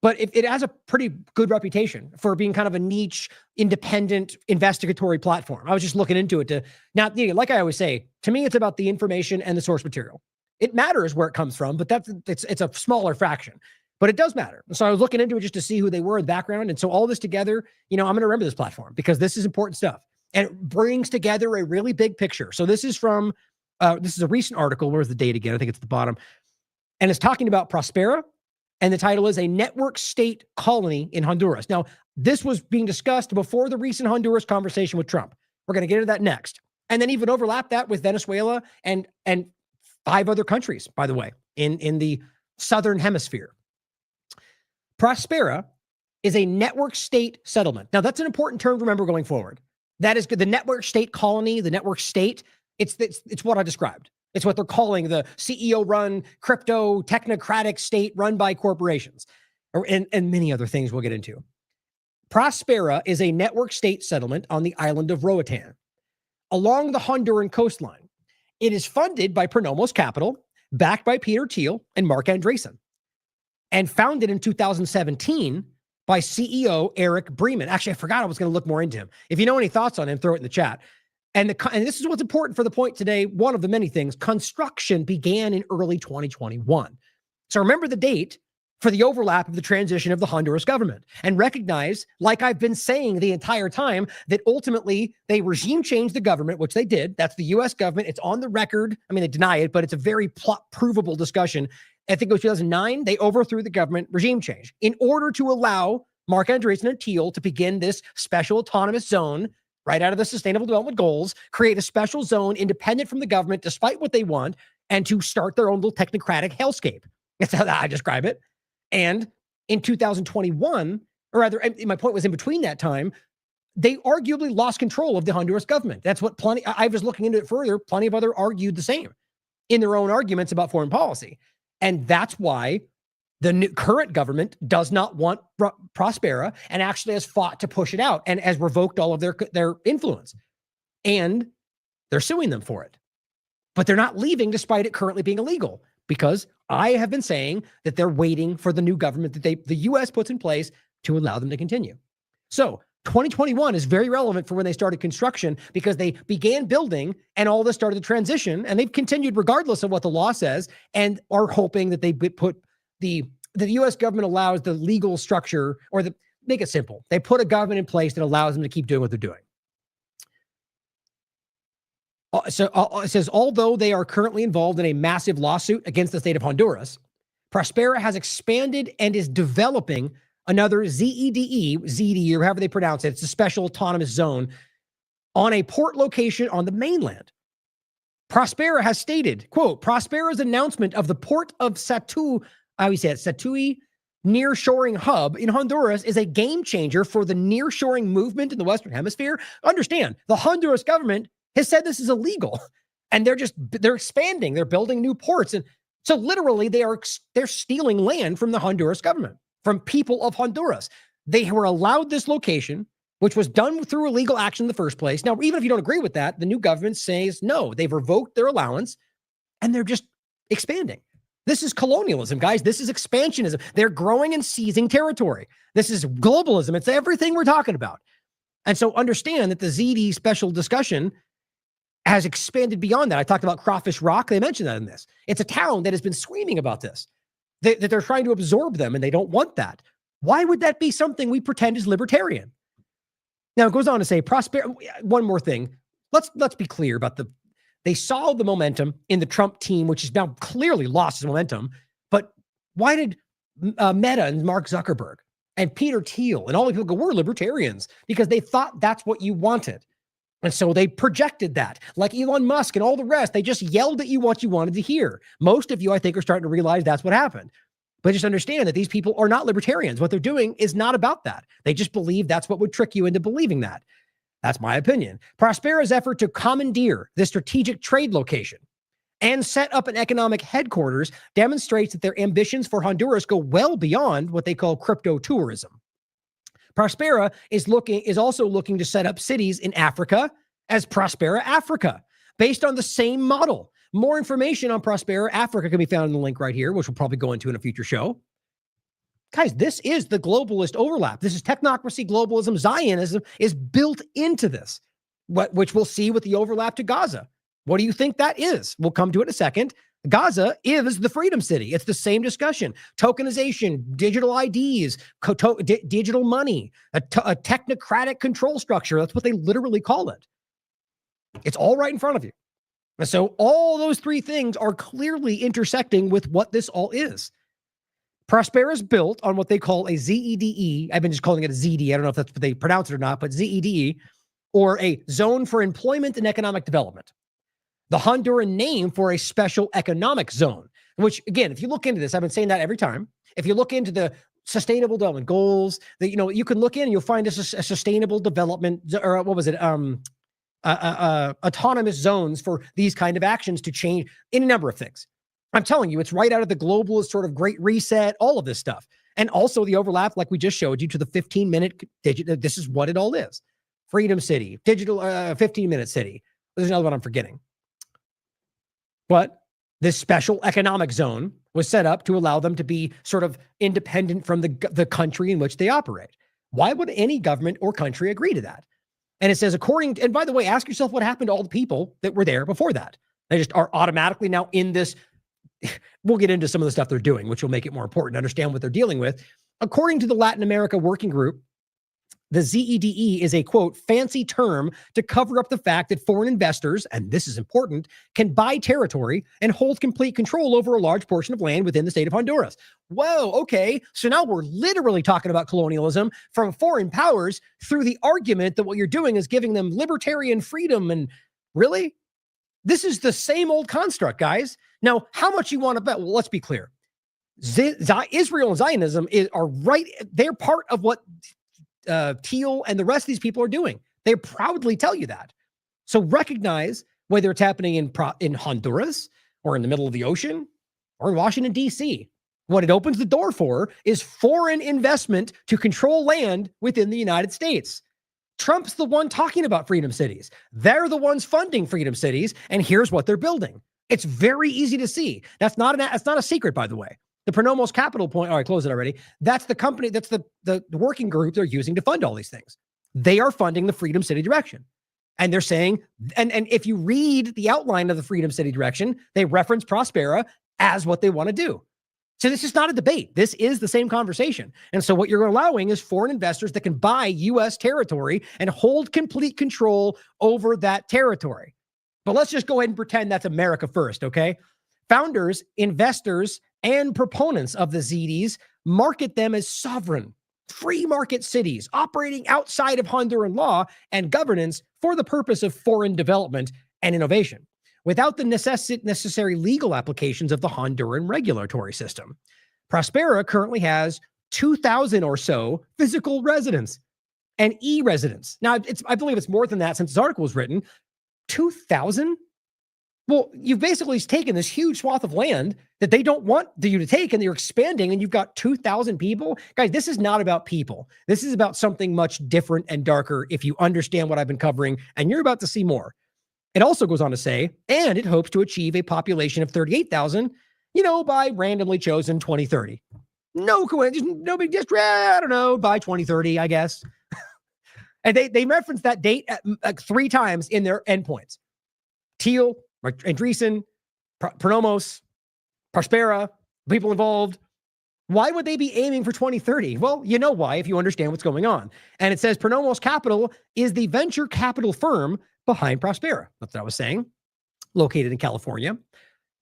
Speaker 3: but it has a pretty good reputation for being kind of a niche, independent, investigatory platform. I was just looking into it to now, like I always say, to me, it's about the information and the source material. It matters where it comes from, but it's a smaller fraction. But it does matter. So I was looking into it just to see who they were in the background. And so all this together, I'm going to remember this platform because this is important stuff. And it brings together a really big picture. So this is from, this is a recent article. Where's the date again? I think it's the bottom. And it's talking about Prospera. And the title is A Network State Colony in Honduras. Now, this was being discussed before the recent Honduras conversation with Trump. We're going to get into that next. And then even overlap that with Venezuela and 5 other countries, by the way, in the Southern Hemisphere. Prospera is a network state settlement. Now, that's an important term to remember going forward. That is good. The network state colony, the network state, it's what I described. It's what they're calling the CEO-run, crypto, technocratic state run by corporations, and many other things we'll get into. Prospera is a network state settlement on the island of Roatan, along the Honduran coastline. It is funded by Pronomos Capital, backed by Peter Thiel and Mark Andreessen, and founded in 2017 by CEO Eric Bremen. Actually, I forgot I was going to look more into him. If you know any thoughts on him, throw it in the chat. And this is what's important for the point today. One of the many things, construction began in early 2021. So remember the date for the overlap of the transition of the Honduras government, and recognize, like I've been saying the entire time, that ultimately they regime changed the government, which they did. That's the U.S. government. It's on the record. I mean, they deny it, but it's a very provable discussion. I think it was 2009. They overthrew the government regime change in order to allow Mark Andreessen and Thiel to begin this special autonomous zone right out of the Sustainable Development Goals, create a special zone independent from the government, despite what they want, and to start their own little technocratic hellscape. That's how I describe it. And in 2021, or rather, my point was in between that time, they arguably lost control of the Honduras government. That's what I was looking into it further. Plenty of other argued the same in their own arguments about foreign policy. And that's why the current government does not want Prospera and actually has fought to push it out and has revoked all of their influence. And they're suing them for it. But they're not leaving despite it currently being illegal, because I have been saying that they're waiting for the new government that the U.S. puts in place to allow them to continue. So 2021 is very relevant for when they started construction, because they began building and all this started the transition, and they've continued regardless of what the law says, and are hoping that they put the U.S. government allows the legal structure, or make it simple. They put a government in place that allows them to keep doing what they're doing. So it says, although they are currently involved in a massive lawsuit against the state of Honduras, Prospera has expanded and is developing another ZEDE, or however they pronounce it. It's a special autonomous zone on a port location on the mainland. Prospera has stated, quote, Prospera's announcement of the port of Satui nearshoring hub in Honduras is a game changer for the nearshoring movement in the Western Hemisphere. Understand, the Honduras government has said this is illegal, and they're expanding, they're building new ports. And so literally they're stealing land from the Honduras government, from people of Honduras. They were allowed this location, which was done through illegal action in the first place. Now, even if you don't agree with that, the new government says no, they've revoked their allowance and they're just expanding. This is colonialism, guys. This is expansionism. They're growing and seizing territory. This is globalism. It's everything we're talking about. And so understand that the ZD special discussion has expanded beyond that. I talked about Crawfish Rock. They mentioned that in this. It's a town that has been screaming about this, that they're trying to absorb them, and they don't want that. Why would that be something we pretend is libertarian? Now, it goes on to say, one more thing. Let's be clear about they saw the momentum in the Trump team, which has now clearly lost its momentum. But why did Meta and Mark Zuckerberg and Peter Thiel and all the people go, we're libertarians? Because they thought that's what you wanted. And so they projected that, like Elon Musk and all the rest. They just yelled at you what you wanted to hear. Most of you, I think, are starting to realize that's what happened. But just understand that these people are not libertarians. What they're doing is not about that. They just believe that's what would trick you into believing that. That's my opinion. Prospera's effort to commandeer the strategic trade location and set up an economic headquarters demonstrates that their ambitions for Honduras go well beyond what they call crypto tourism. Prospera is also looking to set up cities in Africa as Prospera Africa. based on the same model. More information on Prospera Africa can be found in the link right here, which we'll probably go into in a future show. Guys, this is the globalist overlap. This is technocracy, globalism, Zionism is built into this, which we'll see with the overlap to Gaza. What do you think that is? We'll come to it in a second. Gaza is the freedom city. It's the same discussion. Tokenization, digital IDs, digital money, a technocratic control structure. That's what they literally call it. It's all right in front of you. And so all those three things are clearly intersecting with what this all is. Prospera is built on what they call a ZEDE. I've been just calling it a ZD. I don't know if that's what they pronounce it or not, but ZEDE, or a Zone for Employment and Economic Development. The Honduran name for a special economic zone, which, again, if you look into this, I've been saying that every time. If you look into the sustainable development goals, that, you know, you can look in and you'll find this a sustainable development, or what was it? Autonomous zones for these kind of actions to change in a number of things. I'm telling you, it's right out of the globalist sort of great reset, all of this stuff. And also the overlap, like we just showed you, to the 15-minute digital. This is what it all is. Freedom City, digital 15-minute city. There's another one I'm forgetting. But this special economic zone was set up to allow them to be sort of independent from the country in which they operate. Why would any government or country agree to that? And it says, and by the way, ask yourself what happened to all the people that were there before that. They just are automatically now in this. We'll get into some of the stuff they're doing, which will make it more important to understand what they're dealing with. According to the Latin America Working Group, the ZEDE is a, quote, fancy term to cover up the fact that foreign investors, and this is important, can buy territory and hold complete control over a large portion of land within the state of Honduras. Whoa, okay. So now we're literally talking about colonialism from foreign powers through the argument that what you're doing is giving them libertarian freedom. And really? This is the same old construct, guys. Now, how much you want to bet? Well, let's be clear. Israel and Zionism are right. They're part of what Teal and the rest of these people are doing. They proudly tell you that. So recognize whether it's happening in Honduras or in the middle of the ocean or in Washington, D.C. What it opens the door for is foreign investment to control land within the United States. Trump's the one talking about freedom cities. They're the ones funding freedom cities, and here's what they're building. It's very easy to see. That's not a secret, by the way. The Pronomos Capital Point, I closed it already. That's the company, that's the working group they're using to fund all these things. They are funding the Freedom City direction. And they're saying, and if you read the outline of the Freedom City direction, they reference Prospera as what they want to do. So this is not a debate. This is the same conversation. And so what you're allowing is foreign investors that can buy U.S. territory and hold complete control over that territory. But let's just go ahead and pretend that's America first, okay? Founders, investors, and proponents of the ZDs market them as sovereign, free market cities operating outside of Honduran law and governance for the purpose of foreign development and innovation, without the necessary legal applications of the Honduran regulatory system. Prospera currently has 2,000 or so physical residents and e-residents. Now, I believe it's more than that since this article was written. 2,000? Well, you've basically taken this huge swath of land that they don't want you to take, and you're expanding, and you've got 2,000 people. Guys, this is not about people. This is about something much different and darker if you understand what I've been covering, and you're about to see more. It also goes on to say, and it hopes to achieve a population of 38,000, by randomly chosen 2030. No coincidence, no big just, I don't know, by 2030, I guess. And they reference that date at 3 times in their endpoints. Teal, Andreessen, Pronomos, Prospera, people involved. Why would they be aiming for 2030? Well, you know why, if you understand what's going on. And it says Pronomos Capital is the venture capital firm behind Prospera. That's what I was saying. Located in California,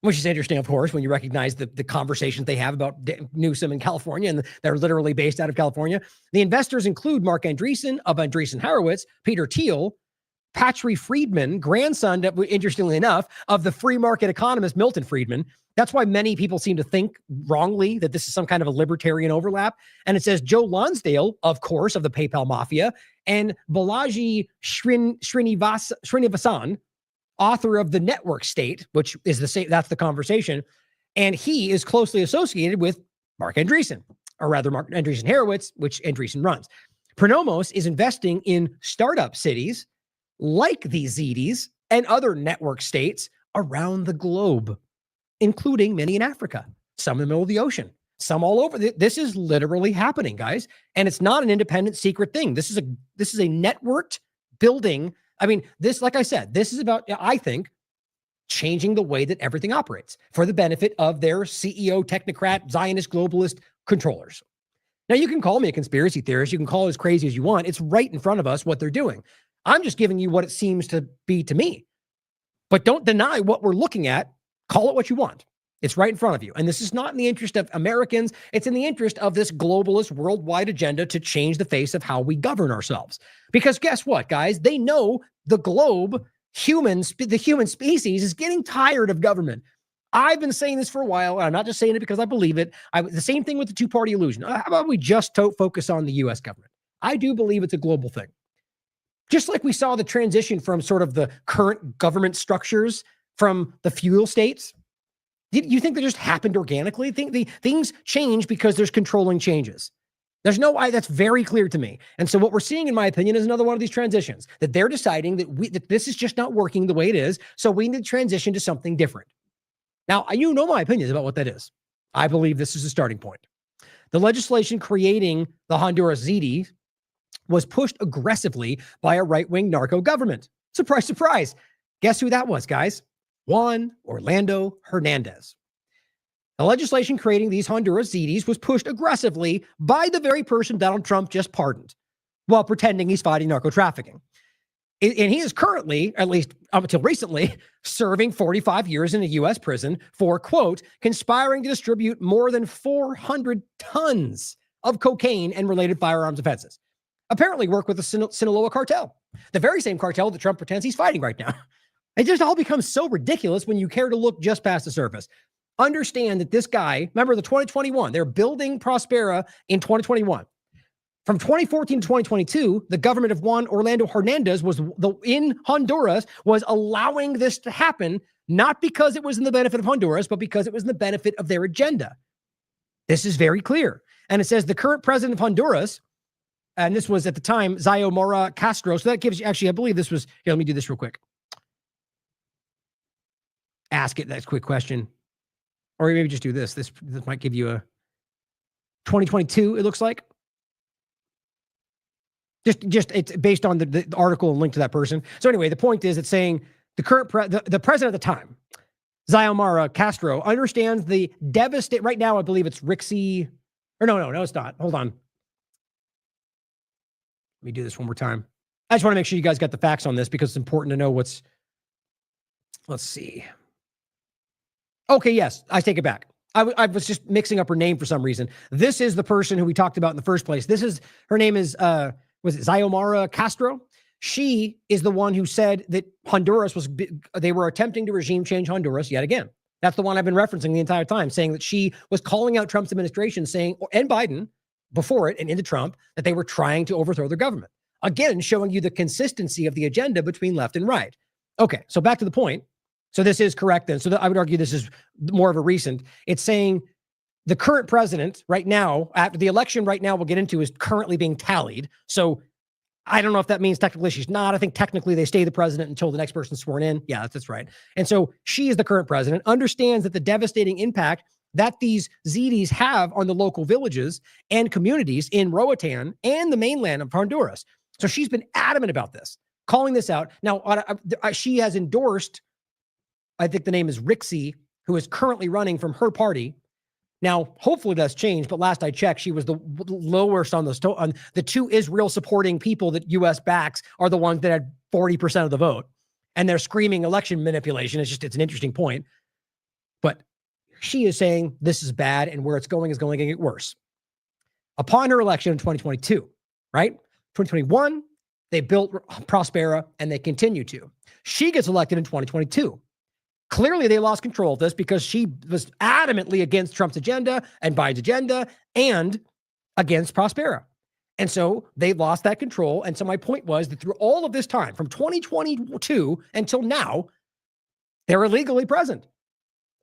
Speaker 3: which is interesting, of course, when you recognize the conversations they have about Newsom in California, and they're literally based out of California. The investors include Mark Andreessen of Andreessen Horowitz, Peter Thiel, Patry Friedman, grandson, interestingly enough, of the free market economist Milton Friedman. That's why many people seem to think wrongly that this is some kind of a libertarian overlap. And it says Joe Lonsdale, of course, of the PayPal Mafia, and Balaji Srinivasan, author of The Network State, which is the same, that's the conversation. And he is closely associated with Mark Andreessen, or rather Mark Andreessen Horowitz, which Andreessen runs. Pronomos is investing in startup cities like these ZDs and other network states around the globe, including many in Africa, some in the middle of the ocean, some all over. This is literally happening, guys. And it's not an independent secret thing. This is a networked building. I mean, this, like I said, this is about, I think, changing the way that everything operates for the benefit of their CEO, technocrat, Zionist, globalist controllers. Now, you can call me a conspiracy theorist. You can call it as crazy as you want. It's right in front of us what they're doing. I'm just giving you what it seems to be to me. But don't deny what we're looking at. Call it what you want. It's right in front of you. And this is not in the interest of Americans. It's in the interest of this globalist worldwide agenda to change the face of how we govern ourselves. Because guess what, guys? They know the globe, the human species is getting tired of government. I've been saying this for a while, and I'm not just saying it because I believe it. The same thing with the two-party illusion. How about we just focus on the U.S. government? I do believe it's a global thing. Just like we saw the transition from sort of the current government structures from the feudal states. You think that just happened organically? Things change because there's controlling changes. There's no why. That's very clear to me. And so what we're seeing, in my opinion, is another one of these transitions, that they're deciding that this is just not working the way it is. So we need to transition to something different. Now, you know my opinions about what that is. I believe this is a starting point. The legislation creating the Honduras ZD was pushed aggressively by a right-wing narco government. Surprise, surprise. Guess who that was, guys? Juan Orlando Hernandez. The legislation creating these Honduras ZDs was pushed aggressively by the very person Donald Trump just pardoned while pretending he's fighting narco trafficking. And he is currently, at least up until recently, serving 45 years in a U.S. prison for, quote, conspiring to distribute more than 400 tons of cocaine and related firearms offenses. Apparently work with the Sinaloa cartel, the very same cartel that Trump pretends he's fighting right now. It just all becomes so ridiculous when you care to look just past the surface. Understand that this guy, remember the 2021, they're building Prospera in 2021. From 2014 to 2022, the government of Juan Orlando Hernandez in Honduras was allowing this to happen, not because it was in the benefit of Honduras, but because it was in the benefit of their agenda. This is very clear. And it says the current president of Honduras, and this was at the time, Xiomara Castro. So that gives you, actually, I believe this was, here, let me do this real quick. Ask it, that's a quick question. Or maybe just do this. This might give you a 2022, it looks like. Just it's based on the article and link to that person. So anyway, the point is it's saying the current the president at the time, Xiomara Castro, understands the devastating, right now I believe it's Rixie, or no, it's not. Hold on. Let me do this one more time. I just want to make sure you guys got the facts on this because it's important to know what's, let's see. Okay, yes, I take it back. I was just mixing up her name for some reason. This is the person who we talked about in the first place. Her name is, was it Xiomara Castro? She is the one who said that Honduras they were attempting to regime change Honduras yet again. That's the one I've been referencing the entire time, saying that she was calling out Trump's administration, saying, and Biden before it and into Trump, that they were trying to overthrow their government. Again, showing you the consistency of the agenda between left and right. Okay, so back to the point. So this is correct then. So I would argue this is more of a recent. It's saying the current president right now, after the election right now we'll get into, is currently being tallied. So I don't know if that means technically she's not. I think technically they stay the president until the next person's sworn in. Yeah, that's right. And so she is the current president, understands that the devastating impact that these ZDs have on the local villages and communities in Roatan and the mainland of Honduras. So she's been adamant about this, calling this out. Now, she has endorsed, I think the name is Rixie, who is currently running from her party. Now, hopefully that's changed, but last I checked, she was the lowest on the two Israel supporting people that U.S. backs are the ones that had 40% of the vote. And they're screaming election manipulation. It's an interesting point. But she is saying this is bad and where it's going is going to get worse. Upon her election in 2022, right? 2021, they built Prospera and they continue to. She gets elected in 2022. Clearly, they lost control of this because she was adamantly against Trump's agenda and Biden's agenda and against Prospera. And so they lost that control. And so my point was that through all of this time, from 2022 until now, they're illegally present.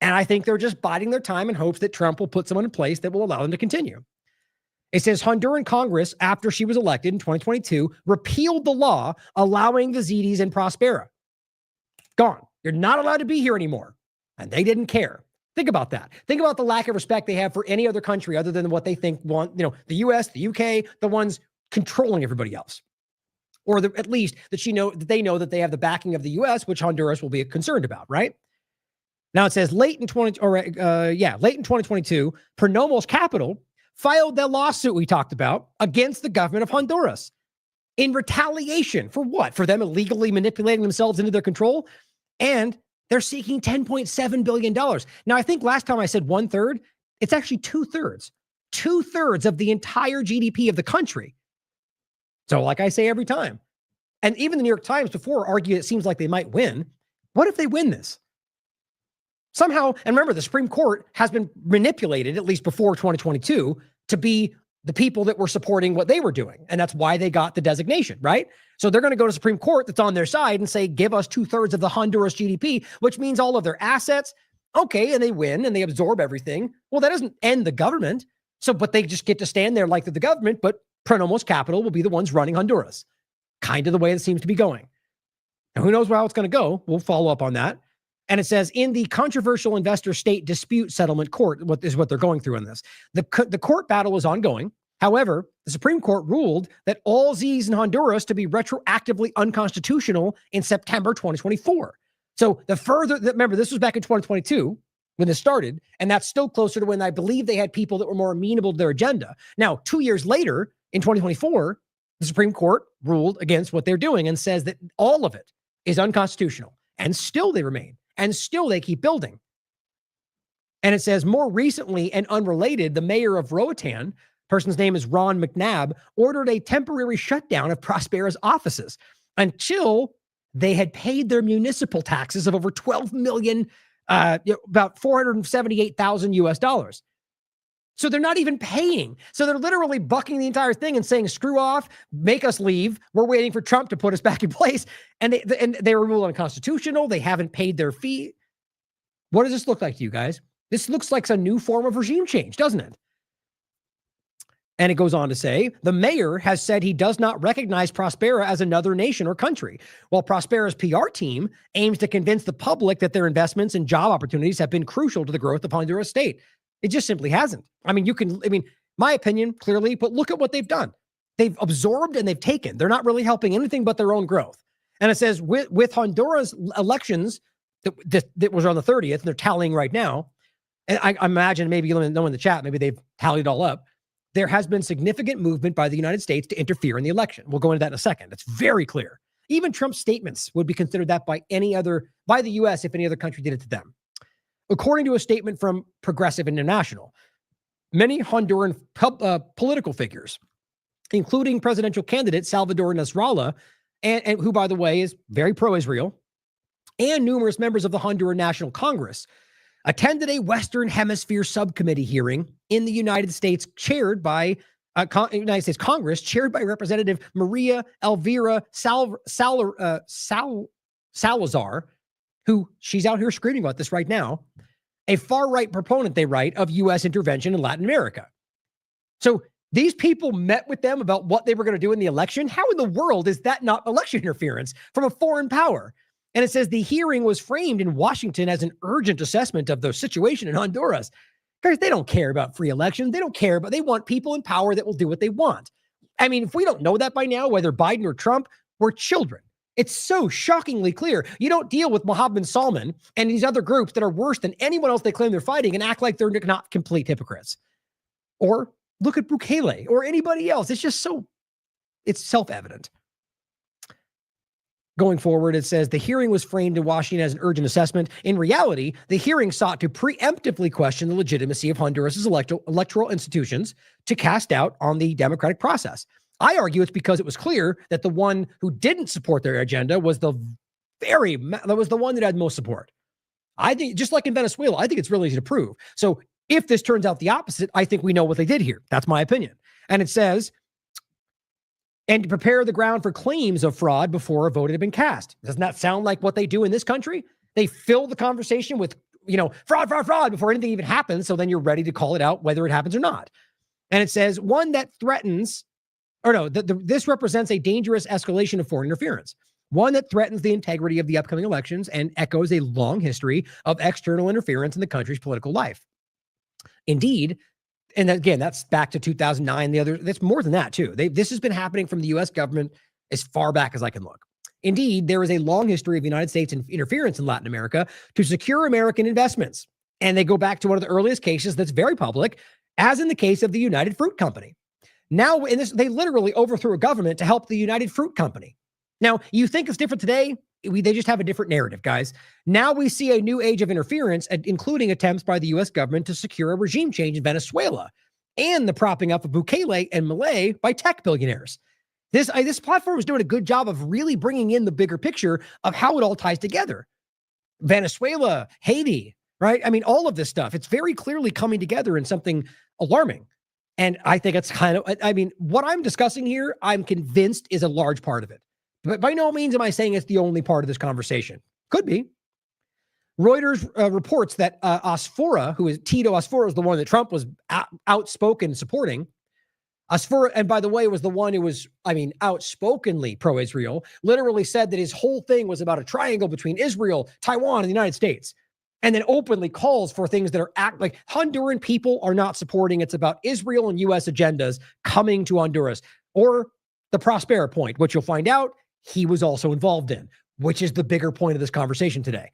Speaker 3: And I think they're just biding their time in hopes that Trump will put someone in place that will allow them to continue. It says Honduran Congress, after she was elected in 2022, repealed the law allowing the ZDs in Prospera. Gone. You're not allowed to be here anymore. And they didn't care. Think about that. Think about the lack of respect they have for any other country other than what they think want, the US, the UK, the ones controlling everybody else. Or at least that they know that they have the backing of the US, which Honduras will be concerned about, right? Now it says late in 2022, Pronomos Capital filed that lawsuit we talked about against the government of Honduras in retaliation for what? For them illegally manipulating themselves into their control. And they're seeking $10.7 billion. Now, I think last time I said 1/3, it's actually 2/3. 2/3 of the entire GDP of the country. So like I say every time, and even the New York Times before argued it seems like they might win. What if they win this? Somehow, and remember, the Supreme Court has been manipulated, at least before 2022, to be the people that were supporting what they were doing. And that's why they got the designation, right? So they're going to go to Supreme Court that's on their side and say, give us 2/3 of the Honduras GDP, which means all of their assets. Okay, and they win and they absorb everything. Well, that doesn't end the government. But they just get to stand there like they're the government, but Pronomos Capital will be the ones running Honduras. Kind of the way it seems to be going. And who knows how it's going to go? We'll follow up on that. And it says in the controversial investor state dispute settlement court, what they're going through in this. The court battle is ongoing. However, the Supreme Court ruled that all Zs in Honduras to be retroactively unconstitutional in September 2024. So remember, this was back in 2022 when this started, and that's still closer to when I believe they had people that were more amenable to their agenda. Now, 2 years later, in 2024, the Supreme Court ruled against what they're doing and says that all of it is unconstitutional, and still they remain. And still they keep building. And it says more recently and unrelated, the mayor of Roatan, person's name is Ron McNabb, ordered a temporary shutdown of Prospera's offices until they had paid their municipal taxes of over 12 million, about $478,000 US. So they're not even paying. So they're literally bucking the entire thing and saying, screw off, make us leave. We're waiting for Trump to put us back in place. And they were ruled unconstitutional. They haven't paid their fee. What does this look like to you guys? This looks like a new form of regime change, doesn't it? And it goes on to say, the mayor has said he does not recognize Prospera as another nation or country, while Prospera's PR team aims to convince the public that their investments and job opportunities have been crucial to the growth of Honduras state. It just simply hasn't. My opinion, clearly, but look at what they've done. They've absorbed and they've taken. They're not really helping anything but their own growth. And it says with Honduras elections that was on the 30th, and they're tallying right now, and I imagine maybe you know in the chat, maybe they've tallied all up. There has been significant movement by the United States to interfere in the election. We'll go into that in a second. It's very clear. Even Trump's statements would be considered that by the U.S. if any other country did it to them. According to a statement from Progressive International, many Honduran political figures, including presidential candidate Salvador Nasrallah, and who, by the way, is very pro-Israel, and numerous members of the Honduran National Congress, attended a Western Hemisphere subcommittee hearing in the United States chaired by United States Congress, chaired by Representative Maria Elvira Salazar, who she's out here screaming about this right now, a far-right proponent, they write, of U.S. intervention in Latin America. So these people met with them about what they were going to do in the election. How in the world is that not election interference from a foreign power? And it says the hearing was framed in Washington as an urgent assessment of the situation in Honduras. Guys, they don't care about free elections. They don't care, but they want people in power that will do what they want. I mean, if we don't know that by now, whether Biden or Trump, we're children. It's so shockingly clear. You don't deal with Mohammed bin Salman and these other groups that are worse than anyone else they claim they're fighting and act like they're not complete hypocrites. Or look at Bukele or anybody else. It's just it's self-evident. Going forward, it says the hearing was framed in Washington as an urgent assessment. In reality, the hearing sought to preemptively question the legitimacy of Honduras's electoral institutions to cast doubt on the democratic process. I argue it's because it was clear that the one who didn't support their agenda was the one that had most support. I think, just like in Venezuela, I think it's really easy to prove. So if this turns out the opposite, I think we know what they did here. That's my opinion. And it says, and to prepare the ground for claims of fraud before a vote had been cast. Doesn't that sound like what they do in this country? They fill the conversation with, fraud before anything even happens. So then you're ready to call it out whether it happens or not. And it says one that threatens, this represents a dangerous escalation of foreign interference. one that threatens the integrity of the upcoming elections and echoes a long history of external interference in the country's political life. Indeed, and again, that's back to 2009. That's more than that too. This has been happening from the U.S. government as far back as I can look. Indeed, there is a long history of the United States interference in Latin America to secure American investments. And they go back to one of the earliest cases that's very public, as in the case of the United Fruit Company. Now, in this, they literally overthrew a government to help the United Fruit Company. Now, you think it's different today? They just have a different narrative, guys. Now we see a new age of interference, including attempts by the U.S. government to secure a regime change in Venezuela and the propping up of Bukele and Milei by tech billionaires. This platform is doing a good job of really bringing in the bigger picture of how it all ties together. Venezuela, Haiti, right? I mean, all of this stuff, it's very clearly coming together in something alarming. And I think it's what I'm discussing here, I'm convinced is a large part of it. But by no means am I saying it's the only part of this conversation. Could be. Reuters reports that Asfora, Tito Asfora, is the one that Trump was outspoken supporting. Asfora, and by the way, was the one who was, outspokenly pro-Israel, literally said that his whole thing was about a triangle between Israel, Taiwan, and the United States, and then openly calls for things that are like Honduran people are not supporting. It's about Israel and U.S. agendas coming to Honduras, or the Prospera point, which you'll find out he was also involved in, which is the bigger point of this conversation today.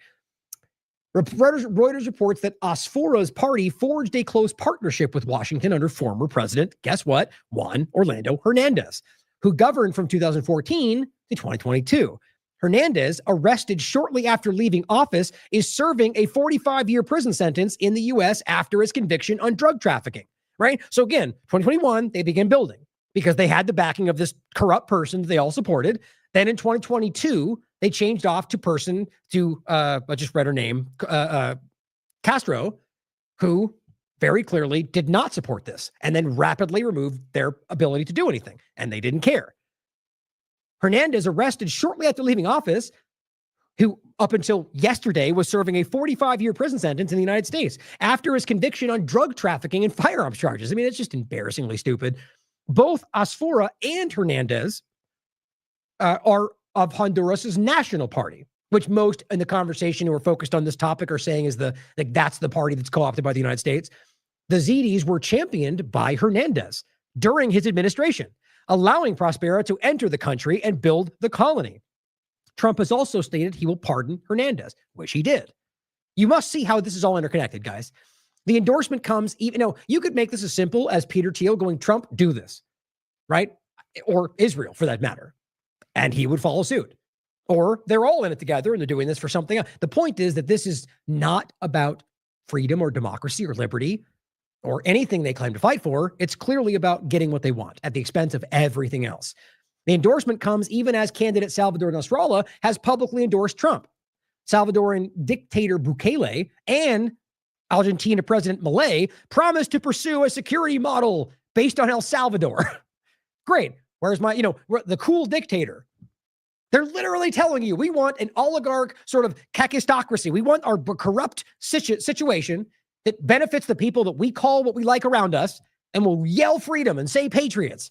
Speaker 3: Reuters reports that Asfora's party forged a close partnership with Washington under former president, guess what, Juan Orlando Hernandez, who governed from 2014 to 2022. Hernandez, arrested shortly after leaving office, is serving a 45-year prison sentence in the U.S. after his conviction on drug trafficking, right? So again, 2021, they began building because they had the backing of this corrupt person that they all supported. Then in 2022, they changed off I just read her name, Castro, who very clearly did not support this and then rapidly removed their ability to do anything. And they didn't care. Hernandez, arrested shortly after leaving office, who up until yesterday was serving a 45-year prison sentence in the United States after his conviction on drug trafficking and firearms charges. I mean, it's just embarrassingly stupid. Both Asfora and Hernandez are of Honduras' national party, which most in the conversation who are focused on this topic are saying is that's the party that's co-opted by the United States. The ZDs were championed by Hernandez during his administration, allowing Prospera to enter the country and build the colony. Trump has also stated he will pardon Hernandez, which he did. You must see how this is all interconnected, guys. The endorsement comes, you could make this as simple as Peter Thiel going, Trump, do this, right? Or Israel, for that matter. And he would follow suit. Or they're all in it together and they're doing this for something else. The point is that this is not about freedom or democracy or liberty or anything they claim to fight for. It's clearly about getting what they want at the expense of everything else. The endorsement comes even as candidate Salvador Nasrallah has publicly endorsed Trump. Salvadoran dictator Bukele and Argentina President Milei promised to pursue a security model based on El Salvador. Great. Where's the cool dictator? They're literally telling you, we want an oligarch sort of kakistocracy. We want our corrupt situation that benefits the people that we call what we like around us and will yell freedom and say patriots.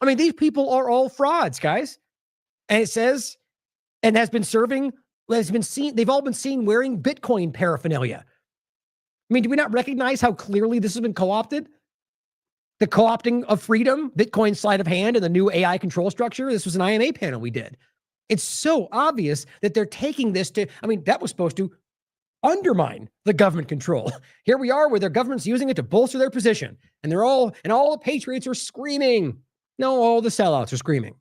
Speaker 3: I mean, these people are all frauds, guys. And it says, and they've all been seen wearing Bitcoin paraphernalia. I mean, do we not recognize how clearly this has been co-opted? The co-opting of freedom, Bitcoin sleight of hand, and the new AI control structure. This was an IMA panel we did. It's so obvious that they're taking this that was supposed to undermine the government control. Here we are where their government's using it to bolster their position. And all the patriots are screaming. No, all the sellouts are screaming.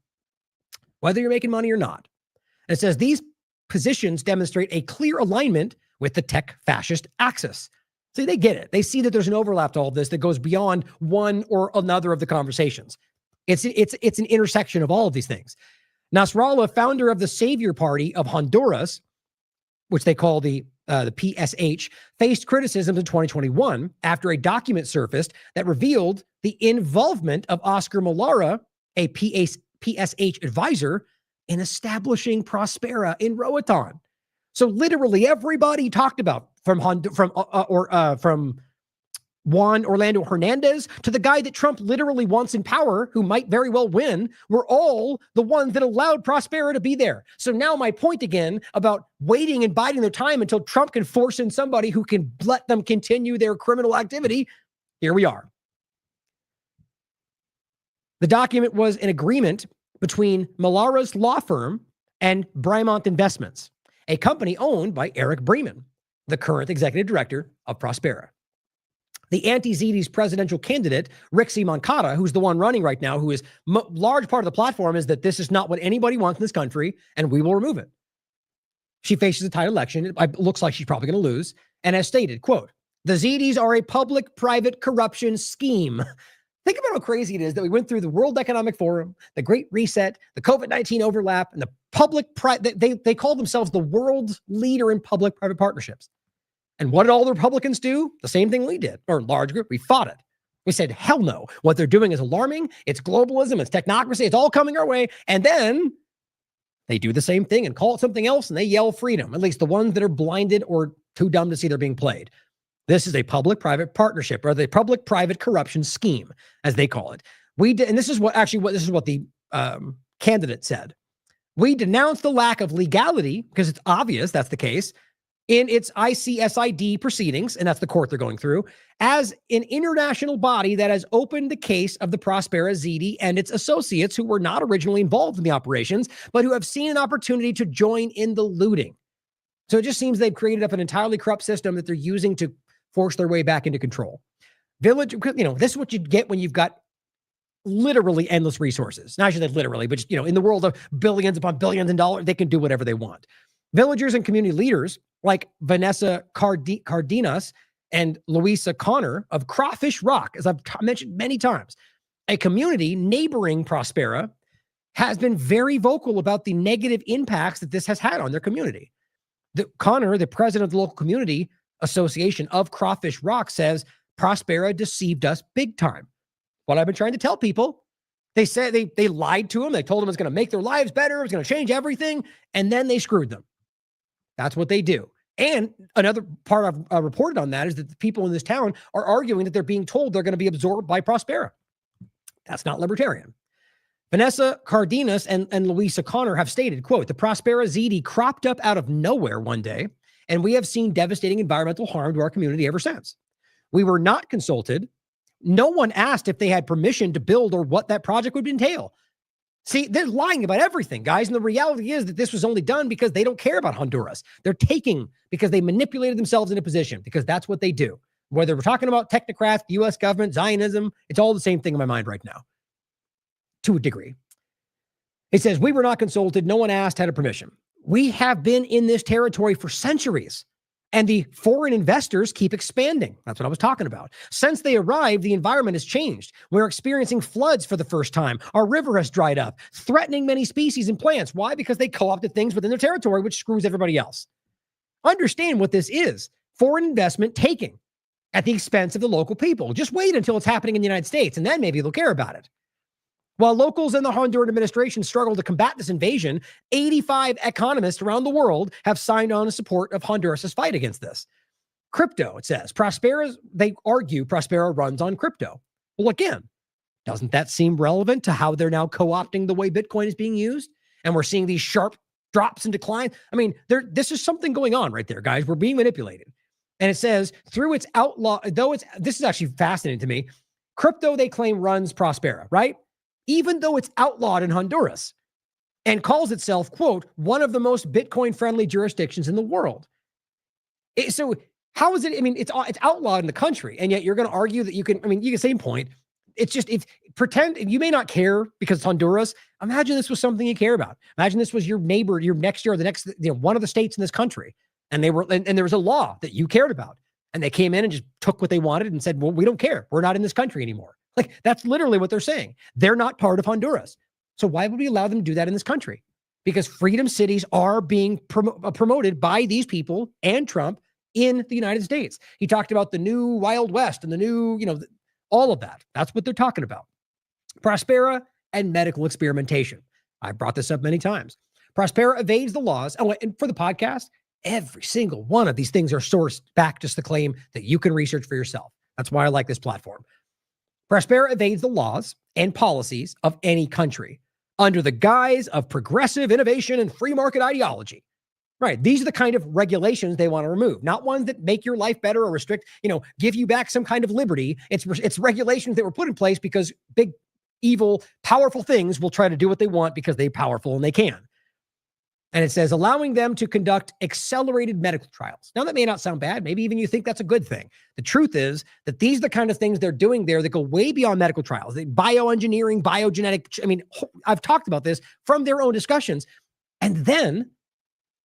Speaker 3: Whether you're making money or not. And it says these positions demonstrate a clear alignment with the tech fascist axis. See, they get it. They see that there's an overlap to all of this that goes beyond one or another of the conversations. It's an intersection of all of these things. Nasrallah, founder of the Savior Party of Honduras, which they call the PSH, faced criticisms in 2021 after a document surfaced that revealed the involvement of Oscar Malara, a PSH advisor, in establishing Prospera in Roatan. So literally everybody talked about from Juan Orlando Hernandez to the guy that Trump literally wants in power, who might very well win, were all the ones that allowed Prospera to be there. So now my point again about waiting and biding their time until Trump can force in somebody who can let them continue their criminal activity, here we are. The document was an agreement between Malara's law firm and Brymont Investments, a company owned by Eric Bremen, the current executive director of Prospera. The anti-ZD's presidential candidate, Rixie Moncada, who's the one running right now, who is large part of the platform is that this is not what anybody wants in this country, and we will remove it. She faces a tight election. It looks like she's probably going to lose, and has stated, quote, "The ZDs are a public-private corruption scheme." Think about how crazy it is that we went through the World Economic Forum, the Great Reset, the COVID-19 overlap, and the they call themselves the world's leader in public-private partnerships. And what did all the Republicans do? The same thing we did, or a large group. We fought it. We said, hell no. What they're doing is alarming. It's globalism. It's technocracy. It's all coming our way. And then they do the same thing and call it something else, and they yell freedom, at least the ones that are blinded or too dumb to see they're being played. This is a public-private partnership, or the public-private corruption scheme, as they call it. We did, and this is what the candidate said. We denounce the lack of legality, because it's obvious that's the case, in its ICSID proceedings, and that's the court they're going through, as an international body that has opened the case of the Prospera ZD and its associates who were not originally involved in the operations, but who have seen an opportunity to join in the looting. So it just seems they've created up an entirely corrupt system that they're using to force their way back into control. This is what you get when you've got literally endless resources. Not actually literally, but just, in the world of billions upon billions of dollars, they can do whatever they want. Villagers and community leaders like Vanessa Cardenas and Louisa Connor of Crawfish Rock, as I've mentioned many times, a community neighboring Prospera, has been very vocal about the negative impacts that this has had on their community. Connor, the president of the local community association of Crawfish Rock, says Prospera deceived us big time. What I've been trying to tell people, they said they lied to them. They told them it's going to make their lives better. It was going to change everything. And then they screwed them. That's what they do. And another part I've reported on that is that the people in this town are arguing that they're being told they're going to be absorbed by Prospera. That's not libertarian. Vanessa Cardenas and Louisa Connor have stated, quote, "The Prospera ZD cropped up out of nowhere one day, and we have seen devastating environmental harm to our community ever since. We were not consulted. No one asked if they had permission to build or what that project would entail." See, they're lying about everything, guys. And the reality is that this was only done because they don't care about Honduras. They're taking because they manipulated themselves into position, because that's what they do. Whether we're talking about technocrats, the U.S. government, Zionism, it's all the same thing in my mind right now, to a degree. It says, "We were not consulted. No one asked, had a permission. We have been in this territory for centuries, and the foreign investors keep expanding." That's what I was talking about. "Since they arrived, the environment has changed. We're experiencing floods for the first time. Our river has dried up, threatening many species and plants." Why? Because they co-opted things within their territory, which screws everybody else. Understand what this is. Foreign investment taking at the expense of the local people. Just wait until it's happening in the United States, and then maybe they'll care about it. While locals and the Honduran administration struggle to combat this invasion, 85 economists around the world have signed on in support of Honduras' fight against this. Crypto, it says. They argue Prospera runs on crypto. Well, again, doesn't that seem relevant to how they're now co-opting the way Bitcoin is being used? And we're seeing these sharp drops and declines. I mean, this is something going on right there, guys. We're being manipulated. And it says, through its this is actually fascinating to me. Crypto, they claim, runs Prospera, right? Even though it's outlawed in Honduras, and calls itself, quote, "one of the most Bitcoin-friendly jurisdictions in the world." So how is it? I mean, it's outlawed in the country, and yet you're going to argue that you can. I mean, you can same point. It's just pretend you may not care because it's Honduras. Imagine this was something you care about. Imagine this was your neighbor, your next year, or the next, one of the states in this country, and there was a law that you cared about, and they came in and just took what they wanted and said, "Well, we don't care. We're not in this country anymore." Like, that's literally what they're saying. They're not part of Honduras. So why would we allow them to do that in this country? Because freedom cities are being promoted by these people and Trump in the United States. He talked about the new Wild West and the new, all of that. That's what they're talking about. Prospera and medical experimentation. I've brought this up many times. Prospera evades the laws. Oh, and for the podcast, every single one of these things are sourced back to the claim that you can research for yourself. That's why I like this platform. Prospera evades the laws and policies of any country under the guise of progressive innovation and free market ideology. Right. These are the kind of regulations they want to remove, not ones that make your life better or restrict, give you back some kind of liberty. It's regulations that were put in place because big, evil, powerful things will try to do what they want because they're powerful and they can. And it says allowing them to conduct accelerated medical trials. Now, that may not sound bad. Maybe even you think that's a good thing. The truth is that these are the kind of things they're doing there that go way beyond medical trials. Bioengineering, biogenetic. I've talked about this from their own discussions. And then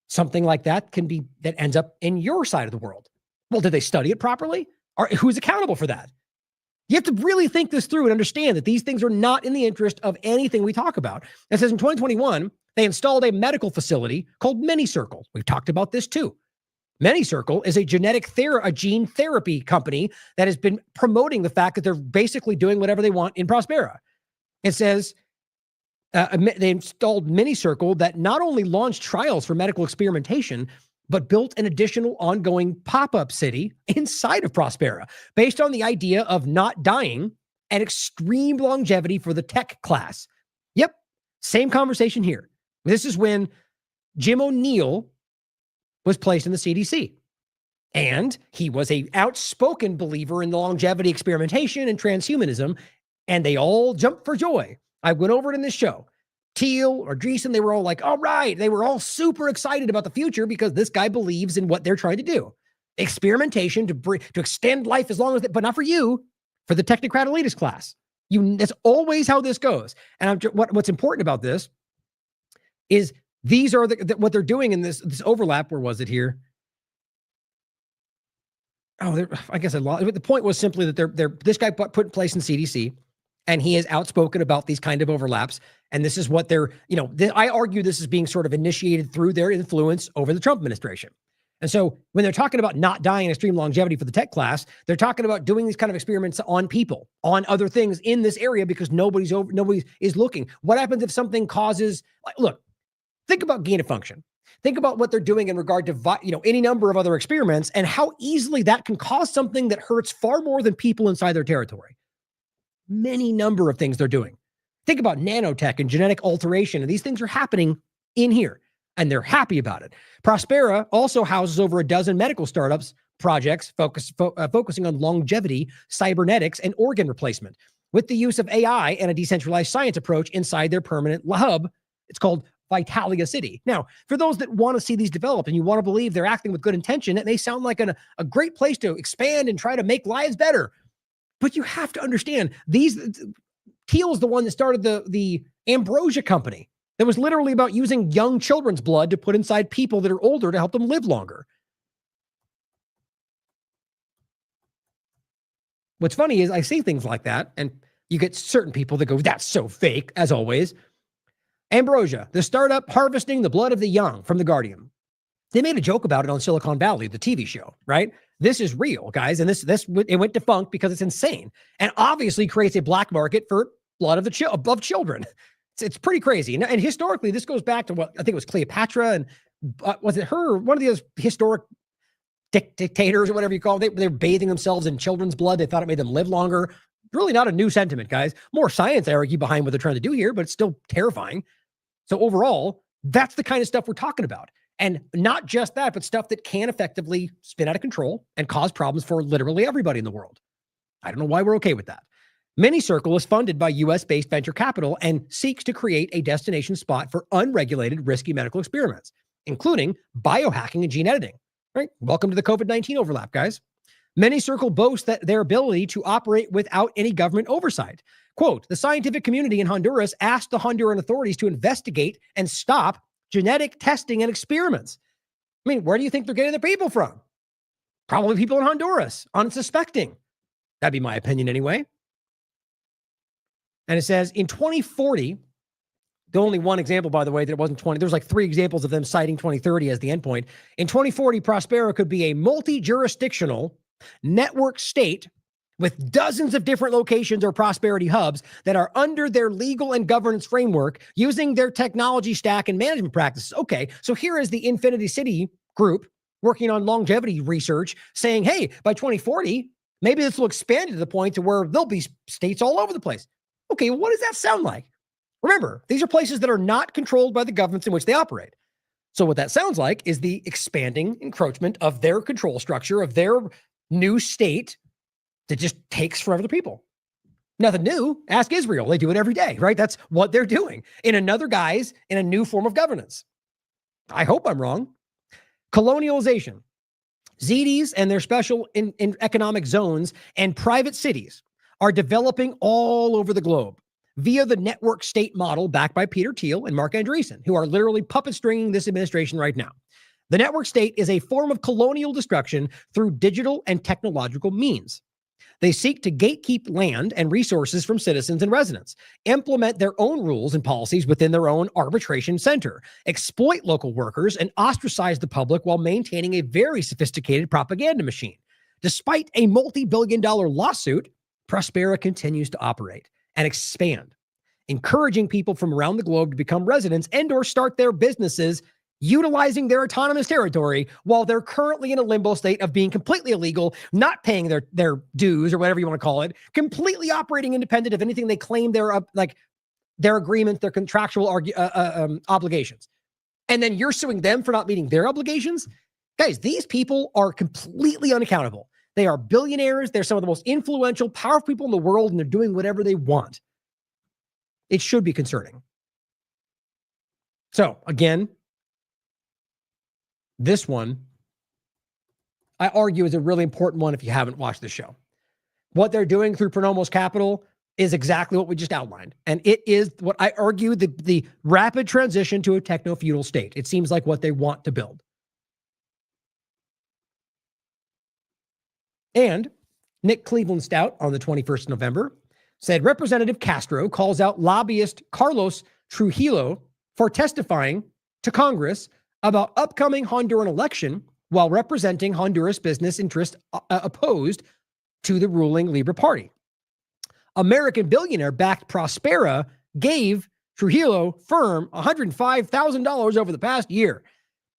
Speaker 3: something like that that ends up in your side of the world. Well, did they study it properly? Or who's accountable for that? You have to really think this through and understand that these things are not in the interest of anything we talk about. It says in 2021, they installed a medical facility called MiniCircle. We've talked about this too. MiniCircle is a gene therapy company that has been promoting the fact that they're basically doing whatever they want in Prospera. It says they installed MiniCircle that not only launched trials for medical experimentation, but built an additional ongoing pop-up city inside of Prospera based on the idea of not dying and extreme longevity for the tech class. Yep, same conversation here. This is when Jim O'Neill was placed in the CDC. And he was an outspoken believer in the longevity experimentation and transhumanism, and they all jumped for joy. I went over it in this show. Teal or Dreesen, they were all like, all right. They were all super excited about the future because this guy believes in what they're trying to do. Experimentation to extend life as long as, but not for you, for the technocrat elitist class. That's always how this goes. And what's important about this is these are what they're doing in this overlap. Where was it here? Oh, I guess I lost. The point was simply that this guy put in place in CDC, and he is outspoken about these kind of overlaps. And this is what I argue this is being sort of initiated through their influence over the Trump administration. And so when they're talking about not dying and extreme longevity for the tech class, they're talking about doing these kind of experiments on people, on other things in this area because nobody is looking. What happens if something causes, look, think about gain of function. Think about what they're doing in regard to, any number of other experiments and how easily that can cause something that hurts far more than people inside their territory. Many number of things they're doing. Think about nanotech and genetic alteration, and these things are happening in here, and they're happy about it. Prospera also houses over a dozen medical startups projects focusing on longevity, cybernetics, and organ replacement with the use of AI and a decentralized science approach inside their permanent hub. It's called Vitalia City. Now, for those that want to see these develop and you want to believe they're acting with good intention, it may sound like a great place to expand and try to make lives better. But you have to understand, Teal is the one that started the Ambrosia Company that was literally about using young children's blood to put inside people that are older to help them live longer. What's funny is I see things like that, and you get certain people that go, that's so fake, as always. Ambrosia, the startup harvesting the blood of the young, from The Guardian. They made a joke about it on Silicon Valley, the TV show, right? This is real, guys, and it went defunct because it's insane, and obviously creates a black market for blood of children. It's pretty crazy, and historically, this goes back to what I think it was Cleopatra, and was it her or one of the historic dictators or whatever you call them? They're bathing themselves in children's blood. They thought it made them live longer. Really not a new sentiment, guys. More science, I argue, behind what they're trying to do here, but it's still terrifying. So overall, that's the kind of stuff we're talking about. And not just that, but stuff that can effectively spin out of control and cause problems for literally everybody in the world. I don't know why we're okay with that. MiniCircle is funded by US-based venture capital and seeks to create a destination spot for unregulated, risky medical experiments, including biohacking and gene editing. Right? Welcome to the COVID-19 overlap, guys. MiniCircle boasts that their ability to operate without any government oversight. Quote, the scientific community in Honduras asked the Honduran authorities to investigate and stop genetic testing and experiments. I mean, where do you think they're getting their people from? Probably people in Honduras, unsuspecting. That'd be my opinion anyway. And it says in 2040, the only one example, by the way, that it wasn't 20, there's like 3 examples of them citing 2030 as the endpoint. In 2040, Prospera could be a multi-jurisdictional network state with dozens of different locations or prosperity hubs that are under their legal and governance framework using their technology stack and management practices. Okay, so here is the Infinity City group working on longevity research saying, hey, by 2040, Maybe this will expand to the point to where there'll be states all over the place. Okay, what does that sound like? Remember, these are places that are not controlled by the governments in which they operate. So what that sounds like is the expanding encroachment of their control structure, of their new state that just takes from other people. Nothing new. Ask Israel. They do it every day, right? That's what they're doing in another guise, in a new form of governance. I hope I'm wrong. Colonialization. ZDs and their special in economic zones and private cities are developing all over the globe via the network state model backed by Peter Thiel and Mark Andreessen, who are literally puppet stringing this administration right now. The network state is a form of colonial destruction through digital and technological means. They seek to gatekeep land and resources from citizens and residents, implement their own rules and policies within their own arbitration center, exploit local workers, and ostracize the public while maintaining a very sophisticated propaganda machine. Despite a multi-billion-dollar lawsuit, Prospera continues to operate and expand, encouraging people from around the globe to become residents and or start their businesses utilizing their autonomous territory while they're currently in a limbo state of being completely illegal, not paying their dues or whatever you want to call it, completely operating independent of anything they claim their agreements, their contractual obligations. And then you're suing them for not meeting their obligations? Guys, these people are completely unaccountable. They are billionaires. They're some of the most influential, powerful people in the world, and they're doing whatever they want. It should be concerning. So, again, this one, I argue, is a really important one if you haven't watched the show. What they're doing through Pronomos Capital is exactly what we just outlined. And it is what I argue the rapid transition to a techno-feudal state. It seems like what they want to build. And Nick Cleveland Stout on the 21st of November said, Representative Castro calls out lobbyist Carlos Trujillo for testifying to Congress about upcoming Honduran election while representing Honduras business interests opposed to the ruling Libre Party. American billionaire-backed Prospera gave Trujillo firm $105,000 over the past year.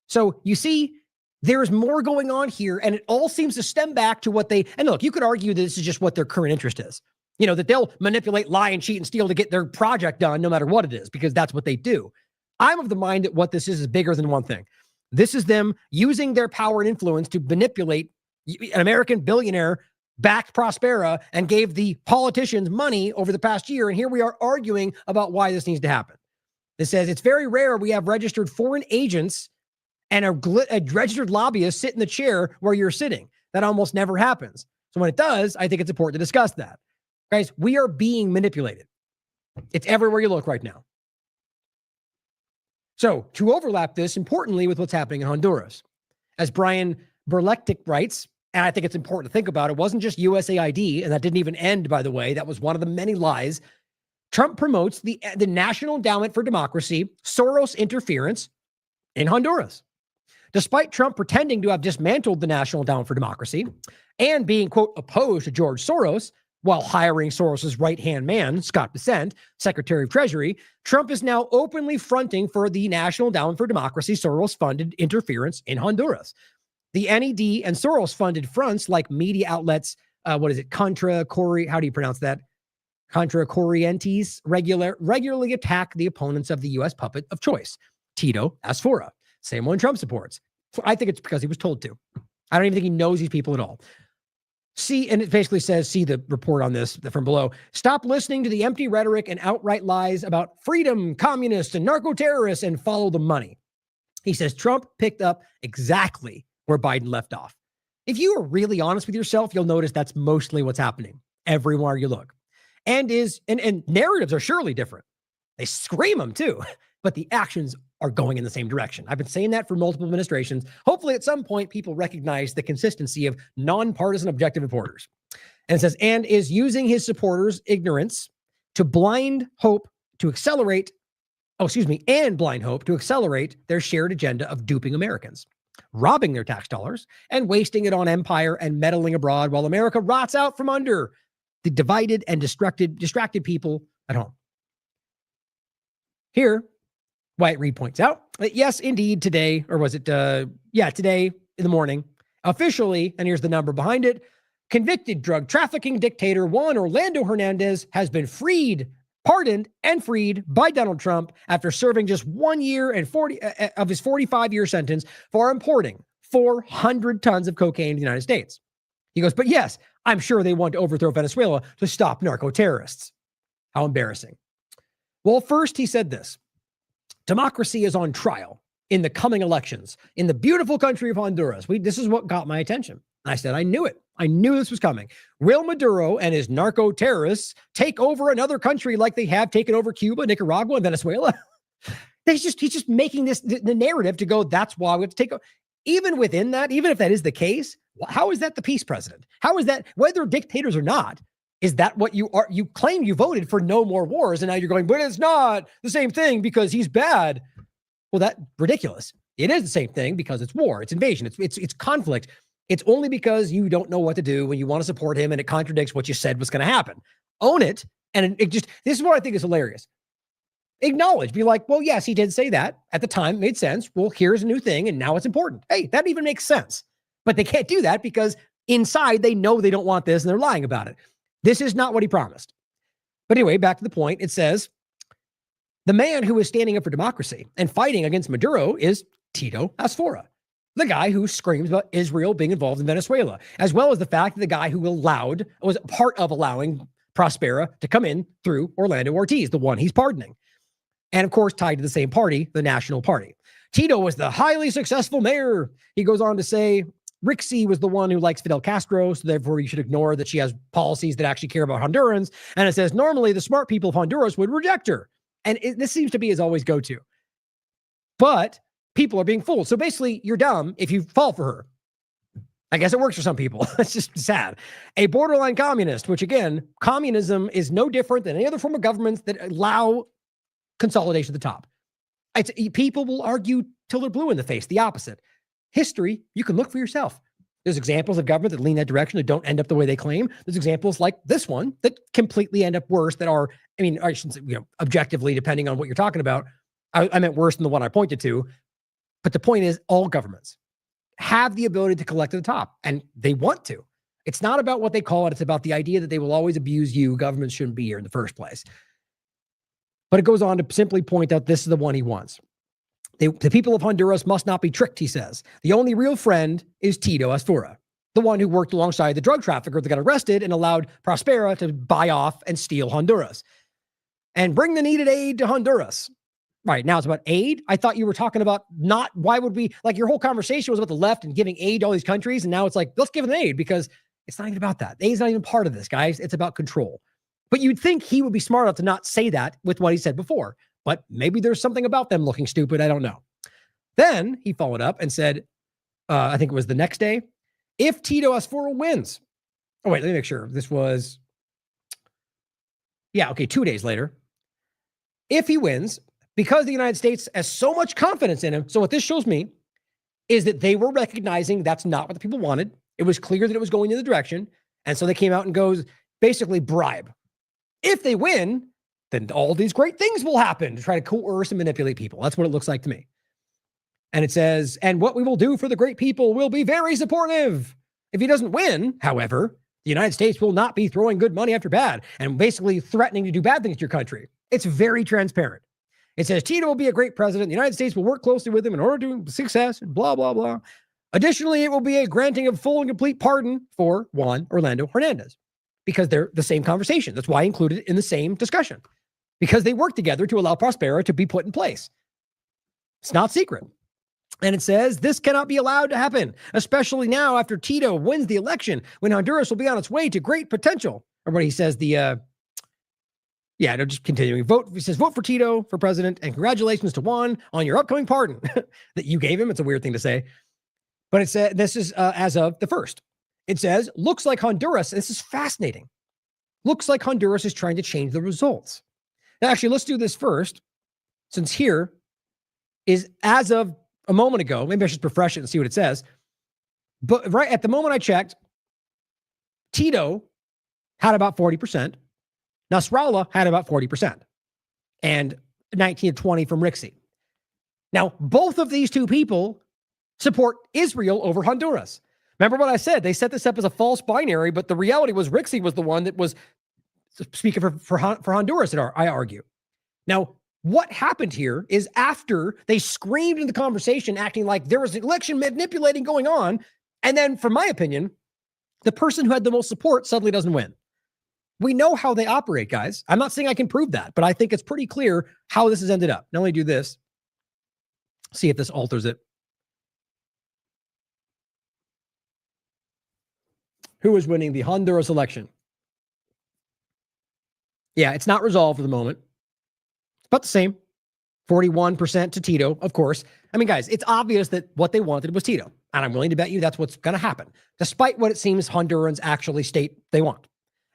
Speaker 3: So you see, there's more going on here, and it all seems to stem back to what they, and look, you could argue that this is just what their current interest is. You know, that they'll manipulate, lie, and cheat and steal to get their project done no matter what it is, because that's what they do. I'm of the mind that what this is bigger than one thing. This is them using their power and influence to manipulate an American billionaire backed Prospera and gave the politicians money over the past year. And here we are arguing about why this needs to happen. It says it's very rare we have registered foreign agents and a registered lobbyist sit in the chair where you're sitting. That almost never happens. So when it does, I think it's important to discuss that. Guys, we are being manipulated. It's everywhere you look right now. So to overlap this, importantly, with what's happening in Honduras, as Brian Berlechtic writes, and I think it's important to think about, it wasn't just USAID, and that didn't even end, by the way. That was one of the many lies. Trump promotes the National Endowment for Democracy, Soros interference in Honduras. Despite Trump pretending to have dismantled the National Endowment for Democracy and being, quote, opposed to George Soros, while hiring Soros's right-hand man, Scott Bessent, Secretary of Treasury, Trump is now openly fronting for the National Endowment for Democracy Soros-funded interference in Honduras. The NED and Soros-funded fronts like media outlets, Contra Corrientes, regularly attack the opponents of the U.S. puppet of choice, Tito Asfora, same one Trump supports. So I think it's because he was told to. I don't even think he knows these people at all. And it basically says, see the report on this from below. Stop listening to the empty rhetoric and outright lies about freedom, communists, and narco-terrorists and follow the money. He says Trump picked up exactly where Biden left off. If you are really honest with yourself, you'll notice that's mostly what's happening everywhere you look. And narratives are surely different. They scream them too, but the actions are going in the same direction. I've been saying that for multiple administrations. Hopefully at some point people recognize the consistency of nonpartisan objective reporters. And it says, and is using his supporters' ignorance to blind hope to accelerate their shared agenda of duping Americans, robbing their tax dollars and wasting it on empire and meddling abroad while America rots out from under the divided and distracted people at home. Here, Wyatt Reed points out that yes, indeed, today, or was it, today in the morning, officially, and here's the number behind it, convicted drug trafficking dictator Juan Orlando Hernandez has been pardoned and freed by Donald Trump after serving just 1 year and 40 of his 45-year sentence for importing 400 tons of cocaine to the United States. He goes, but yes, I'm sure they want to overthrow Venezuela to stop narco-terrorists. How embarrassing. Well, first he said this: democracy is on trial in the coming elections in the beautiful country of Honduras. This is what got my attention. I said, I knew it. I knew this was coming. Will Maduro and his narco-terrorists take over another country like they have taken over Cuba, Nicaragua, and Venezuela? He's just making this the narrative to go, that's why we have to take over. Even within that, even if that is the case, how is that the peace president? How is that, whether dictators or not, is that what you are? You claim you voted for no more wars, and now you're going, but it's not the same thing because he's bad. Well, that's ridiculous. It is the same thing because it's war, it's invasion, it's conflict. It's only because you don't know what to do when you want to support him and it contradicts what you said was going to happen. Own it. And this is what I think is hilarious. Acknowledge, be like, well, yes, he did say that at the time, made sense. Well, here's a new thing and now it's important. Hey, that even makes sense. But they can't do that because inside they know they don't want this and they're lying about it. This is not what he promised. But anyway, back to the point. It says, the man who is standing up for democracy and fighting against Maduro is Tito Asfora, the guy who screams about Israel being involved in Venezuela, as well as the fact that the guy who was part of allowing Prospera to come in through Orlando Ortiz, the one he's pardoning. And of course, tied to the same party, the National Party. Tito was the highly successful mayor. He goes on to say, Rixie was the one who likes Fidel Castro, so therefore you should ignore that she has policies that actually care about Hondurans. And it says, normally the smart people of Honduras would reject her. And this seems to be his always go-to. But people are being fooled. So basically, you're dumb if you fall for her. I guess it works for some people. It's just sad. A borderline communist, which again, communism is no different than any other form of government that allow consolidation at the top. People will argue till they're blue in the face, the opposite. History, you can look for yourself. There's examples of government that lean that direction that don't end up the way they claim. There's examples like this one that completely end up worse that are, I mean, I shouldn't say, objectively, depending on what you're talking about. I meant worse than the one I pointed to. But the point is, all governments have the ability to collect at the top, and they want to. It's not about what they call it. It's about the idea that they will always abuse you. Governments shouldn't be here in the first place. But it goes on to simply point out this is the one he wants. The people of Honduras must not be tricked, he says. The only real friend is Tito Asfora, the one who worked alongside the drug trafficker that got arrested and allowed Prospera to buy off and steal Honduras. And bring the needed aid to Honduras. Right, now it's about aid. I thought you were talking about why would we, like your whole conversation was about the left and giving aid to all these countries. And now it's like, let's give them aid because it's not even about that. Aid's not even part of this, guys. It's about control. But you'd think he would be smart enough to not say that with what he said before. But maybe there's something about them looking stupid. I don't know. Then he followed up and said, I think it was the next day, if Tito Asfora wins. Oh, wait, let me make sure. This was, 2 days later. If he wins, because the United States has so much confidence in him. So what this shows me is that they were recognizing that's not what the people wanted. It was clear that it was going in the direction. And so they came out and goes, basically bribe. If they win, then all these great things will happen to try to coerce and manipulate people. That's what it looks like to me. And it says, and what we will do for the great people will be very supportive. If he doesn't win, however, the United States will not be throwing good money after bad and basically threatening to do bad things to your country. It's very transparent. It says Tito will be a great president. The United States will work closely with him in order to success and blah, blah, blah. Additionally, it will be a granting of full and complete pardon for Juan Orlando Hernandez because they're the same conversation. That's why I included it in the same discussion because they work together to allow Prospera to be put in place. It's not secret. And it says this cannot be allowed to happen, especially now after Tito wins the election when Honduras will be on its way to great potential. Or what he says, just continuing. He says, vote for Tito for president and congratulations to Juan on your upcoming pardon that you gave him. It's a weird thing to say. But it said, this is as of the 1st. It says, looks like Honduras, this is fascinating. Looks like Honduras is trying to change the results. Now, actually, let's do this first, since here is as of a moment ago. Maybe I should refresh it and see what it says. But right at the moment I checked, Tito had about 40%. Nasrallah had about 40%. And 19 to 20 from Rixie. Now, both of these two people support Israel over Honduras. Remember what I said? They set this up as a false binary, but the reality was Rixey was the one that was speaking for Honduras, I argue. Now, what happened here is after they screamed in the conversation, acting like there was election manipulating going on, and then, from my opinion, the person who had the most support suddenly doesn't win. We know how they operate, guys. I'm not saying I can prove that, but I think it's pretty clear how this has ended up. Now let me do this. See if this alters it. Who is winning the Honduras election? Yeah, it's not resolved for the moment. It's about the same. 41% to Tito, of course. I mean, guys, it's obvious that what they wanted was Tito. And I'm willing to bet you that's what's going to happen, despite what it seems Hondurans actually state they want.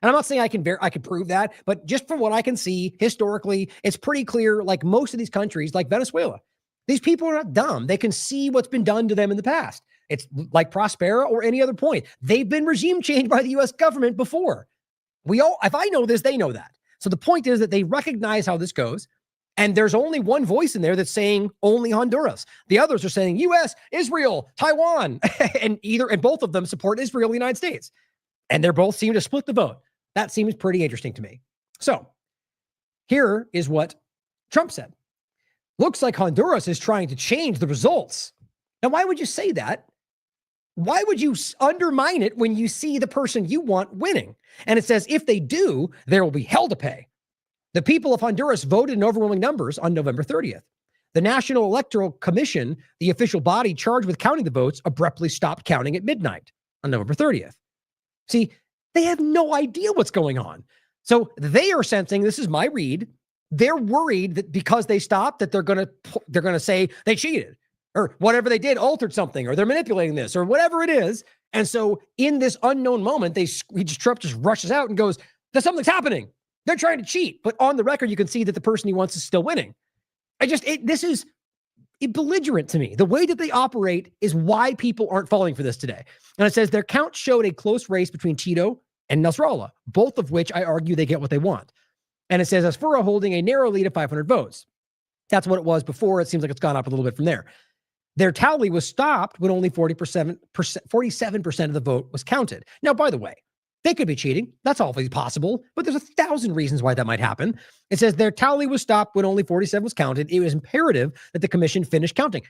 Speaker 3: And I'm not saying I can prove that, but just from what I can see historically, it's pretty clear, like most of these countries, like Venezuela, these people are not dumb. They can see what's been done to them in the past. It's like Prospera or any other point. They've been regime changed by the U.S. government before. If I know this, they know that. So the point is that they recognize how this goes. And there's only one voice in there that's saying only Honduras. The others are saying U.S., Israel, Taiwan, and both of them support Israel, the United States. And they're both seem to split the vote. That seems pretty interesting to me. So here is what Trump said. Looks like Honduras is trying to change the results. Now, why would you say that? Why would you undermine it when you see the person you want winning? And it says, if they do, there will be hell to pay. The people of Honduras voted in overwhelming numbers on November 30th. The National Electoral Commission, the official body charged with counting the votes, abruptly stopped counting at midnight on November 30th. See, they have no idea what's going on. So they are sensing, this is my read, they're worried that because they stopped, that they're going to say they cheated or whatever they did altered something or they're manipulating this or whatever it is. And so in this unknown moment, Trump just rushes out and goes, "There's something's happening. They're trying to cheat." But on the record, you can see that the person he wants is still winning. This is belligerent to me. The way that they operate is why people aren't falling for this today. And it says their count showed a close race between Tito and Nasrallah, both of which I argue they get what they want. And it says Asfura holding a narrow lead of 500 votes. That's what it was before. It seems like it's gone up a little bit from there. Their tally was stopped when only 47% of the vote was counted. Now, by the way, they could be cheating. That's always possible, but there's 1,000 reasons why that might happen. It says their tally was stopped when only 47 was counted. It was imperative that the commission finish counting.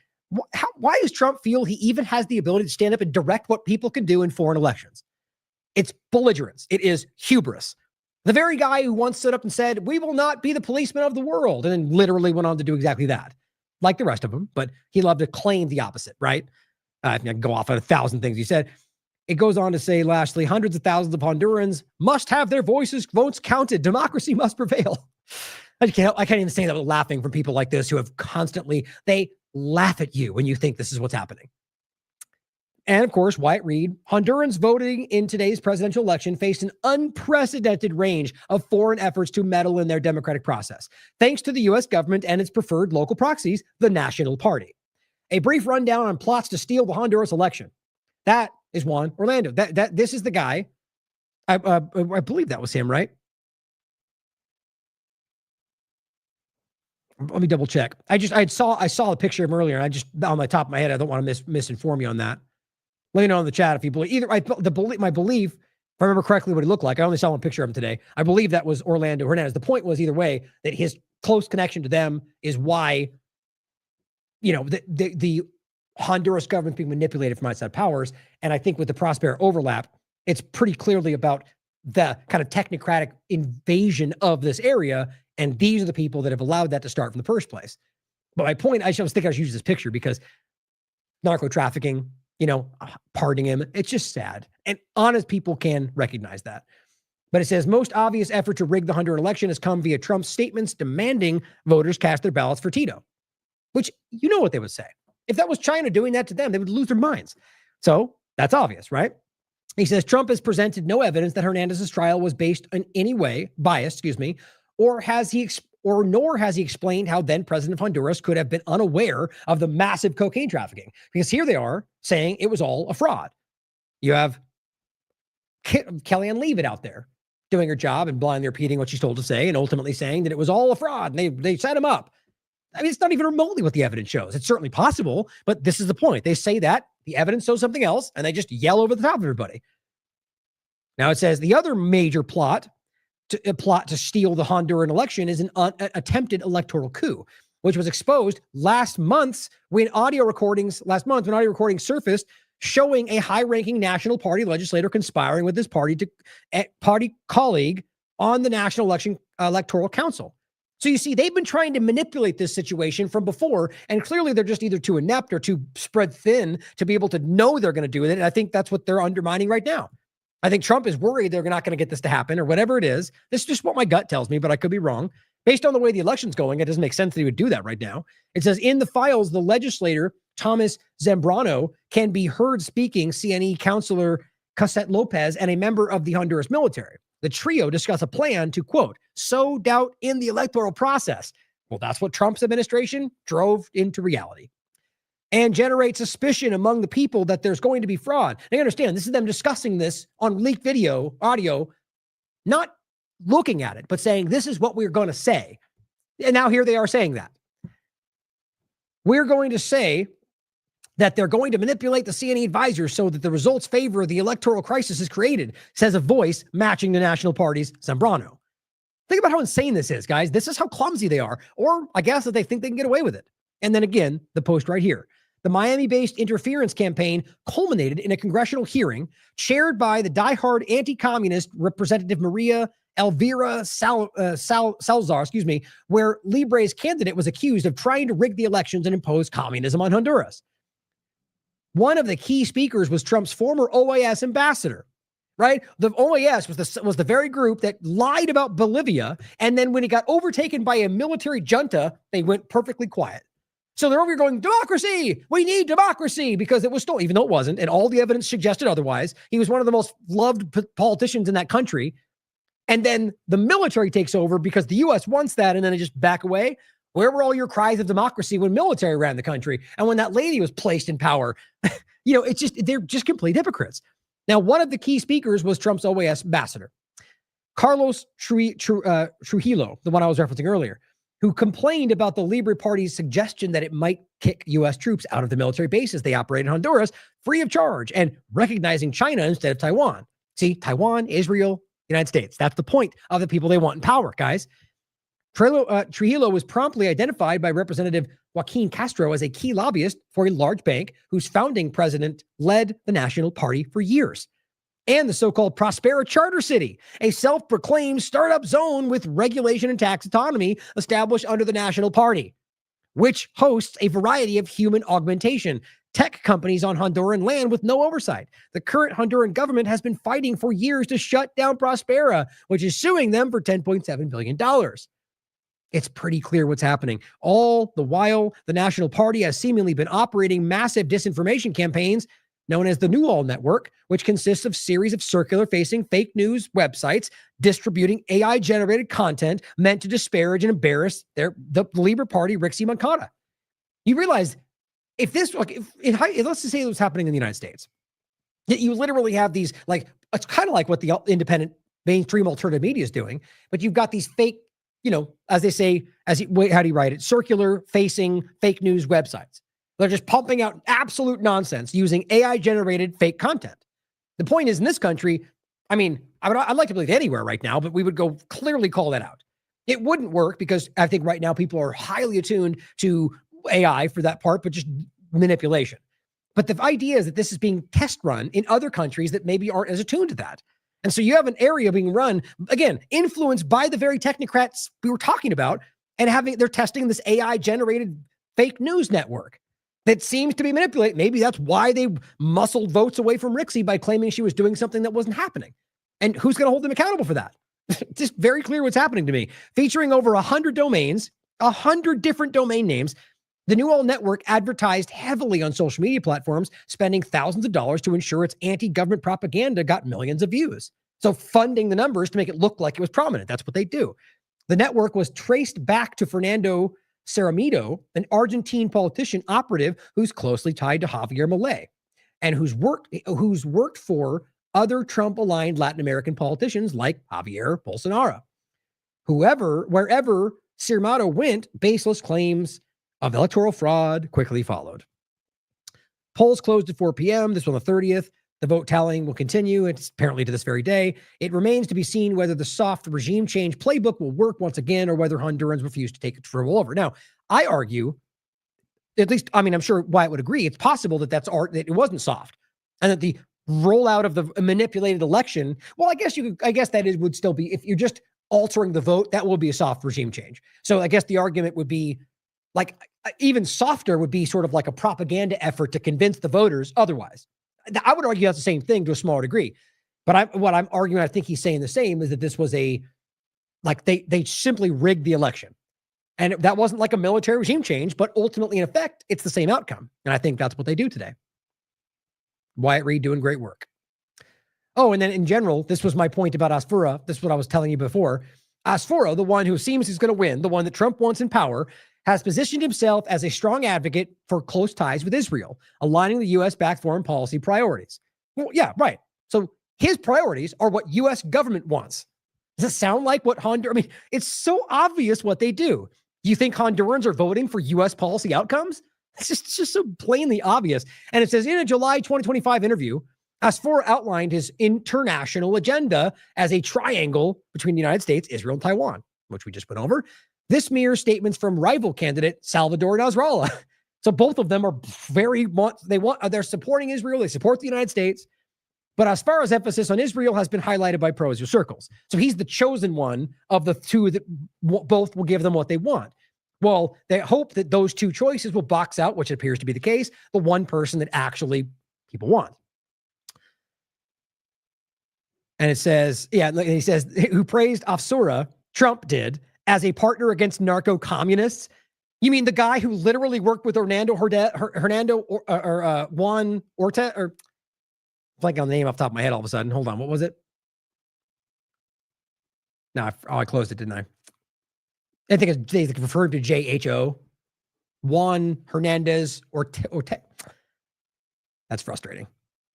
Speaker 3: Why does Trump feel he even has the ability to stand up and direct what people can do in foreign elections? It's belligerence. It is hubris. The very guy who once stood up and said, "We will not be the policemen of the world," and then literally went on to do exactly that, like the rest of them, but he loved to claim the opposite, right? I can go off on 1,000 things he said. It goes on to say, lastly, hundreds of thousands of Hondurans must have their votes counted. Democracy must prevail. I can't even say that without laughing from people like this who have they laugh at you when you think this is what's happening. And of course, Wyatt Reed, Hondurans voting in today's presidential election faced an unprecedented range of foreign efforts to meddle in their democratic process, thanks to the U.S. government and its preferred local proxies, the National Party. A brief rundown on plots to steal the Honduras election. That is Juan Orlando. This is the guy. I believe that was him, right? Let me double check. I saw a picture of him earlier, and I just on the top of my head, I don't want to misinform you on that. Let me know in the chat if you believe. My belief, if I remember correctly, what he looked like. I only saw one picture of him today. I believe that was Orlando Hernandez. The point was either way that his close connection to them is why, the Honduras government being manipulated from outside powers. And I think with the Prospera overlap, it's pretty clearly about the kind of technocratic invasion of this area. And these are the people that have allowed that to start from the first place. But my point, I was thinking I should use this picture because narco trafficking, pardoning him, it's just sad. And honest people can recognize that. But it says most obvious effort to rig the Honduran election has come via Trump's statements demanding voters cast their ballots for Tito, which you know what they would say. If that was China doing that to them, they would lose their minds. So that's obvious, right? He says Trump has presented no evidence that Hernandez's trial was biased, nor has he explained how then President of Honduras could have been unaware of the massive cocaine trafficking. Because here they are saying it was all a fraud. You have Kellyanne Leavitt out there doing her job and blindly repeating what she's told to say and ultimately saying that it was all a fraud and they set him up. I mean, it's not even remotely what the evidence shows. It's certainly possible, but this is the point. They say that the evidence shows something else, and they just yell over the top of everybody. Now it says the other major plot to steal the Honduran election is an attempted electoral coup, which was exposed last month when audio recordings surfaced showing a high-ranking National Party legislator conspiring with his party colleague on the National Electoral Council. So you see, they've been trying to manipulate this situation from before, and clearly they're just either too inept or too spread thin to be able to know they're going to do it. And I think that's what they're undermining right now. I think Trump is worried they're not going to get this to happen or whatever it is. This is just what my gut tells me, but I could be wrong. Based on the way the election's going, it doesn't make sense that he would do that right now. It says in the files, the legislator, Thomas Zambrano, can be heard speaking CNE counselor Cassette Lopez and a member of the Honduras military. The trio discuss a plan to, quote, sow doubt in the electoral process. Well, that's what Trump's administration drove into reality. And generate suspicion among the people that there's going to be fraud. Now, you understand, this is them discussing this on leaked video, audio, not looking at it, but saying, this is what we're going to say. And now here they are saying that. We're going to say that they're going to manipulate the CNE advisors so that the results favor the electoral crisis is created, says a voice matching the National Party's Zambrano. Think about how insane this is, guys. This is how clumsy they are. Or I guess that they think they can get away with it. And then again, the post right here. The Miami-based interference campaign culminated in a congressional hearing chaired by the diehard anti-communist Representative Maria Elvira Salazar, where Libre's candidate was accused of trying to rig the elections and impose communism on Honduras. One of the key speakers was Trump's former OAS ambassador, right? The OAS was the very group that lied about Bolivia, and then when it got overtaken by a military junta, they went perfectly quiet. So they're over here going, democracy, we need democracy, because it was stolen, even though it wasn't, and all the evidence suggested otherwise. He was one of the most loved politicians in that country. And then the military takes over because the U.S. wants that, and then they just back away. Where were all your cries of democracy when military ran the country? And when that lady was placed in power, they're just complete hypocrites. Now, one of the key speakers was Trump's OAS ambassador, Carlos Trujillo, the one I was referencing earlier, who complained about the Libre Party's suggestion that it might kick U.S. troops out of the military bases they operate in Honduras free of charge and recognizing China instead of Taiwan. See, Taiwan, Israel, United States. That's the point of the people they want in power, guys. Trujillo was promptly identified by Representative Joaquin Castro as a key lobbyist for a large bank whose founding president led the National Party for years. And the so-called Prospera Charter City, a self-proclaimed startup zone with regulation and tax autonomy established under the National Party, which hosts a variety of human augmentation tech companies on Honduran land with no oversight. The current Honduran government has been fighting for years to shut down Prospera, which is suing them for $10.7 billion. It's pretty clear what's happening. All the while, the National Party has seemingly been operating massive disinformation campaigns known as the New All Network, which consists of series of circular-facing fake news websites distributing AI-generated content meant to disparage and embarrass the Libre Party, Rixi Moncada. You realize if let's just say it was happening in the United States, that you literally have these, it's kind of like what the independent mainstream alternative media is doing, but you've got these fake, as they say, how do you write it? Circular-facing fake news websites. They're just pumping out absolute nonsense using AI-generated fake content. The point is, in this country, I'd like to believe anywhere right now, but we would go clearly call that out. It wouldn't work because I think right now people are highly attuned to AI for that part, but just manipulation. But the idea is that this is being test run in other countries that maybe aren't as attuned to that. And so you have an area being run, again, influenced by the very technocrats we were talking about, and they're testing this AI-generated fake news network that seems to be manipulated. Maybe that's why they muscled votes away from Rixi by claiming she was doing something that wasn't happening. And who's going to hold them accountable for that? It's just very clear what's happening to me. Featuring over 100 domains, 100 different domain names, the New All Network advertised heavily on social media platforms, spending thousands of dollars to ensure its anti-government propaganda got millions of views. So funding the numbers to make it look like it was prominent. That's what they do. The network was traced back to Fernando Ceramido, an Argentine politician operative who's closely tied to Javier Milei, and who's worked for other Trump-aligned Latin American politicians like Javier Bolsonaro. Wherever Ceramido went, baseless claims of electoral fraud quickly followed. Polls closed at 4 p.m. This was on the 30th. The vote tallying will continue. It's apparently to this very day. It remains to be seen whether the soft regime change playbook will work once again or whether Hondurans refuse to take control over. Now, I argue, at least, I mean, I'm sure Wyatt would agree, it's possible that that it wasn't soft and that the rollout of the manipulated election, well, I guess that would still be, if you're just altering the vote, that will be a soft regime change. So I guess the argument would be like, even softer would be sort of like a propaganda effort to convince the voters otherwise. I would argue that's the same thing to a smaller degree. But what I'm arguing, I think he's saying the same, is that this was they simply rigged the election. And that wasn't like a military regime change, but ultimately, in effect, it's the same outcome. And I think that's what they do today. Wyatt Reed doing great work. Oh, and then in general, this was my point about Asfoura. This is what I was telling you before. Asfoura, the one who seems he's going to win, the one that Trump wants in power, has positioned himself as a strong advocate for close ties with Israel, aligning the U.S.-backed foreign policy priorities. Well, yeah, right. So his priorities are what U.S. government wants. Does it sound like what Honduras? I mean, it's so obvious what they do. You think Hondurans are voting for U.S. policy outcomes? It's just so plainly obvious. And it says in a July 2025 interview, Asfour outlined his international agenda as a triangle between the United States, Israel, and Taiwan, which we just went over. This mirrors statements from rival candidate Salvador Nasrallah. So both of them are they're supporting Israel. They support the United States. But as far as emphasis on Israel has been highlighted by pro-Israel circles. So he's the chosen one of the two that both will give them what they want. Well, they hope that those two choices will box out, which appears to be the case, the one person that actually people want. And it says, he says, who praised Asfoura, Trump did, as a partner against narco-communists. You mean the guy who literally worked with Juan Orta, or blank on the name off the top of my head all of a sudden. Hold on, what was it? No, I closed it, didn't I? I think they referred to JHO. Juan Hernandez Orta. That's frustrating.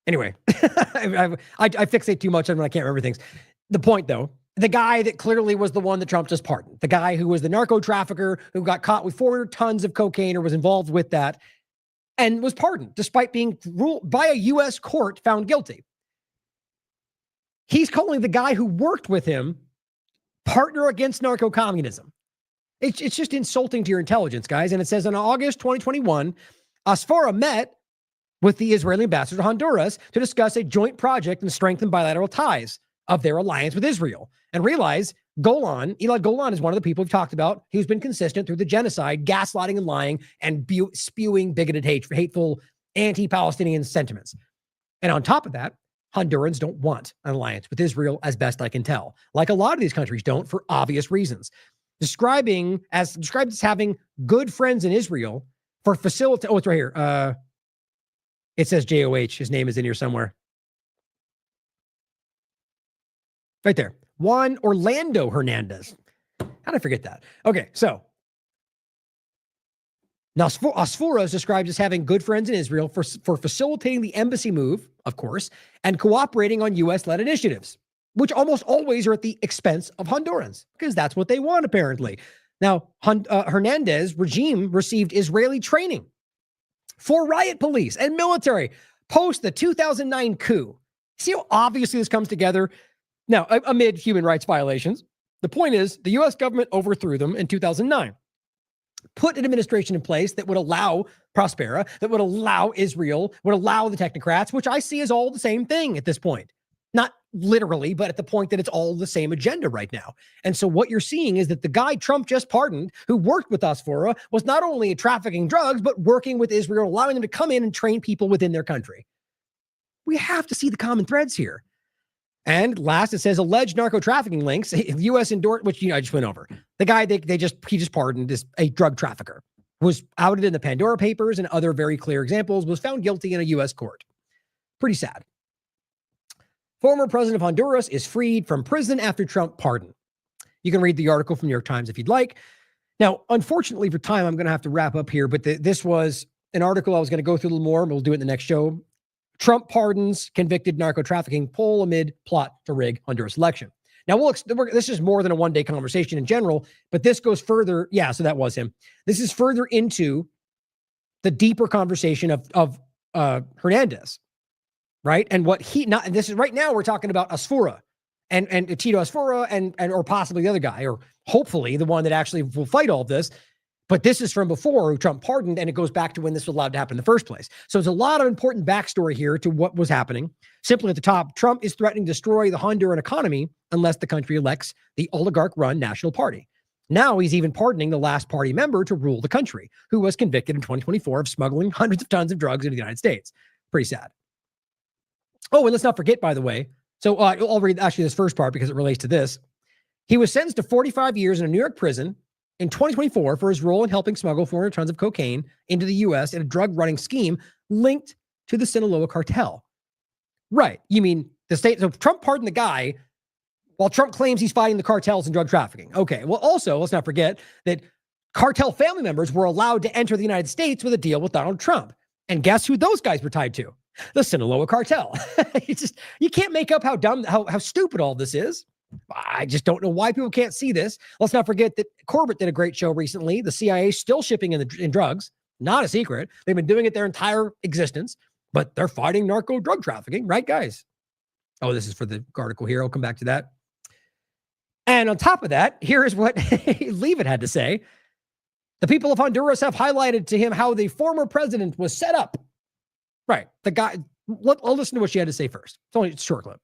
Speaker 3: Anyway, I fixate too much on when I can't remember things. The point, though, the guy that clearly was the one that Trump just pardoned, the guy who was the narco trafficker who got caught with 400 tons of cocaine or was involved with that and was pardoned despite being ruled by a U.S. court found guilty. He's calling the guy who worked with him partner against narco-communism. It's just insulting to your intelligence, guys. And it says in August 2021, Asfoura met with the Israeli ambassador to Honduras to discuss a joint project and strengthen bilateral ties of their alliance with Israel, and realize Elad Golan is one of the people we've talked about who's been consistent through the genocide, gaslighting and lying, and spewing bigoted, hateful, anti-Palestinian sentiments. And on top of that, Hondurans don't want an alliance with Israel, as best I can tell. Like a lot of these countries don't, for obvious reasons. Described as having good friends in Israel for facilitate. Oh, it's right here. It says JOH. His name is in here somewhere. Right there. Juan Orlando Hernandez. How did I forget that? Okay, so now Asfoura is described as having good friends in Israel for facilitating the embassy move, of course, and cooperating on U.S.-led initiatives, which almost always are at the expense of Hondurans, because that's what they want, apparently. Now, Hernandez regime received Israeli training for riot police and military post the 2009 coup. See how obviously this comes together? Now, amid human rights violations, the point is the U.S. government overthrew them in 2009, put an administration in place that would allow Prospera, that would allow Israel, would allow the technocrats, which I see as all the same thing at this point. Not literally, but at the point that it's all the same agenda right now. And so what you're seeing is that the guy Trump just pardoned, who worked with Asfoura, was not only trafficking drugs, but working with Israel, allowing them to come in and train people within their country. We have to see the common threads here. And last, it says alleged narco trafficking links, U.S. endorsed, which I just went over. The guy he just pardoned is a drug trafficker, was outed in the Pandora Papers and other very clear examples, was found guilty in a U.S. court. Pretty sad. Former president of Honduras is freed from prison after Trump pardon. You can read the article from New York Times if you'd like. Now, unfortunately for time, I'm going to have to wrap up here, but this was an article I was going to go through a little more, and we'll do it in the next show. Trump pardons convicted narco trafficking poll amid plot to rig Honduras election. Now, this is more than a one-day conversation in general, but this goes further. Yeah, so that was him. This is further into the deeper conversation of Hernandez, right? And what this is right now, we're talking about Asfoura and Tito Asfoura and or possibly the other guy, or hopefully the one that actually will fight all of this. But this is from before who Trump pardoned, and it goes back to when this was allowed to happen in the first place. So there's a lot of important backstory here to what was happening. Simply at the top, Trump is threatening to destroy the Honduran economy unless the country elects the oligarch-run National Party. Now he's even pardoning the last party member to rule the country, who was convicted in 2024 of smuggling hundreds of tons of drugs into the United States. Pretty sad. Oh, and let's not forget, by the way, so I'll read actually this first part because it relates to this. He was sentenced to 45 years in a New York prison in 2024 for his role in helping smuggle 400 tons of cocaine into the U.S. in a drug-running scheme linked to the Sinaloa cartel. Right. You mean the state? So Trump pardoned the guy while Trump claims he's fighting the cartels and drug trafficking. Okay. Well, also, let's not forget that cartel family members were allowed to enter the United States with a deal with Donald Trump. And guess who those guys were tied to? The Sinaloa cartel. You can't make up how stupid all this is. I just don't know why people can't see this. Let's not forget that Corbett did a great show recently. The CIA is still shipping in drugs. Not a secret. They've been doing it their entire existence, but they're fighting narco drug trafficking, right, guys? Oh, this is for the article here. I'll come back to that. And on top of that, here is what Leavitt had to say. The people of Honduras have highlighted to him how the former president was set up. Right. The guy, I'll listen to what she had to say first. It's only a short clip.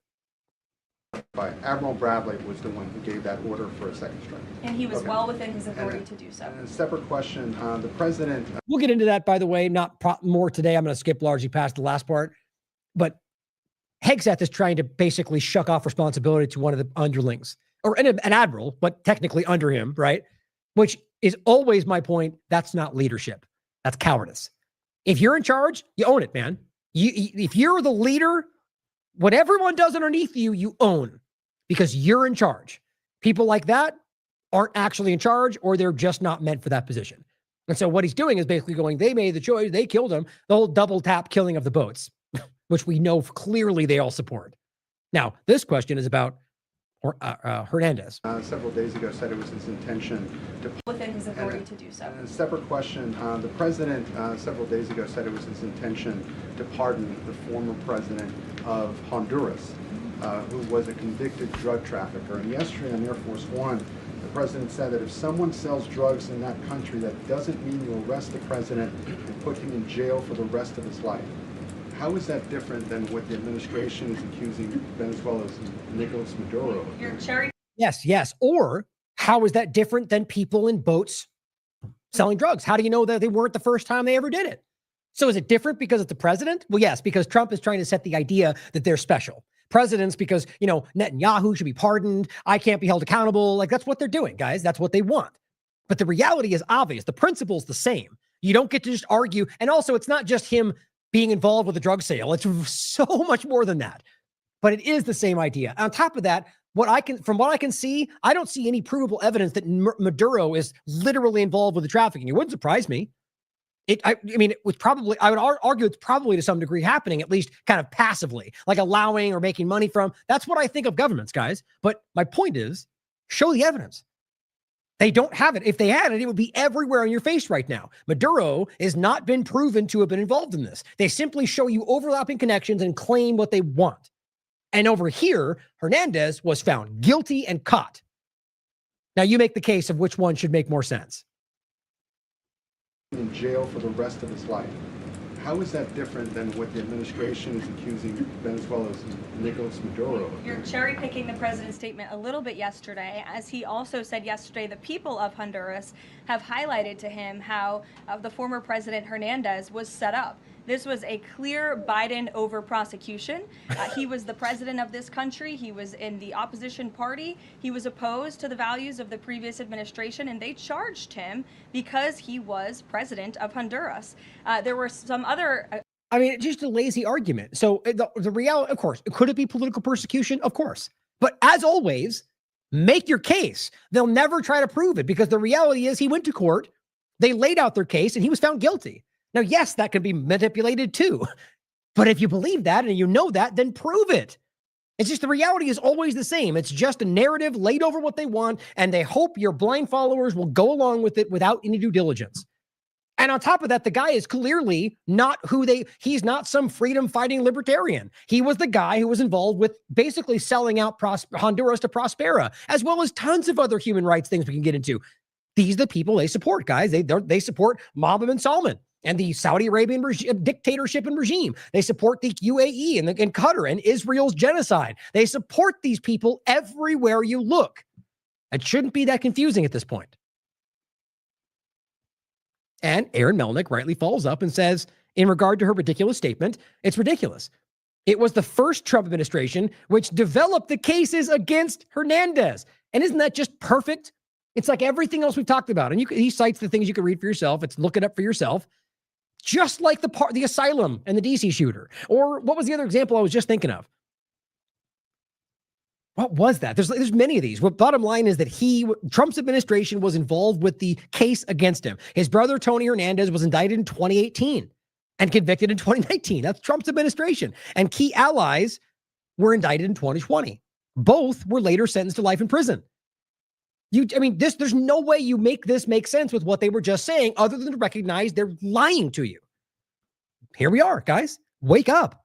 Speaker 17: By Admiral Bradley was the one who gave that order for a second strike.
Speaker 18: And he was well within his authority to do so.
Speaker 17: And a separate question, the president...
Speaker 3: We'll get into that, by the way, not more today. I'm going to skip largely past the last part. But Hegseth is trying to basically shuck off responsibility to one of the underlings, or an admiral, but technically under him, right? Which is always my point. That's not leadership. That's cowardice. If you're in charge, you own it, man. If you're the leader, what everyone does underneath you, you own because you're in charge. People like that aren't actually in charge, or they're just not meant for that position. And so what he's doing is basically going, they made the choice, they killed him, the whole double tap killing of the boats, which we know clearly they all support. Now, this question is about Hernandez.
Speaker 17: Several days ago said it was his intention to...
Speaker 18: Within his authority to do so.
Speaker 17: And a separate question, the president several days ago said it was his intention to pardon the former president of Honduras, who was a convicted drug trafficker. And yesterday on Air Force One, the president said that if someone sells drugs in that country, that doesn't mean you arrest the president and put him in jail for the rest of his life. How is that different than what the administration is accusing Venezuela's Nicolas Maduro of?
Speaker 18: You're cherry.
Speaker 3: Yes. Or how is that different than people in boats selling drugs? How do you know that they weren't the first time they ever did it? So is it different because it's the president? Well, yes, because Trump is trying to set the idea that they're special. Presidents, because, Netanyahu should be pardoned. I can't be held accountable. Like, that's what they're doing, guys. That's what they want. But the reality is obvious. The principle's the same. You don't get to just argue. And also, it's not just him being involved with a drug sale. It's so much more than that. But it is the same idea. On top of that, from what I can see, I don't see any provable evidence that Maduro is literally involved with the trafficking. It wouldn't surprise me. I would argue it's probably to some degree happening, at least kind of passively, like allowing or making money from. That's what I think of governments, guys. But my point is, show the evidence. They don't have it. If they had it, it would be everywhere on your face right now. Maduro has not been proven to have been involved in this. They simply show you overlapping connections and claim what they want. And over here, Hernandez was found guilty and caught. Now you make the case of which one should make more sense.
Speaker 17: In jail for the rest of his life. How is that different than what the administration is accusing Venezuela's Nicolas Maduro of?
Speaker 18: You're cherry picking the president's statement a little bit yesterday, as he also said yesterday the people of Honduras have highlighted to him how the former president Hernandez was set up. This was a clear Biden over prosecution. He was the president of this country. He was in the opposition party. He was opposed to the values of the previous administration, and they charged him because he was president of Honduras. There were some other...
Speaker 3: just a lazy argument. So the reality, of course, could it be political persecution? Of course. But as always, make your case. They'll never try to prove it because the reality is he went to court, they laid out their case, and he was found guilty. Now, yes, that can be manipulated too. But if you believe that and you know that, then prove it. It's just the reality is always the same. It's just a narrative laid over what they want, and they hope your blind followers will go along with it without any due diligence. And on top of that, the guy is clearly not he's not some freedom fighting libertarian. He was the guy who was involved with basically selling out Honduras to Prospera, as well as tons of other human rights things we can get into. These are the people they support, guys. They support Mohammed bin Salman and the Saudi Arabian dictatorship and regime. They support the UAE and Qatar and Israel's genocide. They support these people everywhere you look. It shouldn't be that confusing at this point. And Aaron Melnick rightly follows up and says, in regard to her ridiculous statement, it's ridiculous. It was the first Trump administration which developed the cases against Hernandez. And isn't that just perfect? It's like everything else we've talked about. And he cites the things you can read for yourself. It's look it up for yourself. Just like the asylum and the DC shooter. Or what was the other example I was just thinking of? What was that? There's many of these. What bottom line is that Trump's administration was involved with the case against him. His brother, Tony Hernandez, was indicted in 2018 and convicted in 2019. That's Trump's administration. And key allies were indicted in 2020. Both were later sentenced to life in prison. There's no way you make this make sense with what they were just saying other than to recognize they're lying to you. Here we are, guys. Wake up.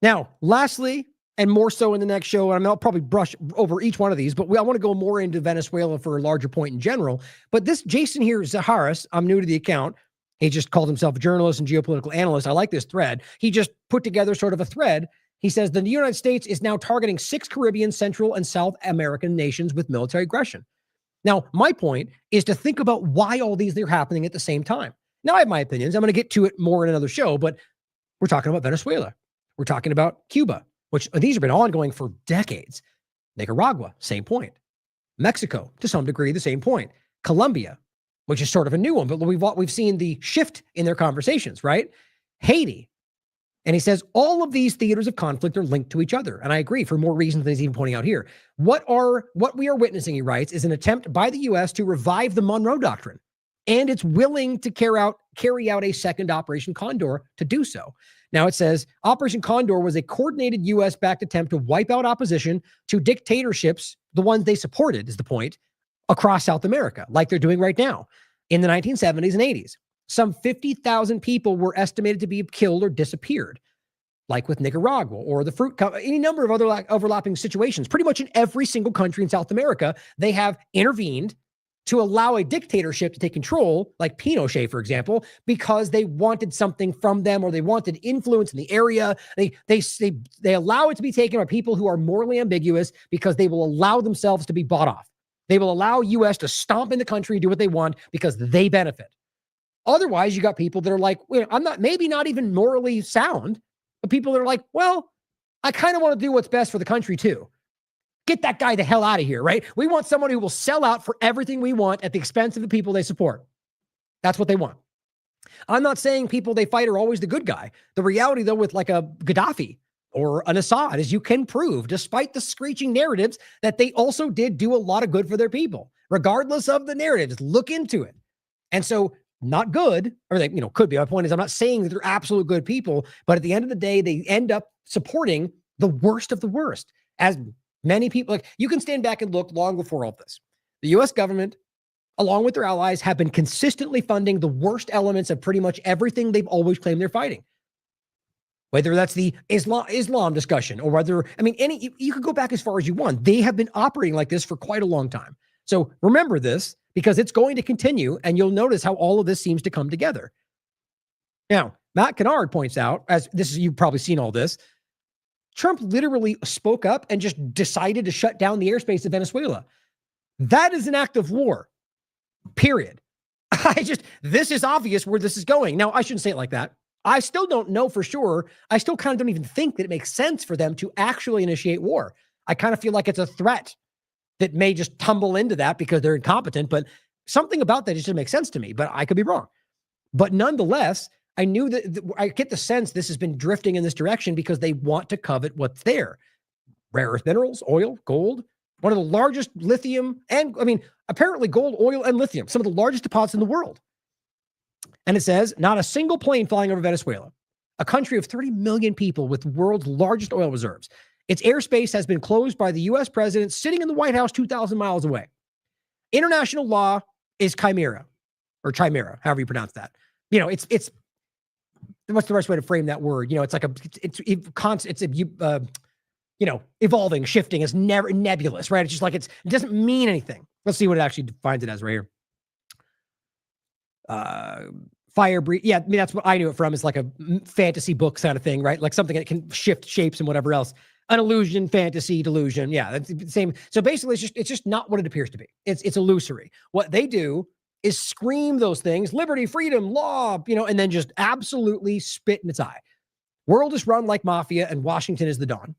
Speaker 3: Now, lastly, and more so in the next show, and I'll probably brush over each one of these, but I want to go more into Venezuela for a larger point in general. But this Jason here, Zaharis, I'm new to the account. He just called himself a journalist and geopolitical analyst. I like this thread. He just put together sort of a thread. He says the United States is now targeting 6 Caribbean, Central, and South American nations with military aggression. Now, my point is to think about why all these are happening at the same time. Now, I have my opinions. I'm going to get to it more in another show, but we're talking about Venezuela. We're talking about Cuba, which these have been ongoing for decades. Nicaragua, same point. Mexico, to some degree, the same point. Colombia, which is sort of a new one, but we've seen the shift in their conversations, right? Haiti. And he says all of these theaters of conflict are linked to each other. And I agree for more reasons than he's even pointing out here. What we are witnessing, he writes, is an attempt by the U.S. to revive the Monroe Doctrine. And it's willing to carry out a second Operation Condor to do so. Now it says Operation Condor was a coordinated U.S.-backed attempt to wipe out opposition to dictatorships, the ones they supported is the point, across South America, like they're doing right now in the 1970s and 80s. Some 50,000 people were estimated to be killed or disappeared, like with Nicaragua or the fruit company, any number of other overlapping situations. Pretty much in every single country in South America, they have intervened to allow a dictatorship to take control, like Pinochet, for example, because they wanted something from them or they wanted influence in the area. They allow it to be taken by people who are morally ambiguous because they will allow themselves to be bought off. They will allow U.S. to stomp in the country, do what they want because they benefit. Otherwise, you got people that are like, well, maybe not even morally sound, but people that are like, well, I kind of want to do what's best for the country too. Get that guy the hell out of here, right? We want someone who will sell out for everything we want at the expense of the people they support. That's what they want. I'm not saying people they fight are always the good guy. The reality, though, with like a Gaddafi or an Assad, is you can prove, despite the screeching narratives, that they also did do a lot of good for their people, regardless of the narratives. Look into it. And so, not good, or they, could be. My point is, I'm not saying that they're absolute good people, but at the end of the day, they end up supporting the worst of the worst. As many people, like you can stand back and look long before all of this. The U.S. government, along with their allies, have been consistently funding the worst elements of pretty much everything they've always claimed they're fighting. Whether that's the Islam discussion or whether, you could go back as far as you want. They have been operating like this for quite a long time. So remember this, because it's going to continue, and you'll notice how all of this seems to come together. Now, Matt Kennard points out, you've probably seen all this, Trump literally spoke up and just decided to shut down the airspace of Venezuela. That is an act of war, period. This is obvious where this is going. Now, I shouldn't say it like that. I still don't know for sure. I still kind of don't even think that it makes sense for them to actually initiate war. I kind of feel like it's a threat that may just tumble into that because they're incompetent, but something about that just doesn't make sense to me, but I could be wrong. But nonetheless, I knew that I get the sense this has been drifting in this direction because they want to covet what's there. Rare earth minerals, oil, gold, one of the largest lithium, and apparently gold, oil, and lithium, some of the largest deposits in the world. And it says, not a single plane flying over Venezuela, a country of 30 million people with the world's largest oil reserves, Its airspace has been closed by the U.S. president sitting in the White House 2,000 miles away. International law is chimera, or chimera, however you pronounce that. You know, it's what's the best way to frame that word? You know, it's like evolving, shifting. It's never nebulous, right? It's just like it doesn't mean anything. Let's see what it actually defines it as right here. Fire breathe. Yeah, I mean, that's what I knew it from. Is like a fantasy book kind of thing, right? Like something that can shift shapes and whatever else. An illusion, fantasy, delusion. Yeah, that's the same. So basically, it's just not what it appears to be. It's illusory. What they do is scream those things: liberty, freedom, law, and then just absolutely spit in its eye. World is run like mafia, and Washington is the dawn.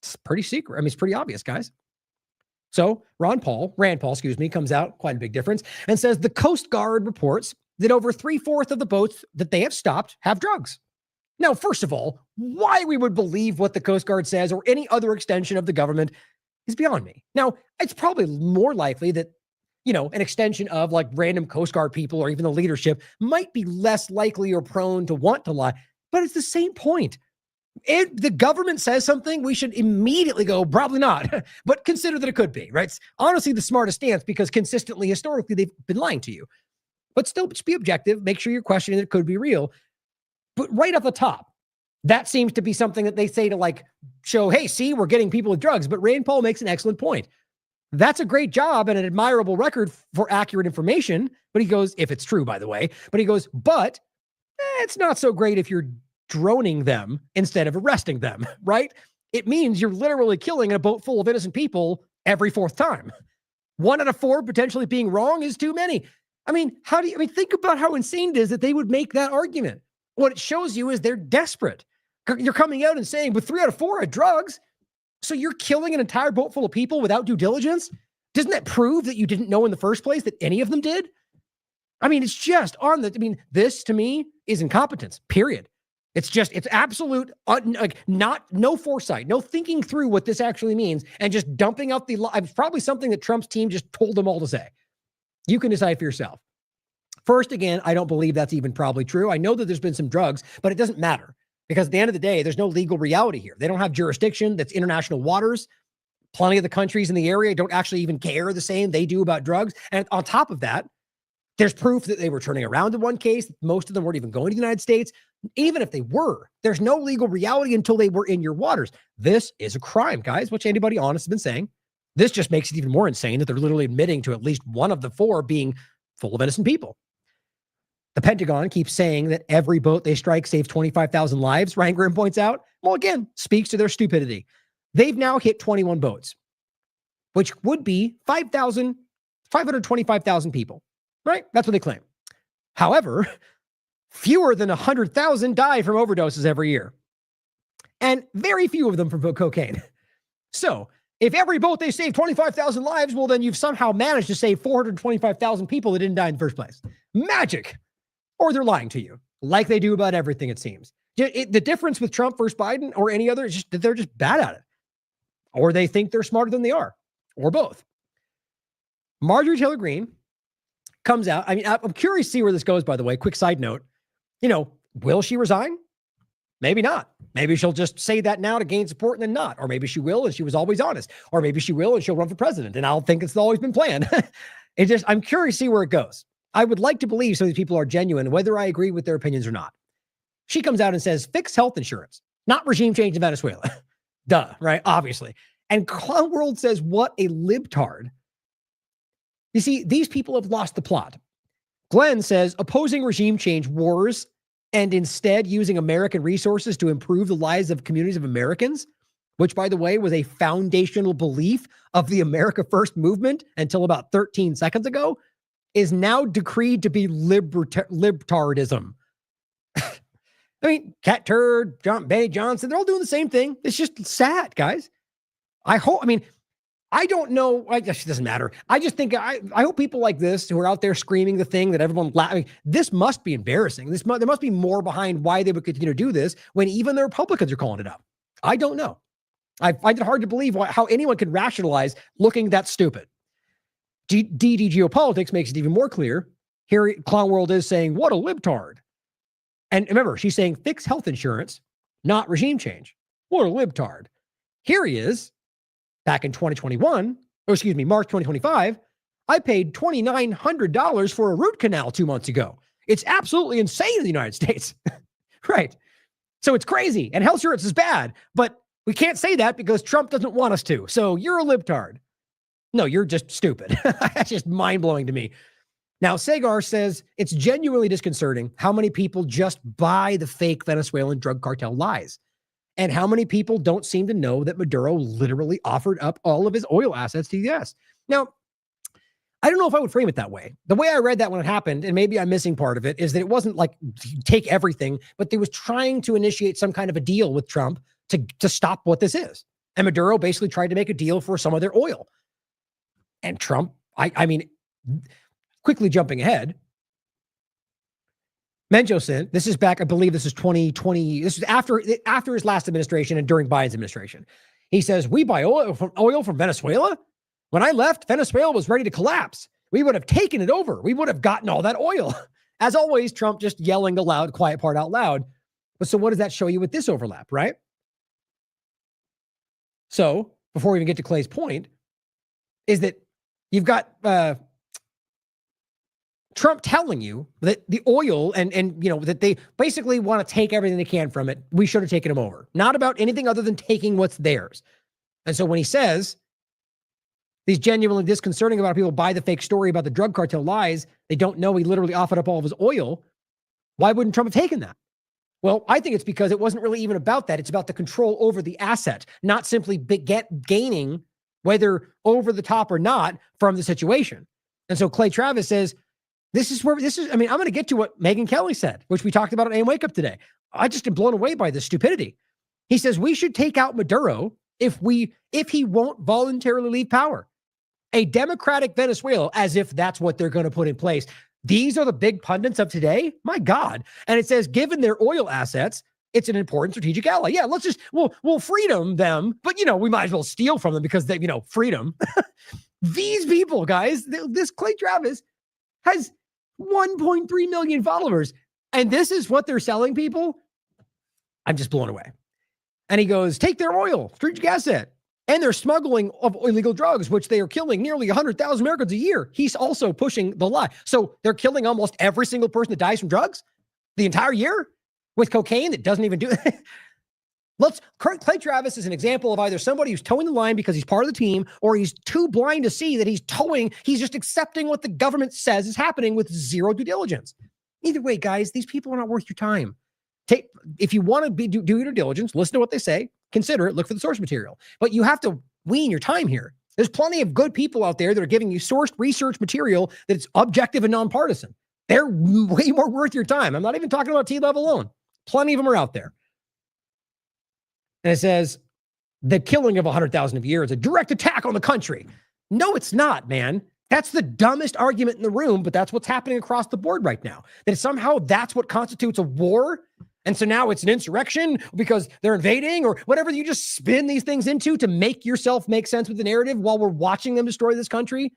Speaker 3: It's pretty secret. I mean, it's pretty obvious, guys. So Rand Paul, comes out, quite a big difference, and says the Coast Guard reports that over 3/4 of the boats that they have stopped have drugs. Now, first of all, why we would believe what the Coast Guard says or any other extension of the government is beyond me. Now, it's probably more likely that, an extension of like random Coast Guard people or even the leadership might be less likely or prone to want to lie, but it's the same point. If the government says something, we should immediately go, probably not, but consider that it could be, right? It's honestly the smartest stance because consistently, historically, they've been lying to you. But still, just be objective. Make sure you're questioning that it could be real. But right off the top, that seems to be something that they say to like show, hey, see, we're getting people with drugs. But Rand Paul makes an excellent point. That's a great job and an admirable record for accurate information. But he goes, if it's true, by the way, but he goes, but it's not so great if you're droning them instead of arresting them, right? It means you're literally killing a boat full of innocent people every fourth time. 1 out of 4 potentially being wrong is too many. I mean, think about how insane it is that they would make that argument. What it shows you is they're desperate. You're coming out and saying, with 3 out of 4 are drugs, so you're killing an entire boat full of people without due diligence? Doesn't that prove that you didn't know in the first place that any of them did? I mean, it's just this to me is incompetence, period. It's absolute, no foresight, no thinking through what this actually means and just dumping out it's probably something that Trump's team just told them all to say. You can decide for yourself. First, again, I don't believe that's even probably true. I know that there's been some drugs, but it doesn't matter because at the end of the day, there's no legal reality here. They don't have jurisdiction. That's international waters. Plenty of the countries in the area don't actually even care the same they do about drugs. And on top of that, there's proof that they were turning around in one case. Most of them weren't even going to the United States. Even if they were, there's no legal reality until they were in your waters. This is a crime, guys, which anybody honest has been saying. This just makes it even more insane that they're literally admitting to at least 1 of the 4 being full of innocent people. The Pentagon keeps saying that every boat they strike saves 25,000 lives, Ryan Grimm points out. Well, again, speaks to their stupidity. They've now hit 21 boats, which would be 525,000 people, right? That's what they claim. However, fewer than 100,000 die from overdoses every year, and very few of them from cocaine. So if every boat they save 25,000 lives, well, then you've somehow managed to save 425,000 people that didn't die in the first place. Magic. Or they're lying to you, like they do about everything, it seems. The difference with Trump versus Biden or any other is just that they're just bad at it. Or they think they're smarter than they are, or both. Marjorie Taylor Greene comes out. I mean, I'm curious to see where this goes, by the way. Quick side note. Will she resign? Maybe not. Maybe she'll just say that now to gain support and then not. Or maybe she will and she was always honest. Or maybe she will and she'll run for president and I'll think it's always been planned. I'm curious to see where it goes. I would like to believe some of these people are genuine, whether I agree with their opinions or not. She comes out and says, fix health insurance, not regime change in Venezuela. Duh, right? Obviously. And Clown World says, what a libtard. You see, these people have lost the plot. Glenn says, opposing regime change wars and instead using American resources to improve the lives of communities of Americans, which, by the way, was a foundational belief of the America First movement until about 13 seconds ago, is now decreed to be libtardism. I mean, Cat Turd, Benny Johnson, they're all doing the same thing. It's just sad, guys. I don't know. I guess it doesn't matter. I just think, I hope people like this who are out there screaming the thing that everyone, this must be embarrassing. There must be more behind why they would continue to do this when even the Republicans are calling it up. I don't know. I find it hard to believe how anyone can rationalize looking that stupid. DD Geopolitics makes it even more clear. Here, Clown World is saying, what a libtard. And remember, she's saying fix health insurance, not regime change. What a libtard. Here he is back in 2021, or excuse me, March 2025. I paid $2,900 for a root canal 2 months ago. It's absolutely insane in the United States. Right. So it's crazy. And health insurance is bad, but we can't say that because Trump doesn't want us to. So you're a libtard. No, you're just stupid. That's just mind-blowing to me. Now, Sagar says it's genuinely disconcerting how many people just buy the fake Venezuelan drug cartel lies. And how many people don't seem to know that Maduro literally offered up all of his oil assets to the U.S. Now, I don't know if I would frame it that way. The way I read that when it happened, and maybe I'm missing part of it, is that it wasn't like take everything, but they was trying to initiate some kind of a deal with Trump to stop what this is. And Maduro basically tried to make a deal for some of their oil. And Trump, I mean, quickly jumping ahead, Menjosin, this is back, I believe this is 2020. This is after his last administration and during Biden's administration. He says, we buy oil from Venezuela. When I left, Venezuela was ready to collapse. We would have taken it over. We would have gotten all that oil. As always, Trump just yelling the loud, quiet part out loud. But so what does that show you with this overlap, right? So before we even get to Clay's point, is that you've got Trump telling you that the oil and you know, that they basically want to take everything they can from it. We should have taken them over. Not about anything other than taking what's theirs. And so when he says he's genuinely disconcerting about people buy the fake story about the drug cartel lies, they don't know he literally offered up all of his oil. Why wouldn't Trump have taken that? Well, I think it's because it wasn't really even about that. It's about the control over the asset, not simply gaining, whether over the top or not, from the situation. And so Clay Travis says, I mean, I'm going to get to what Megyn Kelly said, which we talked about on AM Wake Up today. I just am blown away by this stupidity. He says, we should take out Maduro if he won't voluntarily leave power. A democratic Venezuela, as if that's what they're going to put in place. These are the big pundits of today? My God. And it says, given their oil assets, it's an important strategic ally. Yeah, we'll freedom them, but, you know, we might as well steal from them because they, you know, freedom. These people, guys, this Clay Travis has 1.3 million followers. And this is what they're selling people? I'm just blown away. And he goes, take their oil, strategic asset. And they're smuggling of illegal drugs, which they are killing nearly 100,000 Americans a year. He's also pushing the lie. So they're killing almost every single person that dies from drugs the entire year with cocaine that doesn't even do it. Clay Travis is an example of either somebody who's towing the line because he's part of the team, or he's too blind to see that he's just accepting what the government says is happening with zero due diligence. Either way, guys, these people are not worth your time. If you want to do your due diligence, listen to what they say, consider it, look for the source material. But you have to wean your time here. There's plenty of good people out there that are giving you sourced research material that's objective and nonpartisan. They're way more worth your time. I'm not even talking about TLAV alone. Plenty of them are out there. And it says, the killing of 100,000 a year is a direct attack on the country. No, it's not, man. That's the dumbest argument in the room, but that's what's happening across the board right now. That somehow that's what constitutes a war. And so now it's an insurrection because they're invading or whatever you just spin these things into to make yourself make sense with the narrative while we're watching them destroy this country.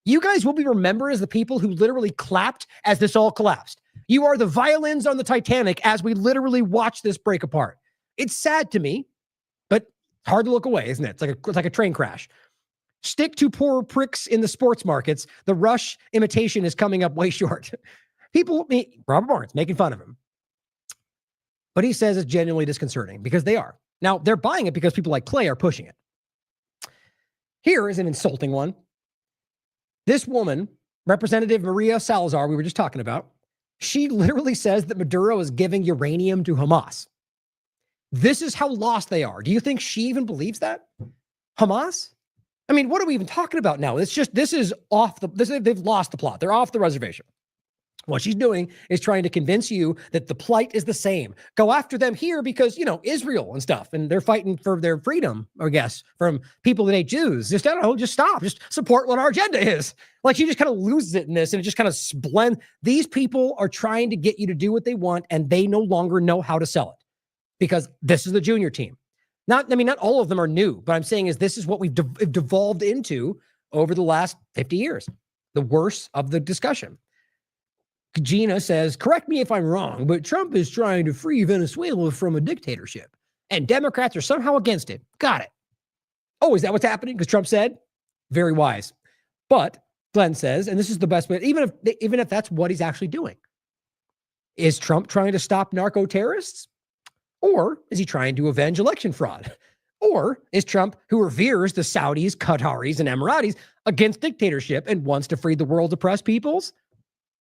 Speaker 3: You guys will be remembered as the people who literally clapped as this all collapsed. You are the violins on the Titanic as we literally watch this break apart. It's sad to me, but hard to look away, isn't it? It's like a train crash. Stick to poor pricks in the sports markets. The Rush imitation is coming up way short. Robert Barnes making fun of him. But he says it's genuinely disconcerting because they are. Now, they're buying it because people like Clay are pushing it. Here is an insulting one. This woman, Representative Maria Salazar, we were just talking about, she literally says that Maduro is giving uranium to Hamas. This is how lost they are. Do you think she even believes that? Hamas? I mean, what are we even talking about now? They've lost the plot. They're off the reservation. What she's doing is trying to convince you that the plight is the same. Go after them here because, you know, Israel and stuff, and they're fighting for their freedom, I guess, from people that hate Jews. Just stop. Just support what our agenda is. Like, she just kind of loses it in this, and it just kind of blends. These people are trying to get you to do what they want, and they no longer know how to sell it because this is the junior team. Not all of them are new, but I'm saying is this is what we've devolved into over the last 50 years. The worst of the discussion. Gina says, correct me if I'm wrong, but Trump is trying to free Venezuela from a dictatorship, and Democrats are somehow against it. Got it. Oh, is that what's happening? Because Trump said, very wise. But Glenn says, and this is the best way, even if that's what he's actually doing, is Trump trying to stop narco terrorists? Or is he trying to avenge election fraud? Or is Trump, who reveres the Saudis, Qataris, and Emiratis, against dictatorship and wants to free the world's oppressed peoples?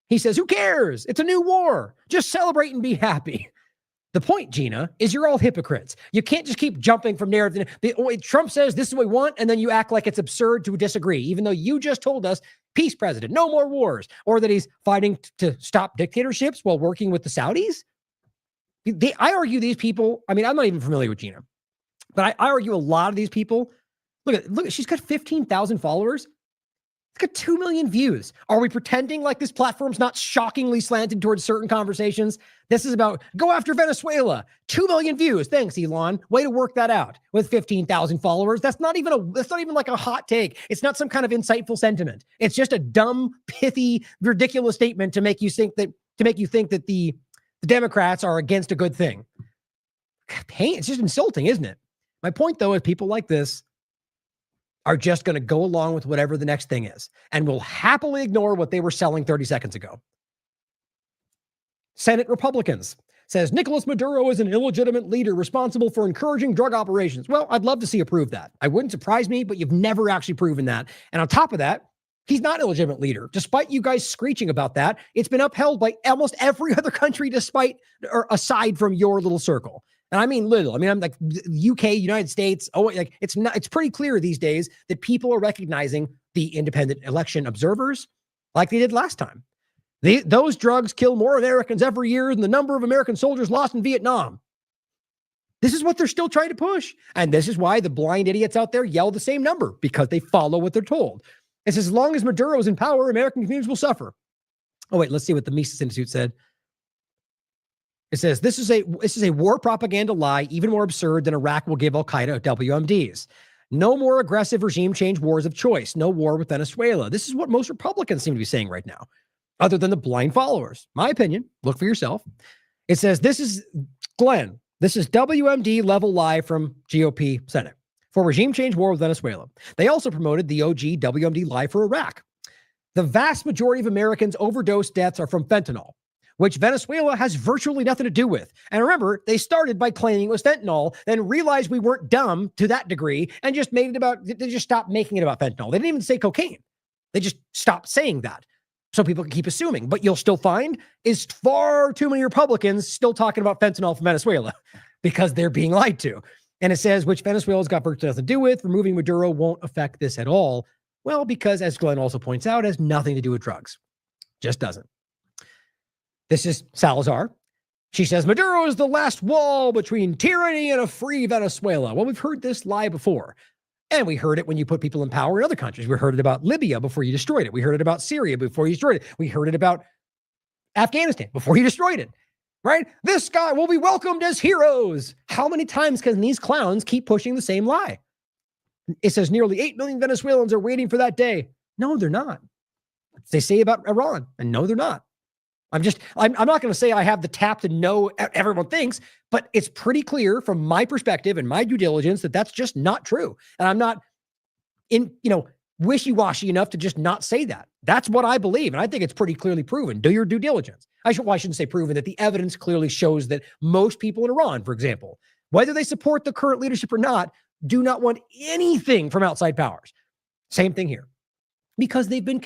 Speaker 3: He says, who cares? It's a new war. Just celebrate and be happy. The point, Gina, is you're all hypocrites. You can't just keep jumping from narrative. Trump says this is what we want, and then you act like it's absurd to disagree, even though you just told us, peace president, no more wars, or that he's fighting to stop dictatorships while working with the Saudis. I argue these people, I mean, I'm not even familiar with Gina, but I argue a lot of these people, look, she's got 15,000 followers. It's got 2 million views. Are we pretending like this platform's not shockingly slanted towards certain conversations? This is about go after Venezuela. 2 million views. Thanks, Elon. Way to work that out with 15,000 followers. That's not even like a hot take. It's not some kind of insightful sentiment. It's just a dumb, pithy, ridiculous statement to make you think that the Democrats are against a good thing. It's just insulting, isn't it? My point, though, is people like this are just going to go along with whatever the next thing is and will happily ignore what they were selling 30 seconds ago. Senate Republicans says Nicolas Maduro is an illegitimate leader responsible for encouraging drug operations. Well, I'd love to see you prove that. I wouldn't surprise me, but you've never actually proven that. And on top of that, he's not an illegitimate leader. Despite you guys screeching about that, it's been upheld by almost every other country aside from your little circle. And I mean little. I mean, I'm like UK, United States. It's pretty clear these days that people are recognizing the independent election observers like they did last time. Those drugs kill more Americans every year than the number of American soldiers lost in Vietnam. This is what they're still trying to push. And this is why the blind idiots out there yell the same number, because they follow what they're told. It says, as long as Maduro is in power, American communities will suffer. Oh, wait, let's see what the Mises Institute said. It says, this is a war propaganda lie, even more absurd than Iraq will give al-Qaeda WMDs. No more aggressive regime change wars of choice. No war with Venezuela. This is what most Republicans seem to be saying right now, other than the blind followers. My opinion, look for yourself. It says, this is WMD level lie from GOP Senate for regime change war with Venezuela. They also promoted the OG WMD lie for Iraq. The vast majority of Americans' overdose deaths are from fentanyl, which Venezuela has virtually nothing to do with. And remember, they started by claiming it was fentanyl, then realized we weren't dumb to that degree and just they just stopped making it about fentanyl. They didn't even say cocaine. They just stopped saying that. So people can keep assuming. But you'll still find is far too many Republicans still talking about fentanyl from Venezuela because they're being lied to. And it says, which Venezuela's got virtually nothing to do with. Removing Maduro won't affect this at all. Well, because as Glenn also points out, it has nothing to do with drugs. Just doesn't. This is Salazar. She says, Maduro is the last wall between tyranny and a free Venezuela. Well, we've heard this lie before. And we heard it when you put people in power in other countries. We heard it about Libya before you destroyed it. We heard it about Syria before you destroyed it. We heard it about Afghanistan before you destroyed it. Right? This guy will be welcomed as heroes. How many times can these clowns keep pushing the same lie? It says nearly 8 million Venezuelans are waiting for that day. No, they're not. They say about Iran, and no, they're not. I'm not going to say I have the tap to know everyone thinks, but it's pretty clear from my perspective and my due diligence that that's just not true. And I'm not wishy-washy enough to just not say that. That's what I believe. And I think it's pretty clearly proven. Do your due diligence. I shouldn't say proven, that the evidence clearly shows that most people in Iran, for example, whether they support the current leadership or not, do not want anything from outside powers. Same thing here. Because they've been,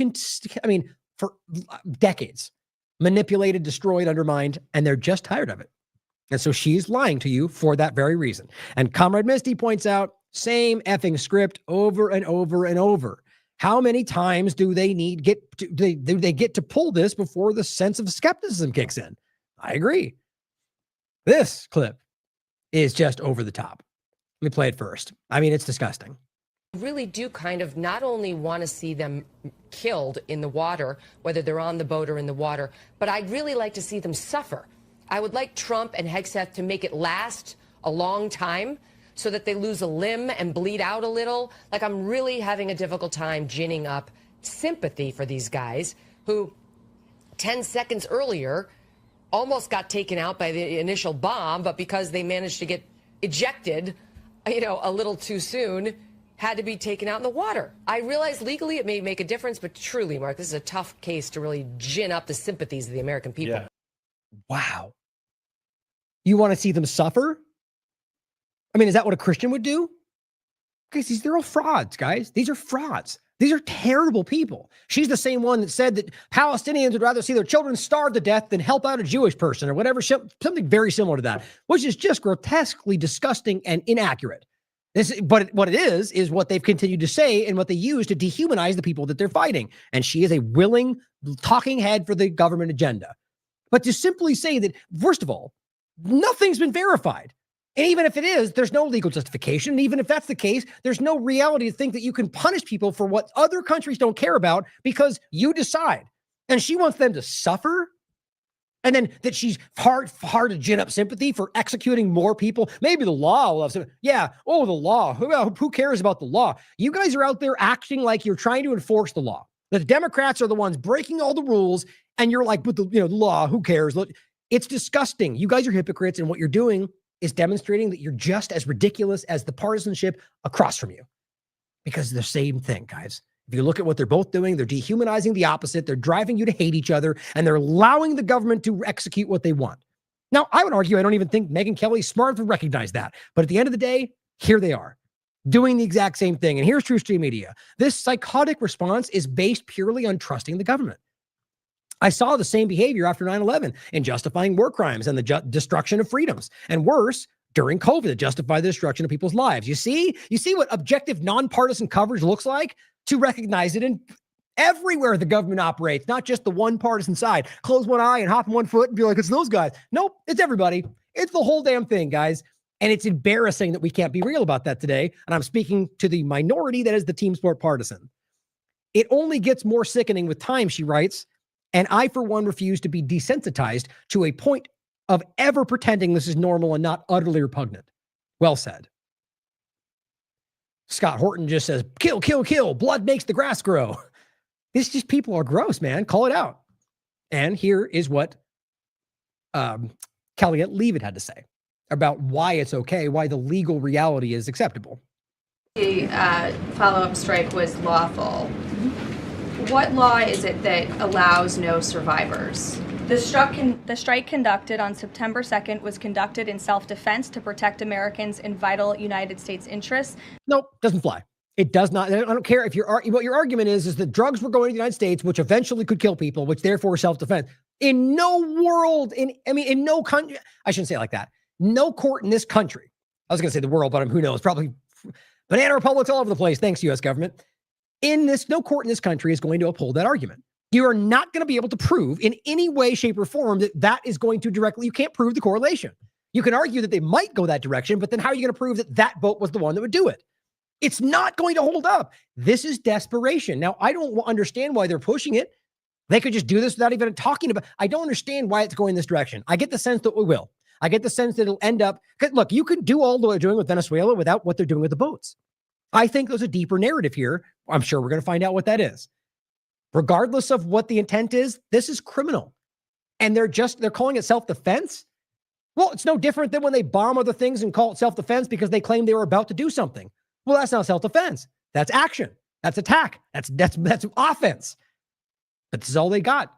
Speaker 3: for decades, manipulated, destroyed, undermined, and they're just tired of it. And so she's lying to you for that very reason. And Comrade Misty points out, same effing script over and over and over. How many times do they get to pull this before the sense of skepticism kicks in? I agree. This clip is just over the top. Let me play it first. I mean, it's disgusting.
Speaker 19: Really do kind of not only want to see them killed in the water, whether they're on the boat or in the water, but I'd really like to see them suffer. I would like Trump and Hegseth to make it last a long time so that they lose a limb and bleed out a little. Like, I'm really having a difficult time ginning up sympathy for these guys who 10 seconds earlier almost got taken out by the initial bomb, but because they managed to get ejected, a little too soon, had to be taken out in the water. I realize legally it may make a difference, but truly, Mark, this is a tough case to really gin up the sympathies of the American people.
Speaker 3: Yeah. Wow. You want to see them suffer? I mean, is that what a Christian would do? Because they're all frauds, guys. These are frauds. These are terrible people. She's the same one that said that Palestinians would rather see their children starve to death than help out a Jewish person or whatever, something very similar to that, which is just grotesquely disgusting and inaccurate. But what it is what they've continued to say and what they use to dehumanize the people that they're fighting. And she is a willing talking head for the government agenda. But to simply say that, first of all, nothing's been verified. And even if it is, there's no legal justification. And even if that's the case, there's no reality to think that you can punish people for what other countries don't care about because you decide. And she wants them to suffer. And then that she's hard to gin up sympathy for executing more people. Maybe the law will have some. Yeah. Oh, the law. Who cares about the law? You guys are out there acting like you're trying to enforce the law. The Democrats are the ones breaking all the rules. And you're like, but the law, who cares? It's disgusting. You guys are hypocrites. And what you're doing is demonstrating that you're just as ridiculous as the partisanship across from you. Because the same thing, guys. If you look at what they're both doing, they're dehumanizing the opposite. They're driving you to hate each other, and they're allowing the government to execute what they want. Now, I would argue I don't even think Megyn Kelly's smart to recognize that. But at the end of the day, here they are, doing the exact same thing. And here's True Stream Media. This psychotic response is based purely on trusting the government. I saw the same behavior after 9/11 in justifying war crimes and the destruction of freedoms. And worse, during COVID, to justify the destruction of people's lives. You see what objective, nonpartisan coverage looks like? To recognize it in everywhere the government operates, not just the one partisan side. Close one eye and hop on one foot and be like, it's those guys. Nope, it's everybody. It's the whole damn thing, guys. And it's embarrassing that we can't be real about that today. And I'm speaking to the minority that is the team sport partisan. It only gets more sickening with time, she writes. And I, for one, refuse to be desensitized to a point of ever pretending this is normal and not utterly repugnant. Well said. Scott Horton just says, kill, kill, kill. Blood makes the grass grow. It's just people are gross, man. Call it out. And here is what Kellyanne Leavitt had to say about why it's okay, why the legal reality is acceptable.
Speaker 20: The follow-up strike was lawful. What law is it that allows no survivors?
Speaker 18: The strike conducted on September 2nd was conducted in self-defense to protect Americans in vital United States interests.
Speaker 3: Nope, doesn't fly. It does not. I don't care if what your argument is that drugs were going to the United States, which eventually could kill people, which therefore self-defense. In no world, in no country, I shouldn't say it like that. No court in this country. I was going to say the world, but who knows? Probably banana republics all over the place. Thanks, U.S. government. No court in this country is going to uphold that argument. You are not going to be able to prove in any way, shape, or form that is going to directly, you can't prove the correlation. You can argue that they might go that direction, but then how are you going to prove that vote was the one that would do it? It's not going to hold up. This is desperation. Now, I don't understand why they're pushing it. They could just do this without even talking about. I don't understand why it's going this direction. I get the sense that we will. I get the sense that it'll end up. Look, you can do all they're doing with Venezuela without what they're doing with the boats. I think there's a deeper narrative here. I'm sure we're going to find out what that is. Regardless of what the intent is, this is criminal. And they're calling it self-defense. Well, it's no different than when they bomb other things and call it self-defense because they claim they were about to do something. Well, that's not self-defense. That's action. That's attack. That's offense. But this is all they got.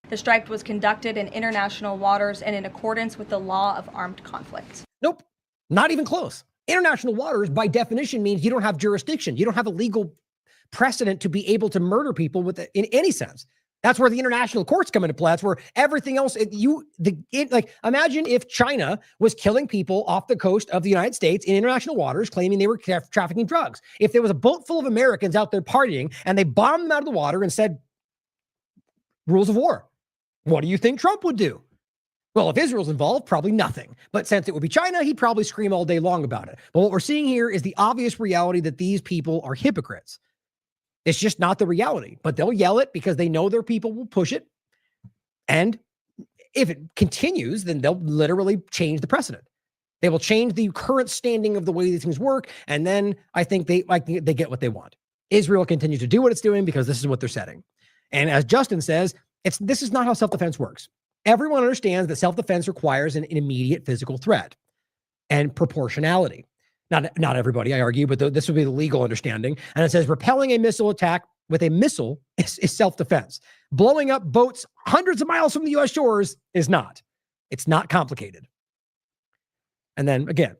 Speaker 18: The strike was conducted in international waters and in accordance with the law of armed conflict.
Speaker 3: Nope. Not even close. International waters, by definition, means you don't have jurisdiction. You don't have a legal precedent to be able to murder people in any sense. That's where the international courts come into play. That's where everything else. Imagine if China was killing people off the coast of the United States in international waters, claiming they were trafficking drugs. If there was a boat full of Americans out there partying and they bombed them out of the water and said, rules of war, what do you think Trump would do? Well, if Israel's involved, probably nothing. But since it would be China, he'd probably scream all day long about it. But what we're seeing here is the obvious reality that these people are hypocrites. It's just not the reality. But they'll yell it because they know their people will push it. And if it continues, then they'll literally change the precedent. They will change the current standing of the way these things work. And then I think they get what they want. Israel continues to do what it's doing because this is what they're setting. And as Justin says, this is not how self-defense works. Everyone understands that self-defense requires an immediate physical threat and proportionality. Not everybody, I argue, but this would be the legal understanding. And it says repelling a missile attack with a missile is self-defense. Blowing up boats hundreds of miles from the U.S. shores is not. It's not complicated. And then again,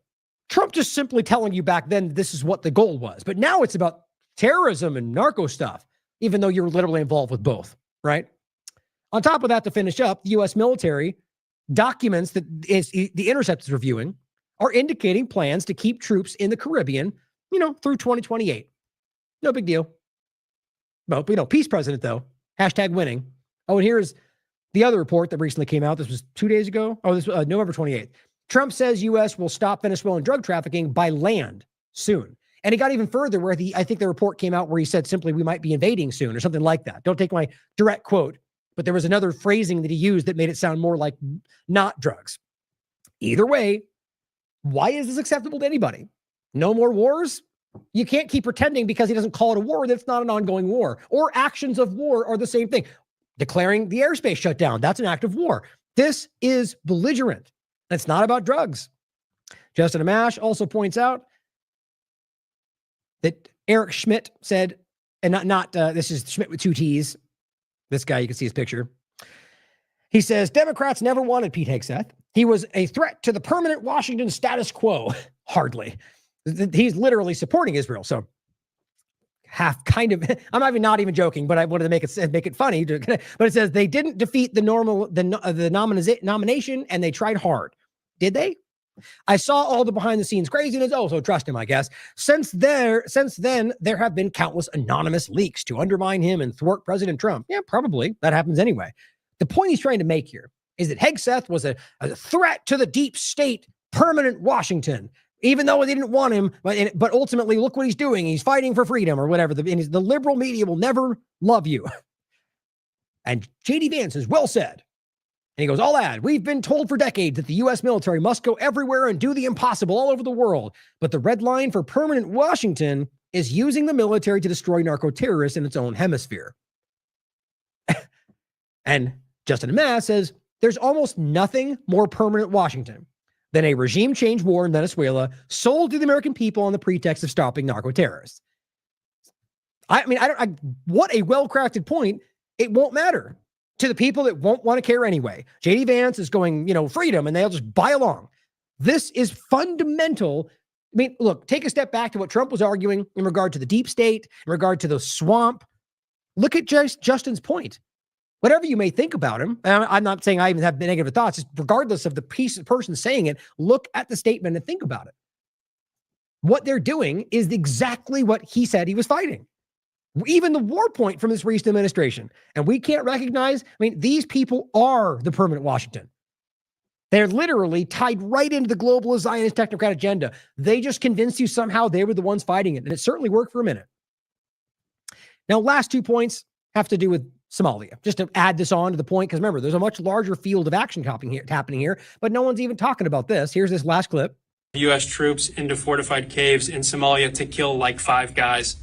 Speaker 3: Trump just simply telling you back then this is what the goal was. But now it's about terrorism and narco stuff, even though you're literally involved with both, right? On top of that, to finish up, the U.S. military documents that The Intercept is reviewing are indicating plans to keep troops in the Caribbean, through 2028. No big deal. But peace president, though. Hashtag winning. Oh, and here's the other report that recently came out. This was 2 days ago. Oh, this was November 28th. Trump says U.S. will stop Venezuelan drug trafficking by land soon. And it got even further where I think the report came out where he said simply we might be invading soon or something like that. Don't take my direct quote, but there was another phrasing that he used that made it sound more like not drugs. Either way, why is this acceptable to anybody? No more wars? You can't keep pretending because he doesn't call it a war that it's not an ongoing war. Or actions of war are the same thing. Declaring the airspace shutdown, that's an act of war. This is belligerent. It's not about drugs. Justin Amash also points out that Eric Schmidt said, and this is Schmidt with 2 T's. This guy, you can see his picture. He says, Democrats never wanted Pete Hegseth. He was a threat to the permanent Washington status quo. Hardly. He's literally supporting Israel. So I'm not even joking, but I wanted to make it funny. But it says they didn't defeat the nomination and they tried hard. Did they? I saw all the behind the scenes craziness. Oh, so trust him, I guess. Since then, there have been countless anonymous leaks to undermine him and thwart President Trump. Yeah, probably. That happens anyway. The point he's trying to make here is that Hegseth was a threat to the deep state, permanent Washington, even though they didn't want him. But ultimately, look what he's doing. He's fighting for freedom or whatever. The liberal media will never love you. And J.D. Vance has well said. And he goes, I'll add, we've been told for decades that the U.S. military must go everywhere and do the impossible all over the world. But the red line for permanent Washington is using the military to destroy narco-terrorists in its own hemisphere. And Justin Amash says, there's almost nothing more permanent Washington than a regime change war in Venezuela sold to the American people on the pretext of stopping narco-terrorists. What a well-crafted point. It won't matter to the people that won't want to care anyway. J.D. Vance is going, freedom, and they'll just buy along. This is fundamental. Look, take a step back to what Trump was arguing in regard to the deep state, in regard to the swamp. Look at Justin's point. Whatever you may think about him, and I'm not saying I even have negative thoughts, just regardless of the person saying it, look at the statement and think about it. What they're doing is exactly what he said he was fighting. Even the war point from this recent administration. And we can't recognize, these people are the permanent Washington. They're literally tied right into the globalist Zionist technocrat agenda. They just convinced you somehow they were the ones fighting it. And it certainly worked for a minute. Now, last 2 points have to do with Somalia. Just to add this on to the point, because remember, there's a much larger field of action happening here, but no one's even talking about this. Here's this last clip.
Speaker 21: U.S. troops into fortified caves in Somalia to kill like 5 guys.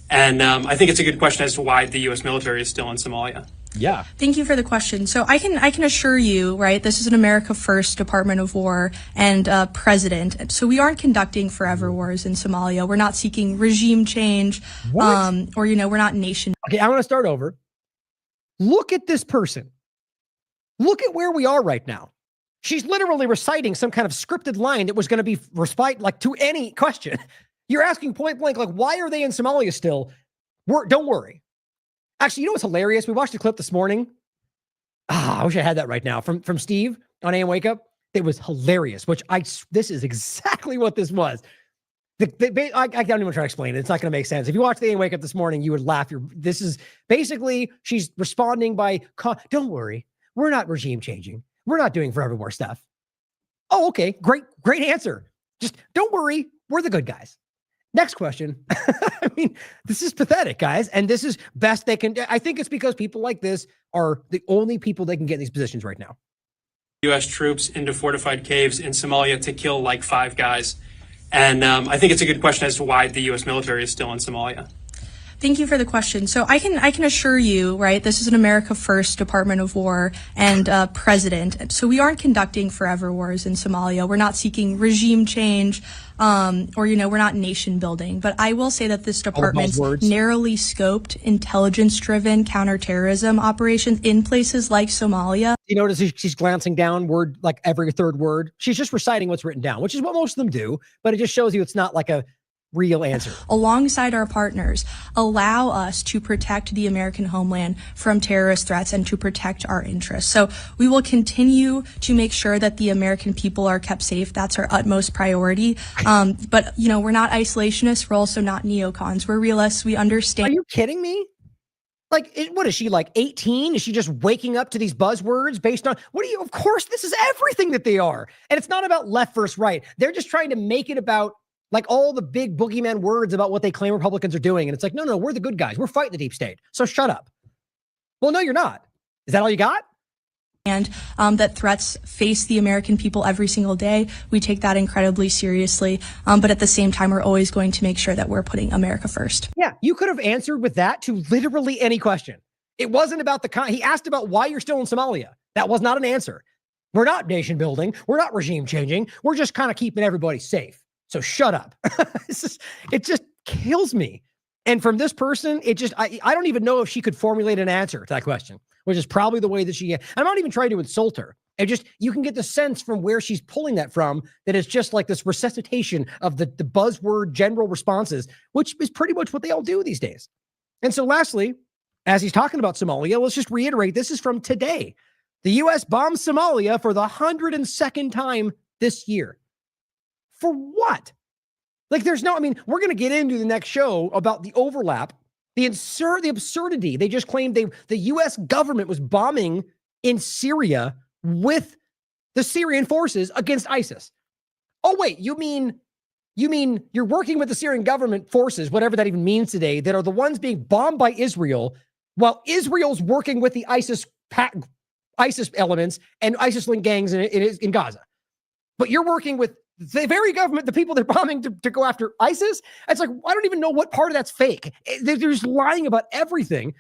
Speaker 21: And I think it's a good question as to why the U.S. military is still in Somalia.
Speaker 3: Yeah.
Speaker 22: Thank you for the question. So I can assure you, right, this is an America First Department of War and president. So we aren't conducting forever wars in Somalia. We're not seeking regime change. Or, we're not nation.
Speaker 3: Okay, I want to start over. Look at this person. Look at where we are right now. She's literally reciting some kind of scripted line that was going to be respite to any question. You're asking point blank, why are they in Somalia still? Don't worry. Actually, you know what's hilarious? We watched a clip this morning. I wish I had that right now from Steve on AM Wake Up. It was hilarious, this is exactly what this was. I can't even try to explain it. It's not going to make sense. If you watch the AM Wake Up this morning, you would laugh. This is basically, she's responding by, don't worry. We're not regime changing. We're not doing forever war stuff. Oh, okay. Great answer. Just don't worry. We're the good guys. Next question. This is pathetic, guys. And this is best they can. I think it's because people like this are the only people they can get in these positions right now.
Speaker 21: U.S. troops into fortified caves in Somalia to kill like 5 guys. And I think it's a good question as to why the U.S. military is still in Somalia.
Speaker 22: Thank you for the question. So I can assure you, right, this is an America First Department of War and president. So we aren't conducting forever wars in Somalia. We're not seeking regime change, or, we're not nation building. But I will say that this department's narrowly scoped, intelligence-driven counterterrorism operations in places like Somalia.
Speaker 3: You notice she's glancing down word, like every third word. She's just reciting what's written down, which is what most of them do. But it just shows you it's not like a real answer.
Speaker 22: Alongside our partners, allow us to protect the American homeland from terrorist threats and to protect our interests. So we will continue to make sure that the American people are kept safe. That's our utmost priority. But, we're not isolationists. We're also not neocons. We're realists. We understand.
Speaker 3: Are you kidding me? Like, what is she, like 18? Is she just waking up to these buzzwords based on, of course, this is everything that they are. And it's not about left versus right. They're just trying to make it about like all the big boogeyman words about what they claim Republicans are doing. And it's like, no, we're the good guys. We're fighting the deep state. So shut up. Well, no, you're not. Is that all you got?
Speaker 22: And that threats face the American people every single day. We take that incredibly seriously. But at the same time, we're always going to make sure that we're putting America first.
Speaker 3: Yeah, you could have answered with that to literally any question. It wasn't about he asked about why you're still in Somalia. That was not an answer. We're not nation building. We're not regime changing. We're just kind of keeping everybody safe. So shut up. It just kills me. And from this person, I don't even know if she could formulate an answer to that question, which is probably the way that I'm not even trying to insult her. You can get the sense from where she's pulling that from, that it's just like this resuscitation of the buzzword general responses, which is pretty much what they all do these days. And so lastly, as he's talking about Somalia, let's just reiterate, this is from today. The U.S. bombed Somalia for the 102nd time this year. For what? Like, we're going to get into the next show about the overlap, the absurdity. They just claimed the U.S. government was bombing in Syria with the Syrian forces against ISIS. Oh, wait, you mean you're working with the Syrian government forces, whatever that even means today, that are the ones being bombed by Israel, while Israel's working with the ISIS elements and ISIS-linked gangs in Gaza. But you're working with the very government, the people they're bombing to go after ISIS. It's like, I don't even know what part of that's fake. They're just lying about everything.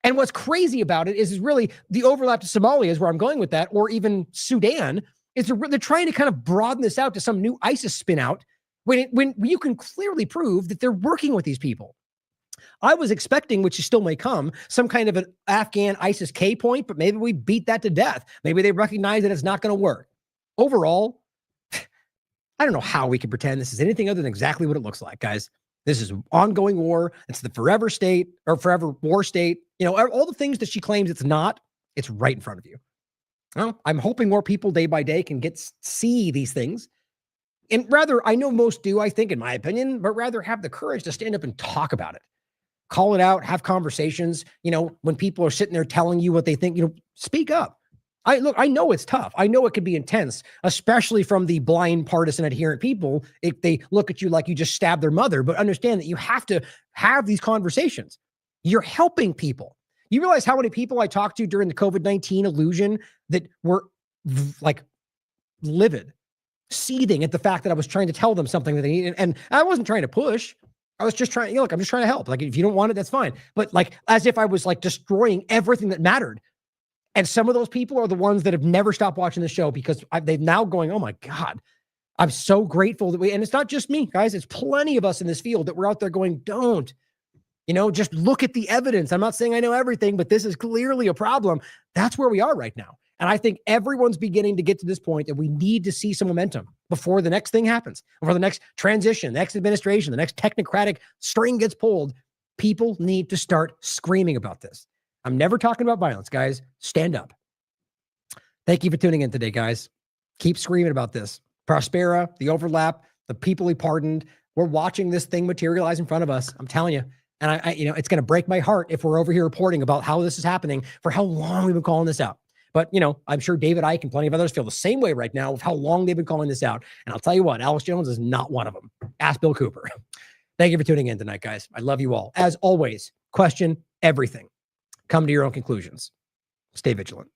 Speaker 3: And what's crazy about it is really the overlap to Somalia is where I'm going with that, or even Sudan, is they're trying to kind of broaden this out to some new ISIS spin out when you can clearly prove that they're working with these people. I was expecting, which still may come, some kind of an Afghan ISIS-K point, but maybe we beat that to death. Maybe they recognize that it's not going to work. Overall, I don't know how we can pretend this is anything other than exactly what it looks like, guys. This is an ongoing war. It's the forever state or forever war state. All the things that she claims it's not, it's right in front of you. Well, I'm hoping more people day by day can see these things. And rather, I know most do, I think, in my opinion, but rather have the courage to stand up and talk about it. Call it out, have conversations. When people are sitting there telling you what they think, speak up. I know it's tough. I know it can be intense, especially from the blind, partisan, adherent people. If they look at you like you just stabbed their mother, but understand that you have to have these conversations. You're helping people. You realize how many people I talked to during the COVID-19 illusion that were like livid, seething at the fact that I was trying to tell them something that they needed. And I wasn't trying to push. I was just trying, look, I'm just trying to help. Like, if you don't want it, that's fine. But like, as if I was like destroying everything that mattered. And some of those people are the ones that have never stopped watching the show because they've now going, oh my God, I'm so grateful that and it's not just me, guys. It's plenty of us in this field that we're out there going, don't, just look at the evidence. I'm not saying I know everything, but this is clearly a problem. That's where we are right now. And I think everyone's beginning to get to this point that we need to see some momentum before the next thing happens, before the next transition, the next administration, the next technocratic string gets pulled. People need to start screaming about this. I'm never talking about violence, guys. Stand up. Thank you for tuning in today, guys. Keep screaming about this. Prospera, the overlap, the people he pardoned. We're watching this thing materialize in front of us. I'm telling you. And I it's going to break my heart if we're over here reporting about how this is happening, for how long we've been calling this out. But, I'm sure David Icke and plenty of others feel the same way right now of how long they've been calling this out. And I'll tell you what, Alex Jones is not one of them. Ask Bill Cooper. Thank you for tuning in tonight, guys. I love you all. As always, question everything. Come to your own conclusions. Stay vigilant.